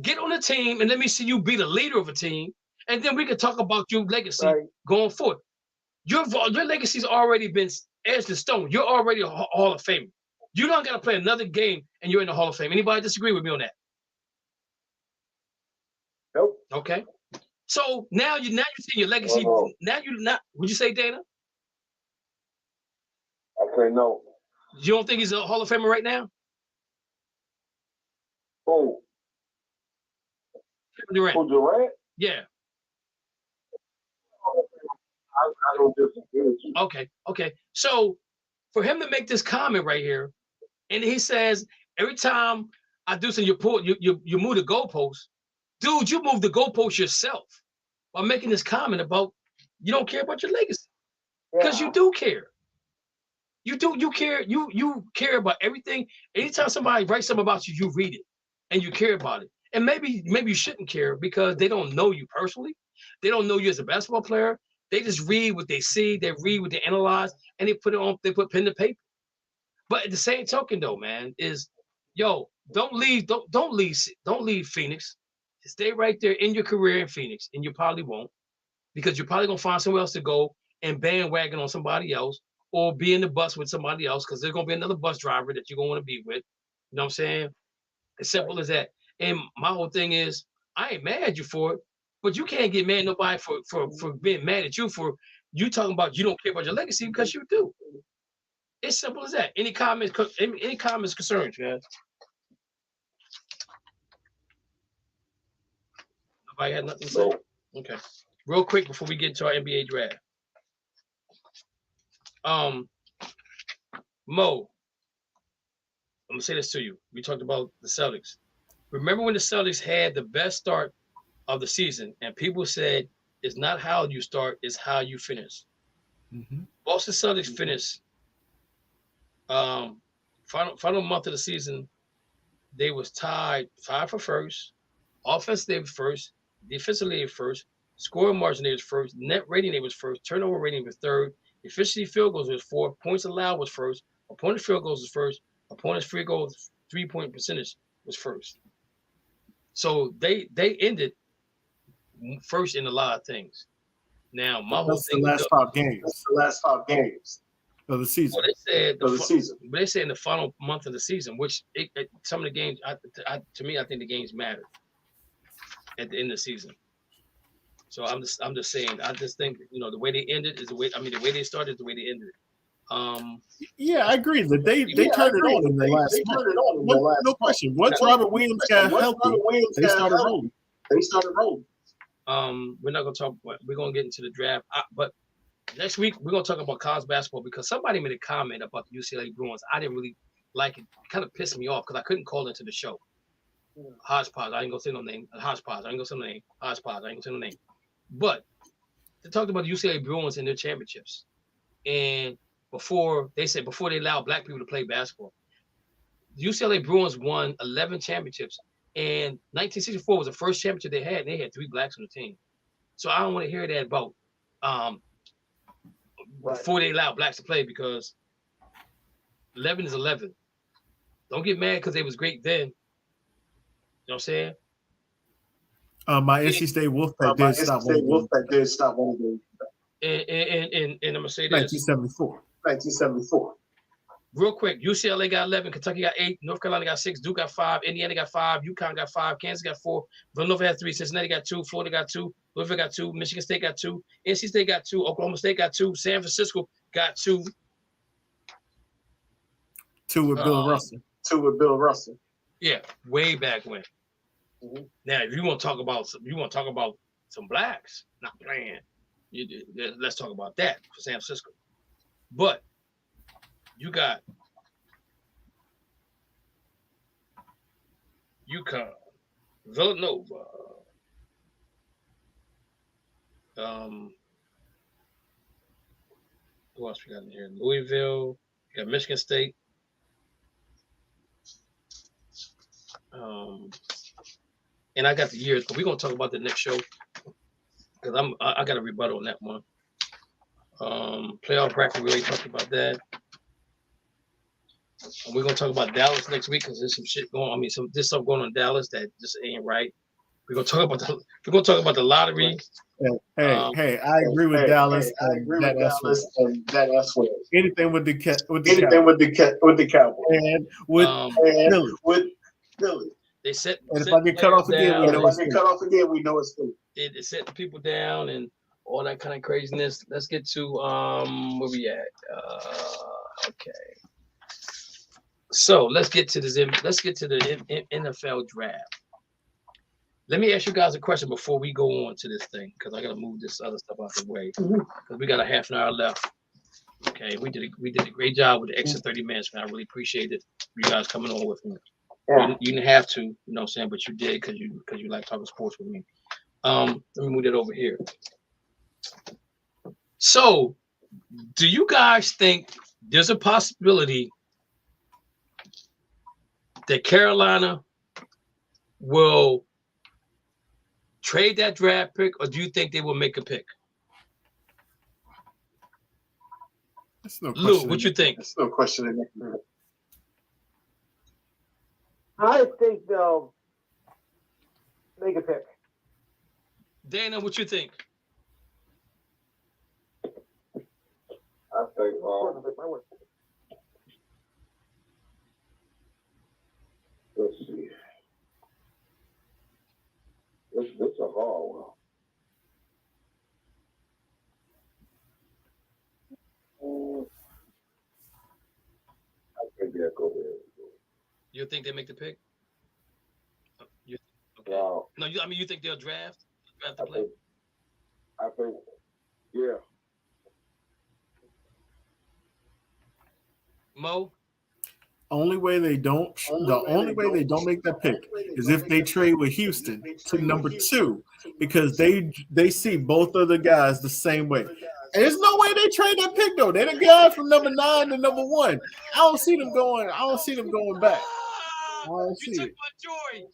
Get on the team and let me see you be the leader of a team, and then we can talk about your legacy going forward. Your legacy's already been etched in stone. You're already a Hall of Famer. You don't got to play another game and you're in the Hall of Fame. Anybody disagree with me on that? Nope. Okay. So now you see your legacy. Now you're not. Would you say, Dana? I say no. You don't think he's a Hall of Famer right now? Who? Durant. Who, Durant? Yeah. I don't disagree with you. Okay. So for him to make this comment right here, and he says, every time I do something, you move the goalpost. Dude, you move the goalpost yourself by making this comment about you don't care about your legacy. Because you do care. You care. You care about everything. Anytime somebody writes something about you, you read it and you care about it. And maybe you shouldn't care because they don't know you personally. They don't know you as a basketball player. They just read what they see, they read what they analyze, and they put pen to paper. But at the same token, though, man, is don't leave Phoenix. Stay right there in your career in Phoenix, and you probably won't, because you're probably gonna find somewhere else to go and bandwagon on somebody else or be in the bus with somebody else, because there's gonna be another bus driver that you're gonna want to be with. You know what I'm saying? As simple as that. And my whole thing is, I ain't mad at you for it, but you can't get mad at nobody for being mad at you for you talking about you don't care about your legacy, because you do. It's simple as that. Any comments, concerns, guys? Nobody had nothing to say? Okay. Real quick before we get into our NBA draft. Mo, I'm gonna say this to you. We talked about the Celtics. Remember when the Celtics had the best start of the season, and people said it's not how you start, it's how you finish. Mm-hmm. Boston Celtics finished final month of the season. They was tied for first, offensively they was first, defensively they was first, scoring margin they was first, net rating they was first, turnover rating was third, efficiency field goals was fourth, points allowed was first, opponent field goals was first, opponent's free goals 3-point percentage was first. So they ended first in a lot of things. Now my whole thing That's the last 5 games of the season. Well, they said in the final month of the season, which some of the games, to me, I think the games matter at the end of the season. So I'm just saying, I just think the way they ended is the way. I mean, the way they started is the way they ended. Yeah, I agree that they turned it on in the last. No question. Once Robert Williams got healthy, they started rolling. We're not gonna talk. We're gonna get into the draft, but next week we're gonna talk about college basketball because somebody made a comment about the UCLA Bruins. I didn't really like it. It kind of pissed me off because I couldn't call into the show. Hodgepodge. I ain't gonna say no name. Hodgepodge. I ain't gonna say no name. Hodgepodge. I ain't gonna say no name. But they talked about the UCLA Bruins and their championships, and before they allowed black people to play basketball, the UCLA Bruins won 11 championships. And 1964 was the first championship they had, and they had 3 blacks on the team. So I don't want to hear that about before they allowed blacks to play because 11 is 11. Don't get mad because they was great then. You know what I'm saying? My NC State Wolfpack did stop one of them. And I'm gonna say this: 1974. Real quick, UCLA got 11, Kentucky got 8, North Carolina got 6, Duke got 5, Indiana got 5, UConn got 5, Kansas got 4, Villanova had 3, Cincinnati got 2, Florida got 2, Louisville got 2, Michigan State got 2, NC State got 2, Oklahoma State got 2, San Francisco got 2. 2 with Bill Russell. Yeah, way back when. Mm-hmm. Now, if you want to talk about some blacks not playing, let's talk about that for San Francisco. But you got UConn, Villanova, who else we got in here? Louisville, you got Michigan State. And I got the years, but we're gonna talk about the next show because I got a rebuttal on that one. Playoff bracket, we already talked about that. And we're gonna talk about Dallas next week because there's some shit going on. I mean, there's stuff going on in Dallas that just ain't right. We're gonna talk about the lottery. Hey, I agree with Dallas. That S word. Anything with the Cowboys and with Philly. They set. And if I get cut off again, we know it's Philly. It set the people down and all that kind of craziness. Let's get to where we at. Okay. So let's get to the NFL draft. Let me ask you guys a question before we go on to this thing, because I gotta move this other stuff out the way. Because we got a half an hour left. Okay, we did a great job with the extra 30 minutes, man. I really appreciate it. You guys coming on with me. Yeah. You didn't have to, you know what I'm saying, but you did because you like talking sports with me. Let me move it over here. So, do you guys think there's a possibility that Carolina will trade that draft pick, or do you think they will make a pick? That's no Lou, what you think? That's no question in that. I think they'll make a pick. Dana, what you think? I think let's see. This a hard one. I think they'll go there. You think they make the pick? Okay. Wow. No, you think they'll draft the player? I think, yeah. Mo? The only way they don't make that pick is if they trade with Houston to number 2, because they see both of the guys the same way. And there's no way they trade that pick though. They're the guy from number 9 to number 1. I don't see them going back. You took my joy.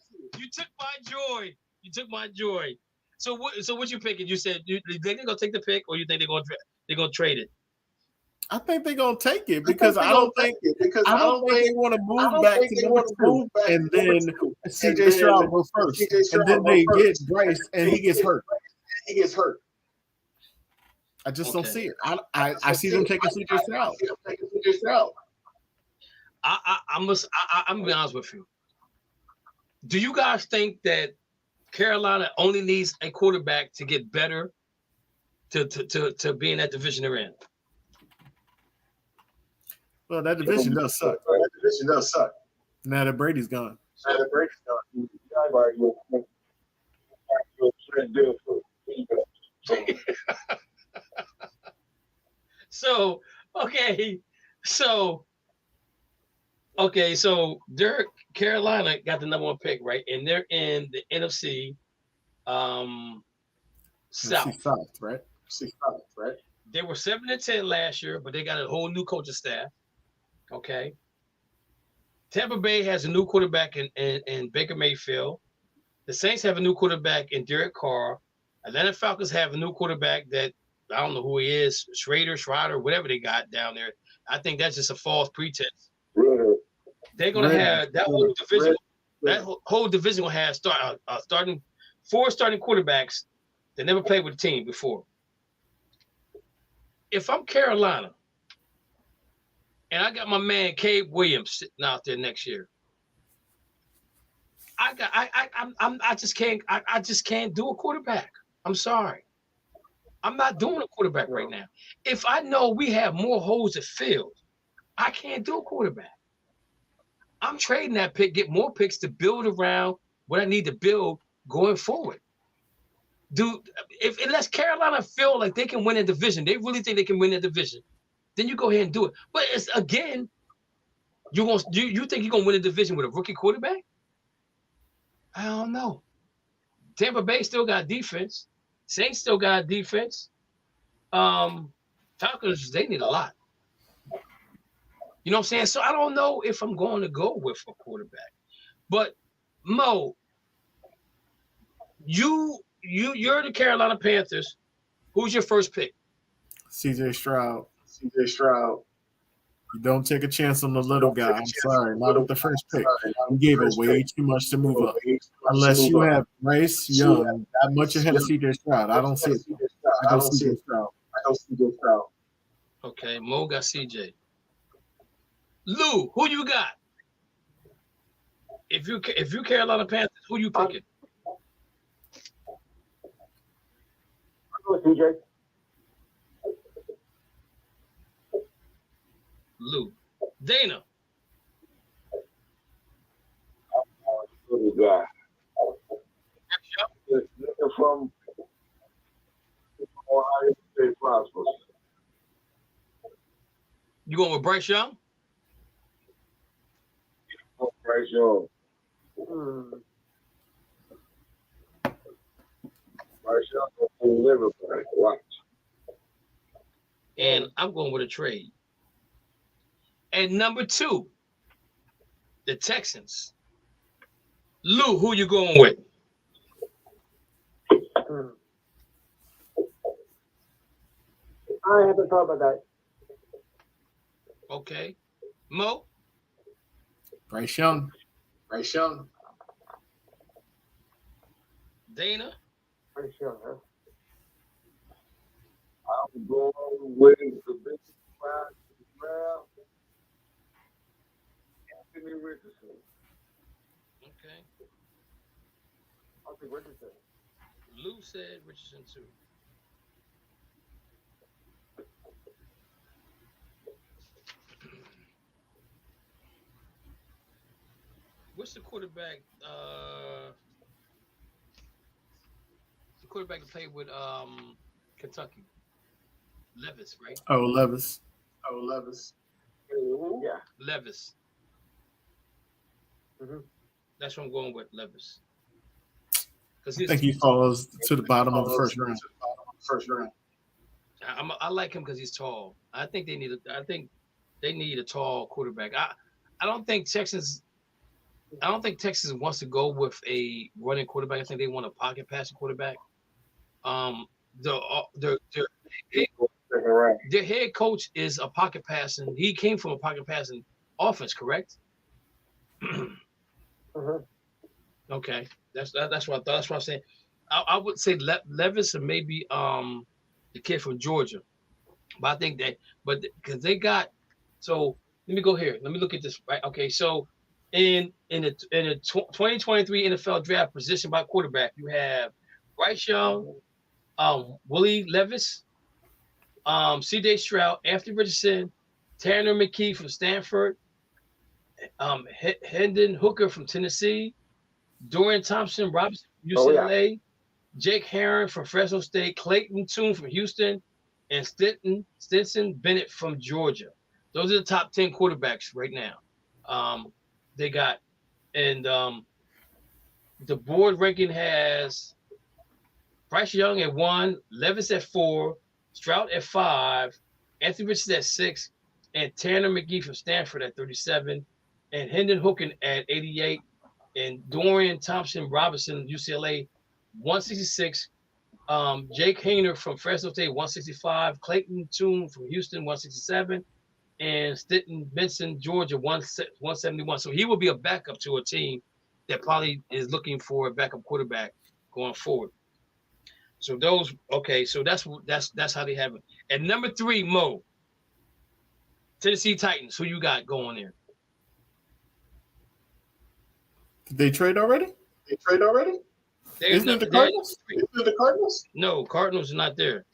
You took my joy. So what you picking? You said you think they're gonna take the pick, or you think they're gonna trade it? I think they're gonna take it because I don't think they want to move back to number 2 and then CJ Stroud go first, and then they get Bryce and he gets hurt. I just don't see it. I see them taking CJ Stroud. I'm gonna be honest with you. Do you guys think that Carolina only needs a quarterback to get better to be in that division they're in? Well, that division does suck. Now that Brady's gone. So Carolina got the number 1 pick, right? And they're in the NFC South, right? They were 7-10 last year, but they got a whole new coaching staff. Okay. Tampa Bay has a new quarterback in Baker Mayfield. The Saints have a new quarterback in Derek Carr. Atlanta Falcons have a new quarterback that I don't know who he is, Schrader, whatever they got down there. I think that's just a false pretense. They're gonna have that whole division. That whole division will have 4 starting quarterbacks that never played with the team before. If I'm Carolina and I got my man Cade Williams sitting out there next year, I just can't do a quarterback. I'm sorry. I'm not doing a quarterback right now. If I know we have more holes to fill, I can't do a quarterback. I'm trading that pick, get more picks to build around what I need to build going forward. Unless Carolina feel like they can win a division, they really think they can win a division, then you go ahead and do it. But it's again, you think you're gonna win a division with a rookie quarterback? I don't know. Tampa Bay still got defense. Saints still got defense. Falcons, they need a lot. You know what I'm saying? So I don't know if I'm going to go with a quarterback. But Mo, you're the Carolina Panthers. Who's your first pick? CJ Stroud. You don't take a chance on the little guy. I'm sorry, not with the first pick. You gave it way too much to move up. Unless you have Bryce Young that much ahead of CJ Stroud. I don't see it. I don't see CJ Stroud. Okay, Mo got CJ. Lou, who you got? If you Carolina Panthers, who you picking? I'm going CJ. Lou. Dana. Little guy. From Ohio State Prosperous. You going with Bryce Young? Bryce Young. Bryce Young will deliver. Watch. And I'm going with a trade. And number 2, the Texans. Lou, who you going with? I haven't thought about that. Okay. Mo? Bryce Young. Dana? Pretty sure, huh? I'm going with the big prize as well. Anthony Richardson. Okay. I'll take Richardson. Lou said Richardson too. What's the quarterback? The quarterback that played with Kentucky. Levis, right? Oh, Levis. Mm-hmm. Yeah. Levis. Mm-hmm. That's what I'm going with, Levis. I think he falls to the bottom of the first round. I like him because he's tall. I think they need a tall quarterback. I don't think Texas wants to go with a running quarterback. I think they want a pocket passing quarterback. Their head coach is a pocket passing. He came from a pocket passing offense, correct? Mm-hmm. Okay, that's what I thought. That's what I'm saying. I would say Levis and maybe the kid from Georgia, but I think because they got. So let me go here. Let me look at this. Right. Okay. So in the 2023 NFL draft position by quarterback, you have Bryce Young, Willie Levis, C.J. Stroud, Anthony Richardson, Tanner McKee from Stanford, Hendon Hooker from Tennessee, Dorian Thompson Robinson from UCLA, Jake Herron from Fresno State, Clayton Tune from Houston, and Stetson Bennett from Georgia. Those are the top 10 quarterbacks right now. They got, and the board ranking has Bryce Young at 1, Levis at 4, Stroud at 5, Anthony Richardson at 6, and Tanner McKee from Stanford at 37, and Hendon Hooker at 88, and Dorian Thompson Robinson, UCLA, 166. Jake Hayner from Fresno State, 165. Clayton Tune from Houston, 167. And Stetson Benson, Georgia, 171. So he will be a backup to a team that probably is looking for a backup quarterback going forward. So those, okay, so that's how they have it. And number 3, Mo, Tennessee Titans. Who you got going there? Did they trade already? Isn't it the Cardinals? No, Cardinals are not there.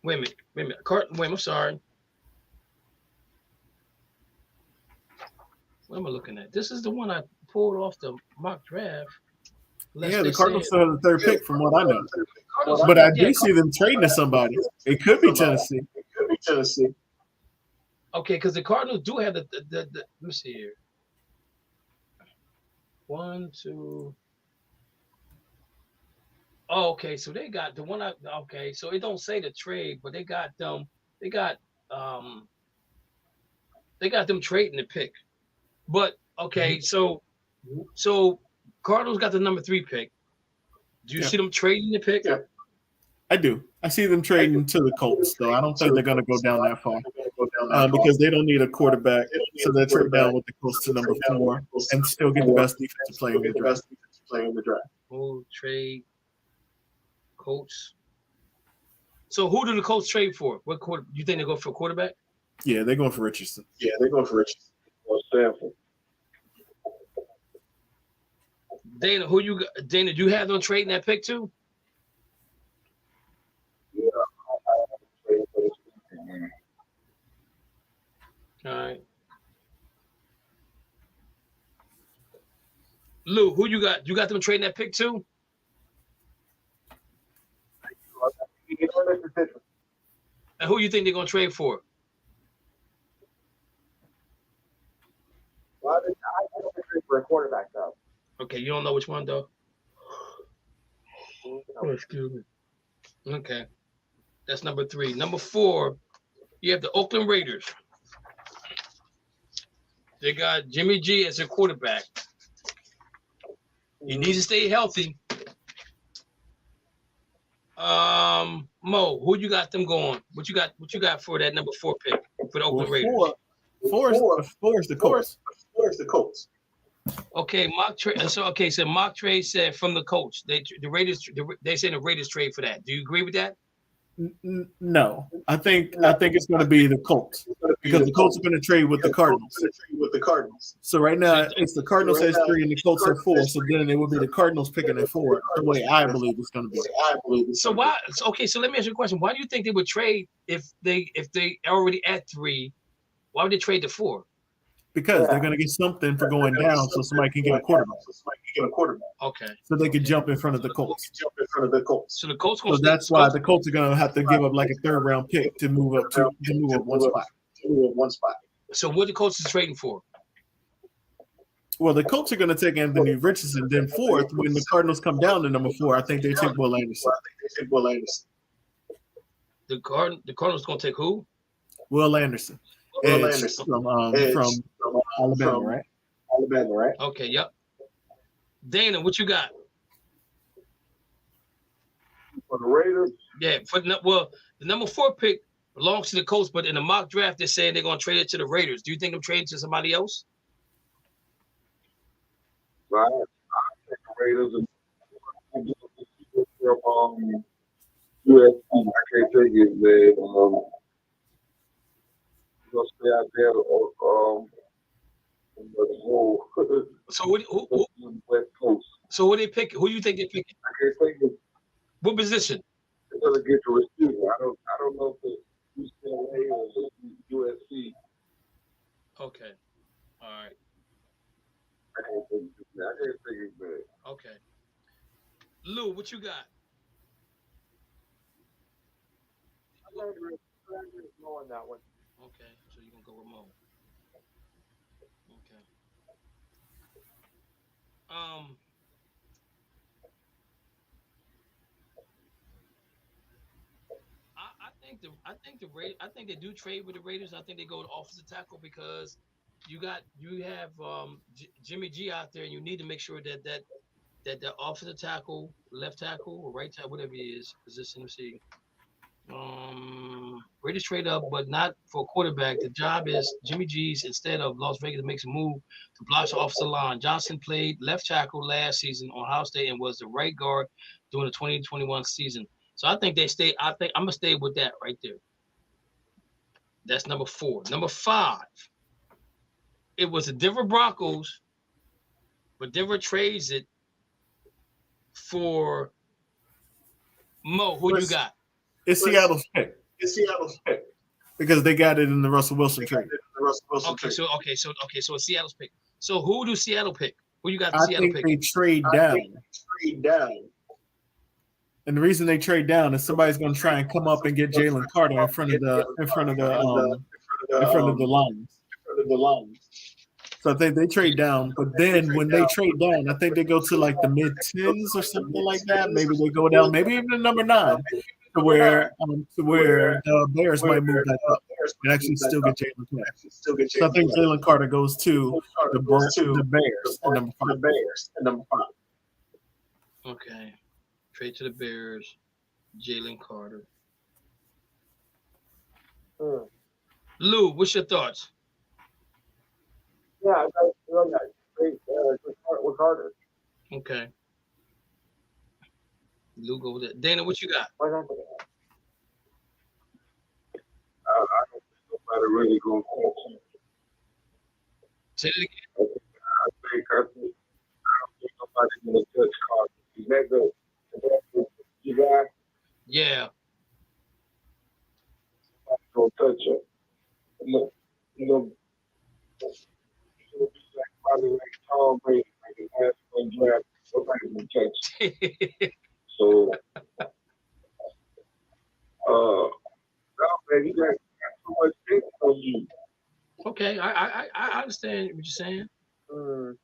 Wait a minute. I'm sorry. What am I looking at? This is the one I pulled off the mock draft. The Cardinals still have the 3rd pick from what I know. But I do see them trading to somebody. It could be Tennessee. Okay, because the Cardinals do have the let me see here. 1, 2. Oh, okay, so they got the one. Okay, so it don't say the trade, but they got them. They got them trading the pick. But okay, so Cardinals got the number 3 pick. Do you see them trading the pick? Yeah. I do. I see them trading to the Colts, though. I don't think they're going to go down that far because they don't need a quarterback. So they trade down with the Colts to number 4 and still get the best defensive player in the draft. We'll trade Colts. So who do the Colts trade for? What quarter? You think they go for a quarterback? Yeah, they're going for Richardson. Or Stanford. Dana, Dana, do you have them trading that pick too? Yeah. All right. Lou, who you got? You got them trading that pick too? And who you think they're gonna trade for? Well, I don't trade for a quarterback though. Okay, you don't know which one though. Oh, excuse me. Okay, that's number 3. Number 4, you have the Oakland Raiders. They got Jimmy G as a quarterback. He needs to stay healthy. Mo, who you got them going? What you got for that number 4 pick for the Oakland Raiders? Four is the Colts. Okay, mock trade. So mock trade said from the Colts. They said the Raiders trade for that. Do you agree with that? No, I think it's going to be the Colts because the Colts are going to trade with the Cardinals. So right now it's the Cardinals has 3 and the Colts are 4. So then it would be the Cardinals picking at 4. The way I believe it's going to be. So why? Okay, so let me ask you a question. Why do you think they would trade if they already at 3? Why would they trade to 4? because they're going to get something for going down, so somebody can get a quarterback. Okay. So they can jump in front of the Colts. So the Colts. So that's why the Colts are going to have to give up like a 3rd round pick to move up one spot. So what the Colts is trading for? Well, the Colts are going to take Anthony Richardson. Then 4th, when the Cardinals come down to number 4, I think they take Will Anderson. The Cardinals going to take who? Will Anderson. From Alabama, right? Okay, yep. Dana, what you got? For the Raiders? Yeah, the number 4 pick belongs to the Colts, but in the mock draft, they're saying they're going to trade it to the Raiders. Do you think they're trading to somebody else? Right. I think the Raiders from USC. I can't take his name. He'll stay out there. So who West Coast. So who they pick? Who do you think they're picking? I can't think of. What position? They're gonna get the receiver. I don't know if it's UCLA or USC. Okay. All right. I can't think of that. Okay. Lou, what you got? I'm going to go on that one. Okay, so you're gonna go with Mo. Okay. I think they do trade with the Raiders. I think they go to offensive tackle because you have Jimmy G out there, and you need to make sure that the offensive tackle, left tackle, or right tackle, whatever it is, position. Let's see. Raiders trade up, but not for a quarterback. The job is Jimmy G's instead of Las Vegas makes a move to block the offensive line. Johnson played left tackle last season on Ohio State and was the right guard during the 2021 season. So I think they stay. I think I'm gonna stay with that right there. That's number 4. Number 5. It was the Denver Broncos, but Denver trades it for Mo. Who you got? It's Seattle's pick. Because they got it in the Russell Wilson trade. Okay, so it's Seattle's pick. So who do Seattle pick? Who you got? I think they trade down. And the reason they trade down is somebody's going to try and come up and get Jalen Carter in front of the Lions. So I think they trade down, but then when they trade down, I think they go to like the mid-10s or something like that. Maybe they go down, maybe even to number 9, to where the Bears might move that up and actually still get Jalen Carter. So I think Jalen Carter goes to the Bears at number 5. Okay, trade to the Bears, Jalen Carter. Lou, what's your thoughts? Yeah, I love that. Great with Carter. Okay. Lou, go with it. Dana, what you got? Why not? I don't think nobody really going to catch him. Say it again. I don't think nobody's going to touch Carter. Is that the guy? Yeah. Nobody's going to touch him. Look, probably like Tom Brady, like his last one draft, nobody's going to touch him. So, no, man, you got too much things on you. Okay, I understand what you're saying. We're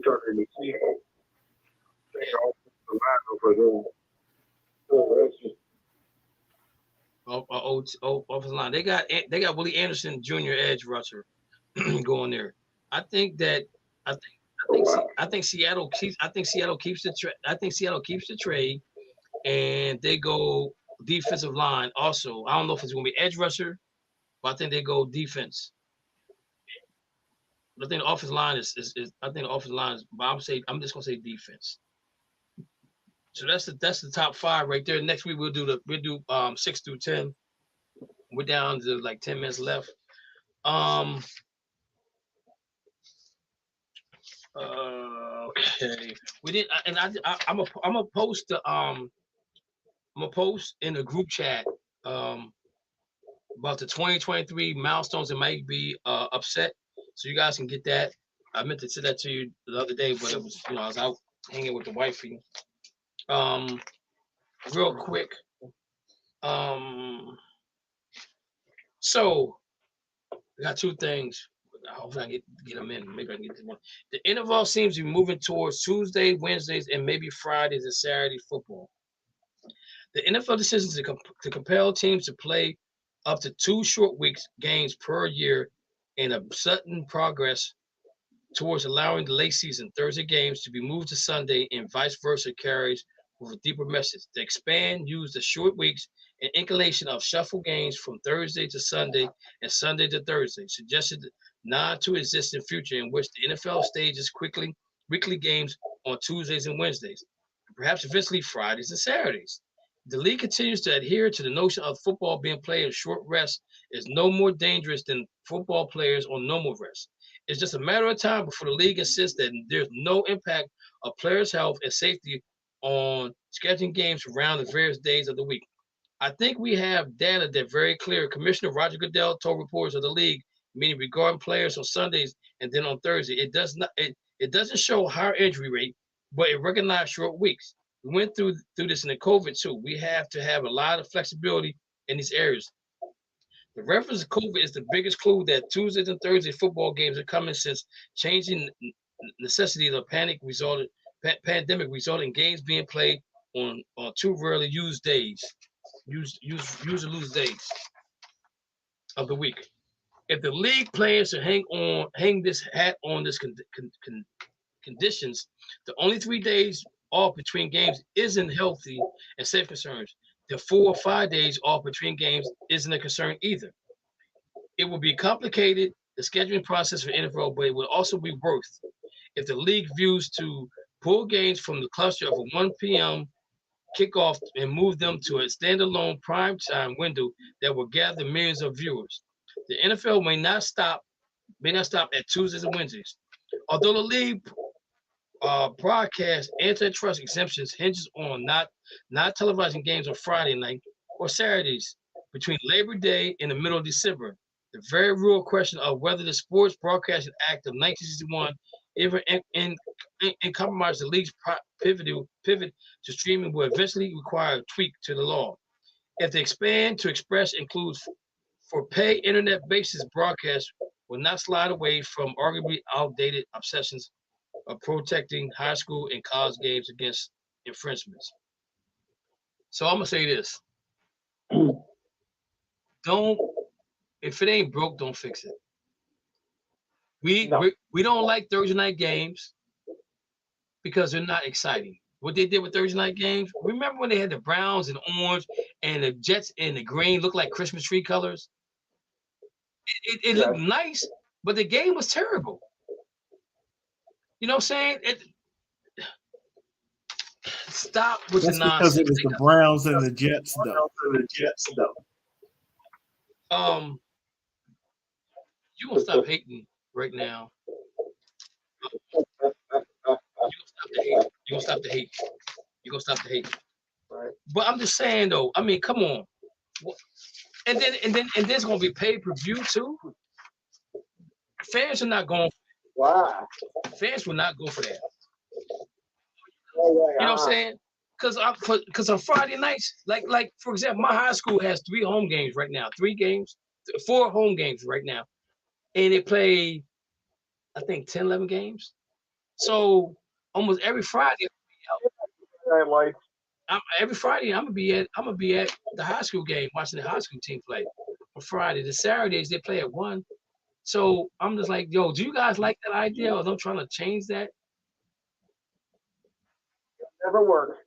talking to see they all the line for them. So that's just Offensive line. They got Willie Anderson, Jr. edge rusher, going there. I think Seattle keeps the trade, and they go defensive line also. I don't know if it's going to be edge rusher, but I think they go defense. I think the offensive line is but I'm just going to say defense. So that's the top 5 right there. Next week we'll do 6 through 10. We're down to like 10 minutes left. Okay. We didn't, and I'm gonna post in the group chat about the 2023 milestones that might be upset. So you guys can get that. I meant to say that to you the other day, but it was, I was out hanging with the wifey. Real quick. So we got two things. Hopefully I get them in. Maybe I can get this one. The interval seems to be moving towards Tuesday, Wednesdays, and maybe Fridays and Saturday football. The NFL decision to compel teams to play up to 2 short weeks games per year in a sudden progress towards allowing the late season Thursday games to be moved to Sunday and vice versa carries with a deeper message. The expand use the short weeks and inclination of shuffle games from Thursday to Sunday and Sunday to Thursday, suggested not to exist in future in which the NFL stages weekly games on Tuesdays and Wednesdays, and perhaps eventually Fridays and Saturdays. The league continues to adhere to the notion of football being played in short rest is no more dangerous than football players on normal rest. It's just a matter of time before the league insists that there's no impact of players' health and safety on scheduling games around the various days of the week. I think we have data that very clear. Commissioner Roger Goodell told reporters of the league, meaning regarding players on Sundays and then on Thursday, it doesn't show higher injury rate, but it recognized short weeks. We went through this in the COVID too. We have to have a lot of flexibility in these areas. The reference to COVID is the biggest clue that Tuesdays and Thursday football games are coming since changing necessities of pandemic resulted in games being played on too rarely used days, use or lose days of the week. If the league plans to hang this hat on this conditions, the only 3 days off between games isn't healthy and safe concerns. The 4 or 5 days off between games isn't a concern either. It will be complicated, the scheduling process for NFL, but it will also be worth if the league views to pull games from the cluster of a 1 p.m. kickoff and move them to a standalone primetime window that will gather millions of viewers. The NFL may not stop at Tuesdays and Wednesdays. Although the league broadcast antitrust exemptions hinges on not televising games on Friday night or Saturdays between Labor Day and the middle of December. The very real question of whether the Sports Broadcasting Act of 1961 ever compromised the league's pivot to streaming will eventually require a tweak to the law. If the expand to express includes for pay internet basis broadcast will not slide away from arguably outdated obsessions of protecting high school and college games against infringements. So I'm gonna say this: if it ain't broke, don't fix it. We don't like Thursday night games because they're not exciting. What they did with Thursday night games, remember when they had the Browns and orange and the Jets and the green looked like Christmas tree colors? It looked nice, but the game was terrible. You know what I'm saying? Stop with the nonsense. Because it was the Browns and the Jets, though. You gonna stop hating right now. You gonna stop the hate. Right. But I'm just saying though, I mean, come on. And then there's gonna be pay-per-view too. Fans are not going. Wow. Fans will not go for that. You know what I'm saying? Because on Friday nights, like for example, my high school has 3 home games right now. 4 home games right now. And they play, I think, 10, 11 games. So almost every Friday, every Friday I'm gonna be at the high school game, watching the high school team play. On Friday, the Saturdays they play at 1. So I'm just like, yo, do you guys like that idea, or I'm trying to change that? It never works.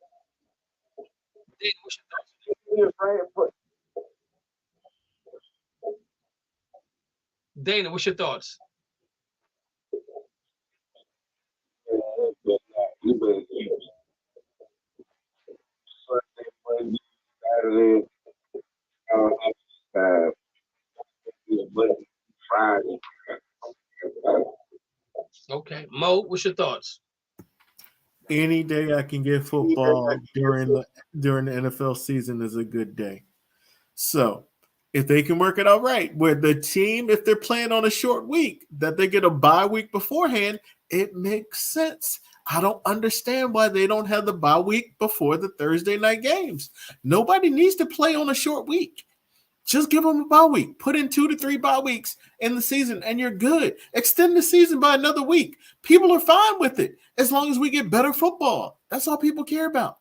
Dana, what's your thoughts? Okay, Mo, what's your thoughts? Any day I can get football during the NFL season is a good day. So if they can work it out right, where the team, if they're playing on a short week, that they get a bye week beforehand, it makes sense. I don't understand why they don't have the bye week before the Thursday night games. Nobody needs to play on a short week. Just give them a bye week. Put in 2 to 3 bye weeks in the season, and you're good. Extend the season by another week. People are fine with it as long as we get better football. That's all people care about.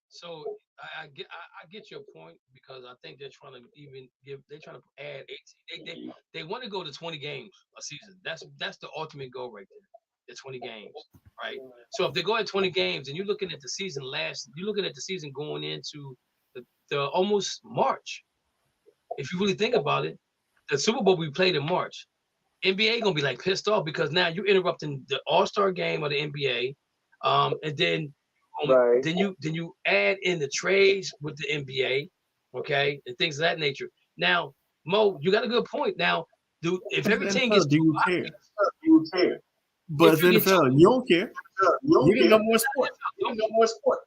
So I get your point, because I think they're trying to add 18. They want to go to 20 games a season. That's the ultimate goal right there. The 20 games, right? So if they go at 20 games, and you're looking at the season going into the almost March. If you really think about it, the Super Bowl we played in March. NBA gonna be like pissed off, because now you're interrupting the All-Star game of the NBA, and then then you add in the trades with the NBA, okay, and things of that nature. Now, Mo, you got a good point. Now, if every team gets do you care? But it's NFL, you don't care. You didn't know more sport.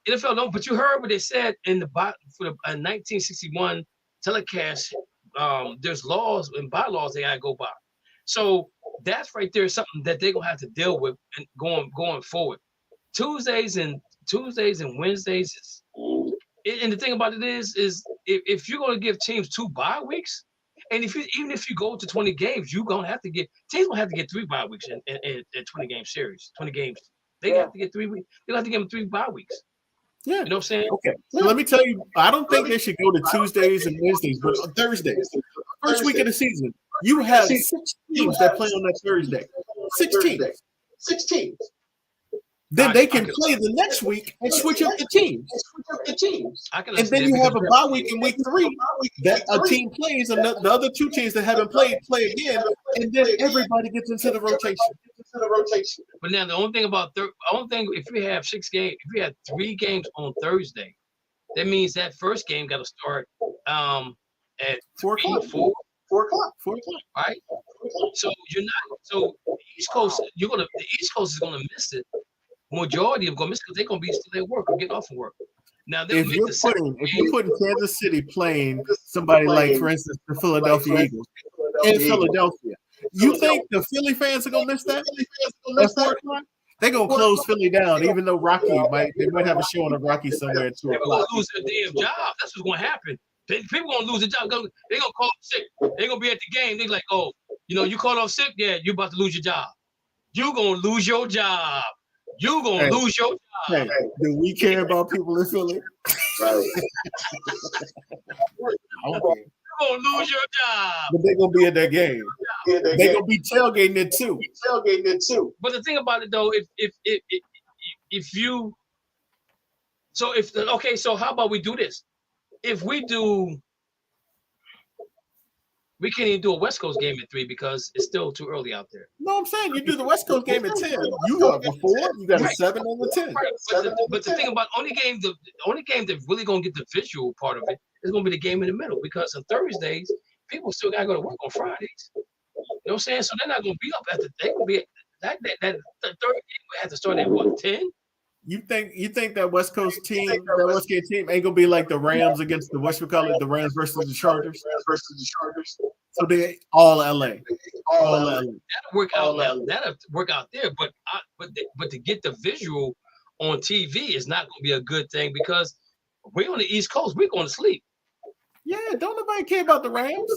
NFL don't. But you heard what they said in the 1961 telecast. There's laws and bylaws they gotta go by. So that's right there something that they're gonna have to deal with and going forward. Tuesdays and Wednesdays and the thing about it is if you're gonna give teams 2 bye weeks, and even if you go to 20 games, teams gonna have to get 3 bye weeks in 20 game series, 20 games. They have to get 3 weeks. They'll have to give them 3 bye weeks. Yeah. You know what I'm saying? Okay. So let me tell you, I don't think they should go to Tuesdays and Wednesdays, but on Thursdays. First week of the season, you have 6 teams that play on that Thursday. 6 teams. Then they can play the next week and switch up the teams. And then you have a bye week in week 3 that a team plays, and the other 2 teams that haven't played play again, and then everybody gets into the rotation. But now the only thing if we have 6 games, if we have 3 games on Thursday, that means that first game got to start at 4 o'clock. 4 o'clock. Right? So the East Coast is gonna miss it. Majority of them gonna miss it because they're gonna be still at work or getting off of work. Now if you're putting Kansas City playing somebody like, for instance, the Philadelphia Eagles in Philadelphia, you think the Philly fans are gonna miss that? They're gonna close Philly down, even though they might have a show on a Rocky somewhere at 2 o'clock. They're gonna lose their damn job. That's what's gonna happen. People gonna lose their job. They're gonna call sick. They're gonna be at the game. They're like, oh, you called off sick? Yeah, you're about to lose your job. You're gonna lose your job. You're gonna lose your job. Hey, do we care about people in Philly? Right. You're gonna lose your job. But they're gonna be at that game. They're gonna be tailgating it too. But the thing about it though, so how about we do this? If we can't even do a West Coast game at 3 because it's still too early out there. No, I'm saying you do the West Coast game at 10. You got a 4, you got a 7 and a 10. Right. But the thing about the only game that really gonna get the visual part of it is gonna be the game in the middle, because on Thursdays people still gotta go to work on Fridays. You know what I'm saying? So they're not gonna be up at they gonna be that third game will have to start at what, 10? You think that West Coast team, that West Coast team ain't gonna be like the Rams against the the Rams versus the Chargers? So they all LA. That'll work out. That'll work out there, but to get the visual on TV is not gonna be a good thing, because we're on the East Coast. We're going to sleep. Yeah, don't nobody care about the Rams.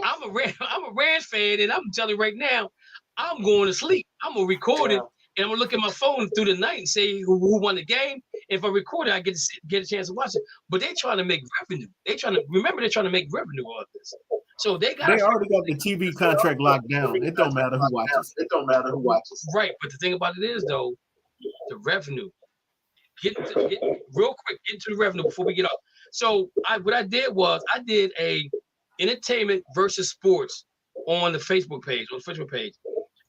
I'm a Rams fan, and I'm telling you right now, I'm going to sleep. I'm gonna record it. And I'm gonna look at my phone through the night and say who won the game. If I record it, I get a chance to watch it. But they're trying to make revenue. They're trying to make revenue on this. So they already got the TV contract locked down. It don't matter who watches. Right, but the thing about it is though, the revenue. Get real quick into the revenue before we get off. So what I did a entertainment versus sports on the Facebook page,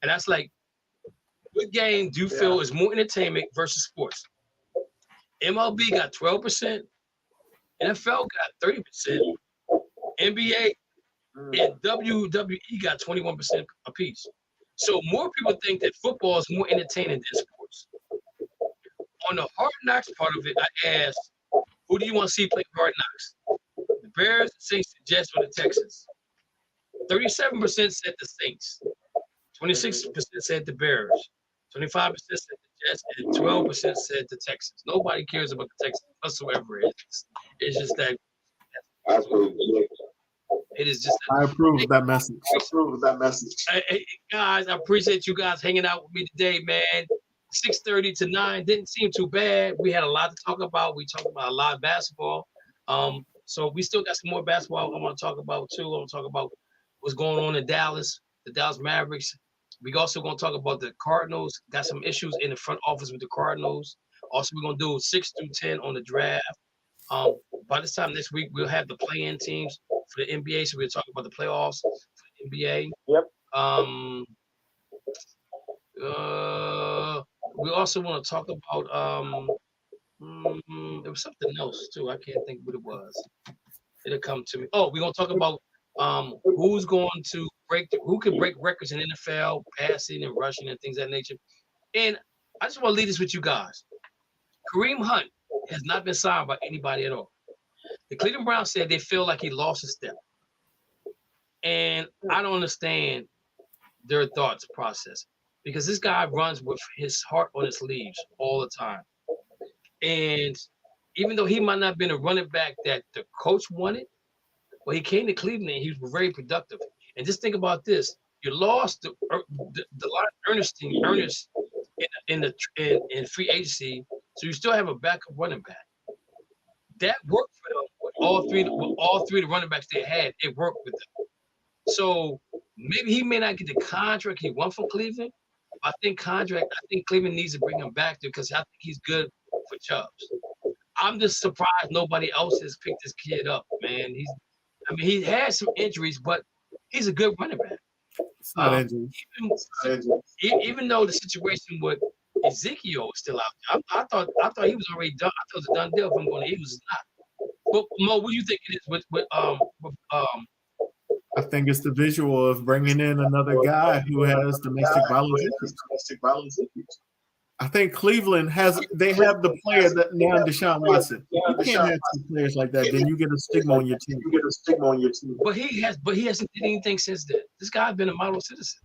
and that's like, what game do you feel is more entertainment versus sports? MLB got 12%, NFL got 30%, NBA and WWE got 21% apiece. So more people think that football is more entertaining than sports. On the Hard Knocks part of it, I asked Who do you want to see play Hard Knocks? The Bears, the Saints, the Jets, or the Texans? 37% said the Saints. 26% said the Bears. 25% said the Jets, and 12% said the Texans. Nobody cares about the Texans whatsoever. It's just that. It is just. I approve of that message. Hey, guys, I appreciate you guys hanging out with me today, man. 6:30 to 9 didn't seem too bad. We had a lot to talk about. We talked about a lot of basketball. So we still got some more basketball I want to talk about too. I want to talk about what's going on in Dallas, the Dallas Mavericks. We also going to talk about the Cardinals. Got some issues in the front office with the Cardinals. Also, we're going to do 6 through 10 on the draft. By this time next week, we'll have the play-in teams for the NBA. So we'll talk about the playoffs for the NBA. Yep. We also want to talk about there was something else too. I can't think what it was. It'll come to me. Oh, we're gonna talk about who's going to who can break records in NFL, passing and rushing and things of that nature. And I just want to leave this with you guys. Kareem Hunt has not been signed by anybody at all. The Cleveland Browns said they feel like he lost a step. And I don't understand their thoughts process because this guy runs with his heart on his sleeves all the time. And even though he might not have been a running back that the coach wanted, well, he came to Cleveland and he was very productive. And just think about this. You lost the line Ernest in free agency, so you still have a backup running back. That worked for them with all three of the running backs they had. It worked with them. So maybe he may not get the contract he wants from Cleveland. I think Cleveland needs to bring him back there because I think he's good for Chubbs. I'm just surprised nobody else has picked this kid up, man. He had some injuries, but he's a good running back. It's not injuries. Even though the situation with Ezekiel is still out there, I thought he was already done. I thought it was a done deal if I'm going to Eagles. It's not. But Mo, what do you think it is with I think it's the visual of bringing in another guy who has domestic violence issues. I think Cleveland have the player that now Deshaun Watson. You can't have two players like that. Then you get a stigma on your team. But he hasn't did anything since then. This guy's been a model citizen.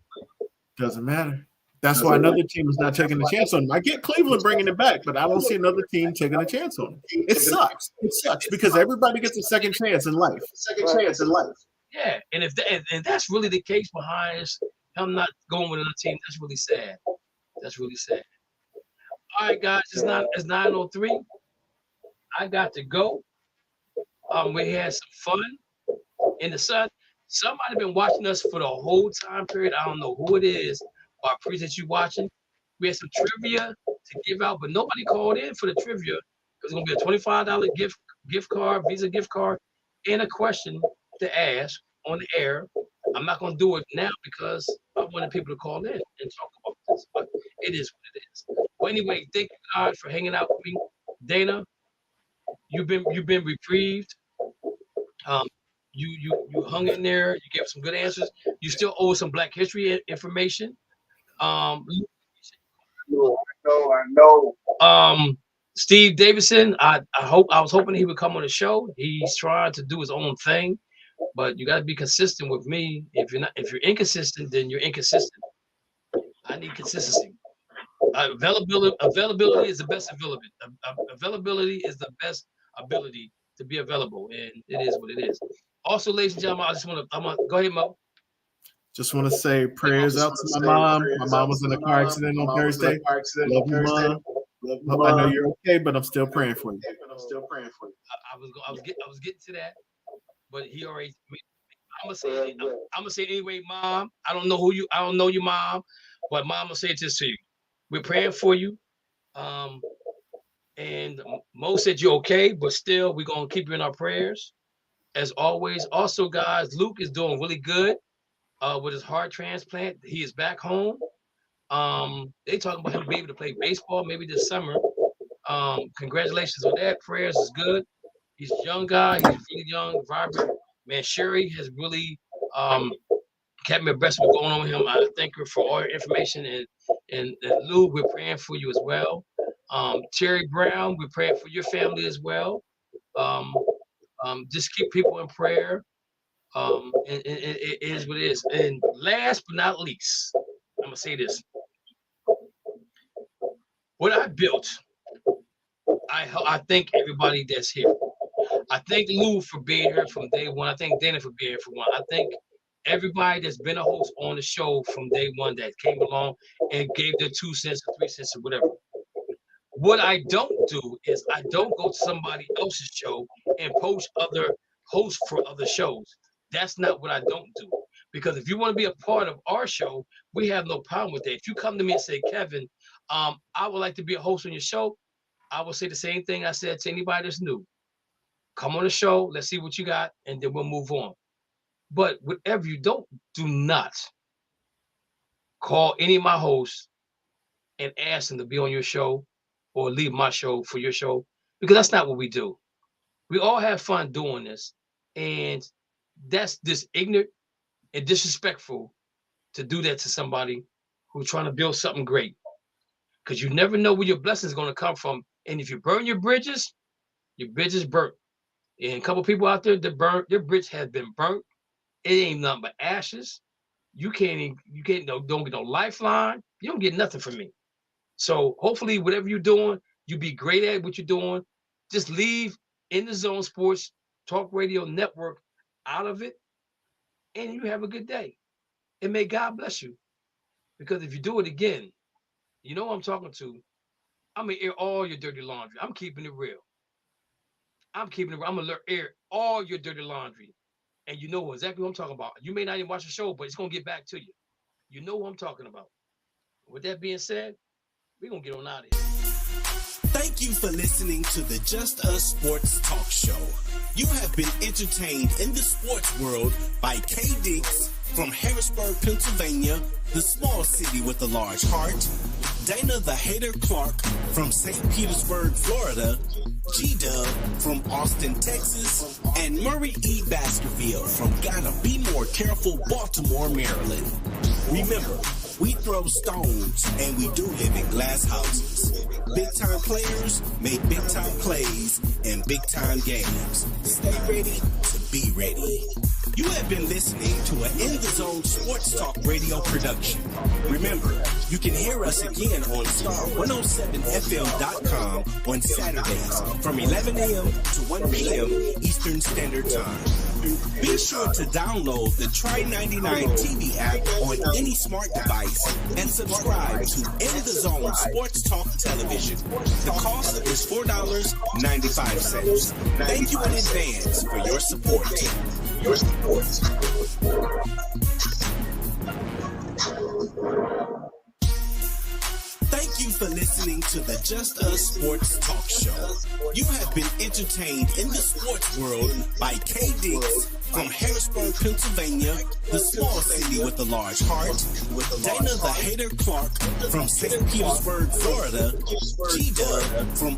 Doesn't matter. That's why another team is not taking a chance on him. I get Cleveland bringing it back, but I don't see another team taking a chance on him. It sucks. It sucks because everybody gets a second chance in life. Yeah, and if that's really the case behind him not going with another team, that's really sad. All right, guys, it's 9:03. I got to go. We had some fun in the sun. Somebody been watching us for the whole time period. I don't know who it is, but I appreciate you watching. We had some trivia to give out, but nobody called in for the trivia. It was gonna be a $25 gift card, Visa gift card, and a question to ask on the air. I'm not going to do it now because I wanted people to call in and talk about this, but it is what it is. Well, anyway, thank you guys for hanging out with me. Dana, you've been reprieved. You hung in there. You gave some good answers. You still owe some Black History information. I know. Steve Davidson, I was hoping he would come on the show. He's trying to do his own thing, but you got to be consistent with me. If you're inconsistent, then you're inconsistent. I need consistency. Availability is the best availability. Availability is the best ability to be available, and it is what it is. Also, ladies and gentlemen, I'm gonna go ahead, Mo. Just want to say prayers out to my mom. My mom was in a car accident on Thursday. Love you, Mom. I know you're okay, but I'm still praying for you. I was getting to that, but he already. I'm gonna say anyway, Mom. I don't know you, Mom, but Mom will say this to you. We're praying for you. And Mo said you're okay, but still, we're gonna keep you in our prayers, as always. Also, guys, Luke is doing really good with his heart transplant. He is back home. They talking about him being able to play baseball maybe this summer. Congratulations on that. Prayers is good. He's a young guy. He's really young, vibrant. Man, Sherry has really kept me abreast of what's going on with him. I thank her for all your information. And Lou, we're praying for you as well. Terry Brown, we're praying for your family as well. Just keep people in prayer. And it is what it is. And last but not least, I'm gonna say this: what I built, I thank everybody that's here. I thank Lou for being here from day one. I thank Dana for being here for one. I thank everybody that's been a host on the show from day one that came along and gave their 2 cents or 3 cents or whatever. What I don't do is I don't go to somebody else's show and poach other hosts for other shows. That's not what I don't do. Because if you want to be a part of our show, we have no problem with that. If you come to me and say, Kevin, I would like to be a host on your show, I will say the same thing I said to anybody that's new. Come on the show, let's see what you got, and then we'll move on. But whatever you do not call any of my hosts and ask them to be on your show or leave my show for your show, because that's not what we do. We all have fun doing this, and that's just ignorant and disrespectful to do that to somebody who's trying to build something great, because you never know where your blessings are going to come from. And if you burn your bridges burnt. And a couple people out there that burnt, their bridge has been burnt. It ain't nothing but ashes. You don't get no lifeline. You don't get nothing from me. So hopefully whatever you're doing, you be great at what you're doing. Just leave In the Zone Sports Talk Radio Network out of it, and you have a good day. And may God bless you. Because if you do it again, you know who I'm talking to. I'm going to air all your dirty laundry. I'm keeping it real. I'm going to air all your dirty laundry. And you know exactly what I'm talking about. You may not even watch the show, but it's going to get back to you. You know what I'm talking about. With that being said, we're going to get on out of here. Thank you for listening to the Just Us Sports Talk Show. You have been entertained in the sports world by K. Diggs from Harrisburg, Pennsylvania, the small city with a large heart. Dana the Hater Clark from St. Petersburg, Florida. G-Dub from Austin, Texas. And Murray E. Baskerville from Gotta Be More Careful, Baltimore, Maryland. Remember, we throw stones and we do live in glass houses. Big-time players make big-time plays and big-time games. Stay ready to be ready. You have been listening to an In the Zone Sports Talk Radio production. Remember, you can hear us again on star107fm.com on Saturdays from 11 a.m. to 1 p.m. Eastern Standard Time. Be sure to download the Try 99 TV app on any smart device and subscribe to In the Zone Sports Talk Television. The cost is $4.95. Thank you in advance for your support. Thank you for listening to the Just Us Sports Talk Show. You have been entertained in the sports world by K. Diggs from Harrisburg, Pennsylvania, the small city with a large heart. Dana the Hater Clark from St. Petersburg, Florida. G-Dub from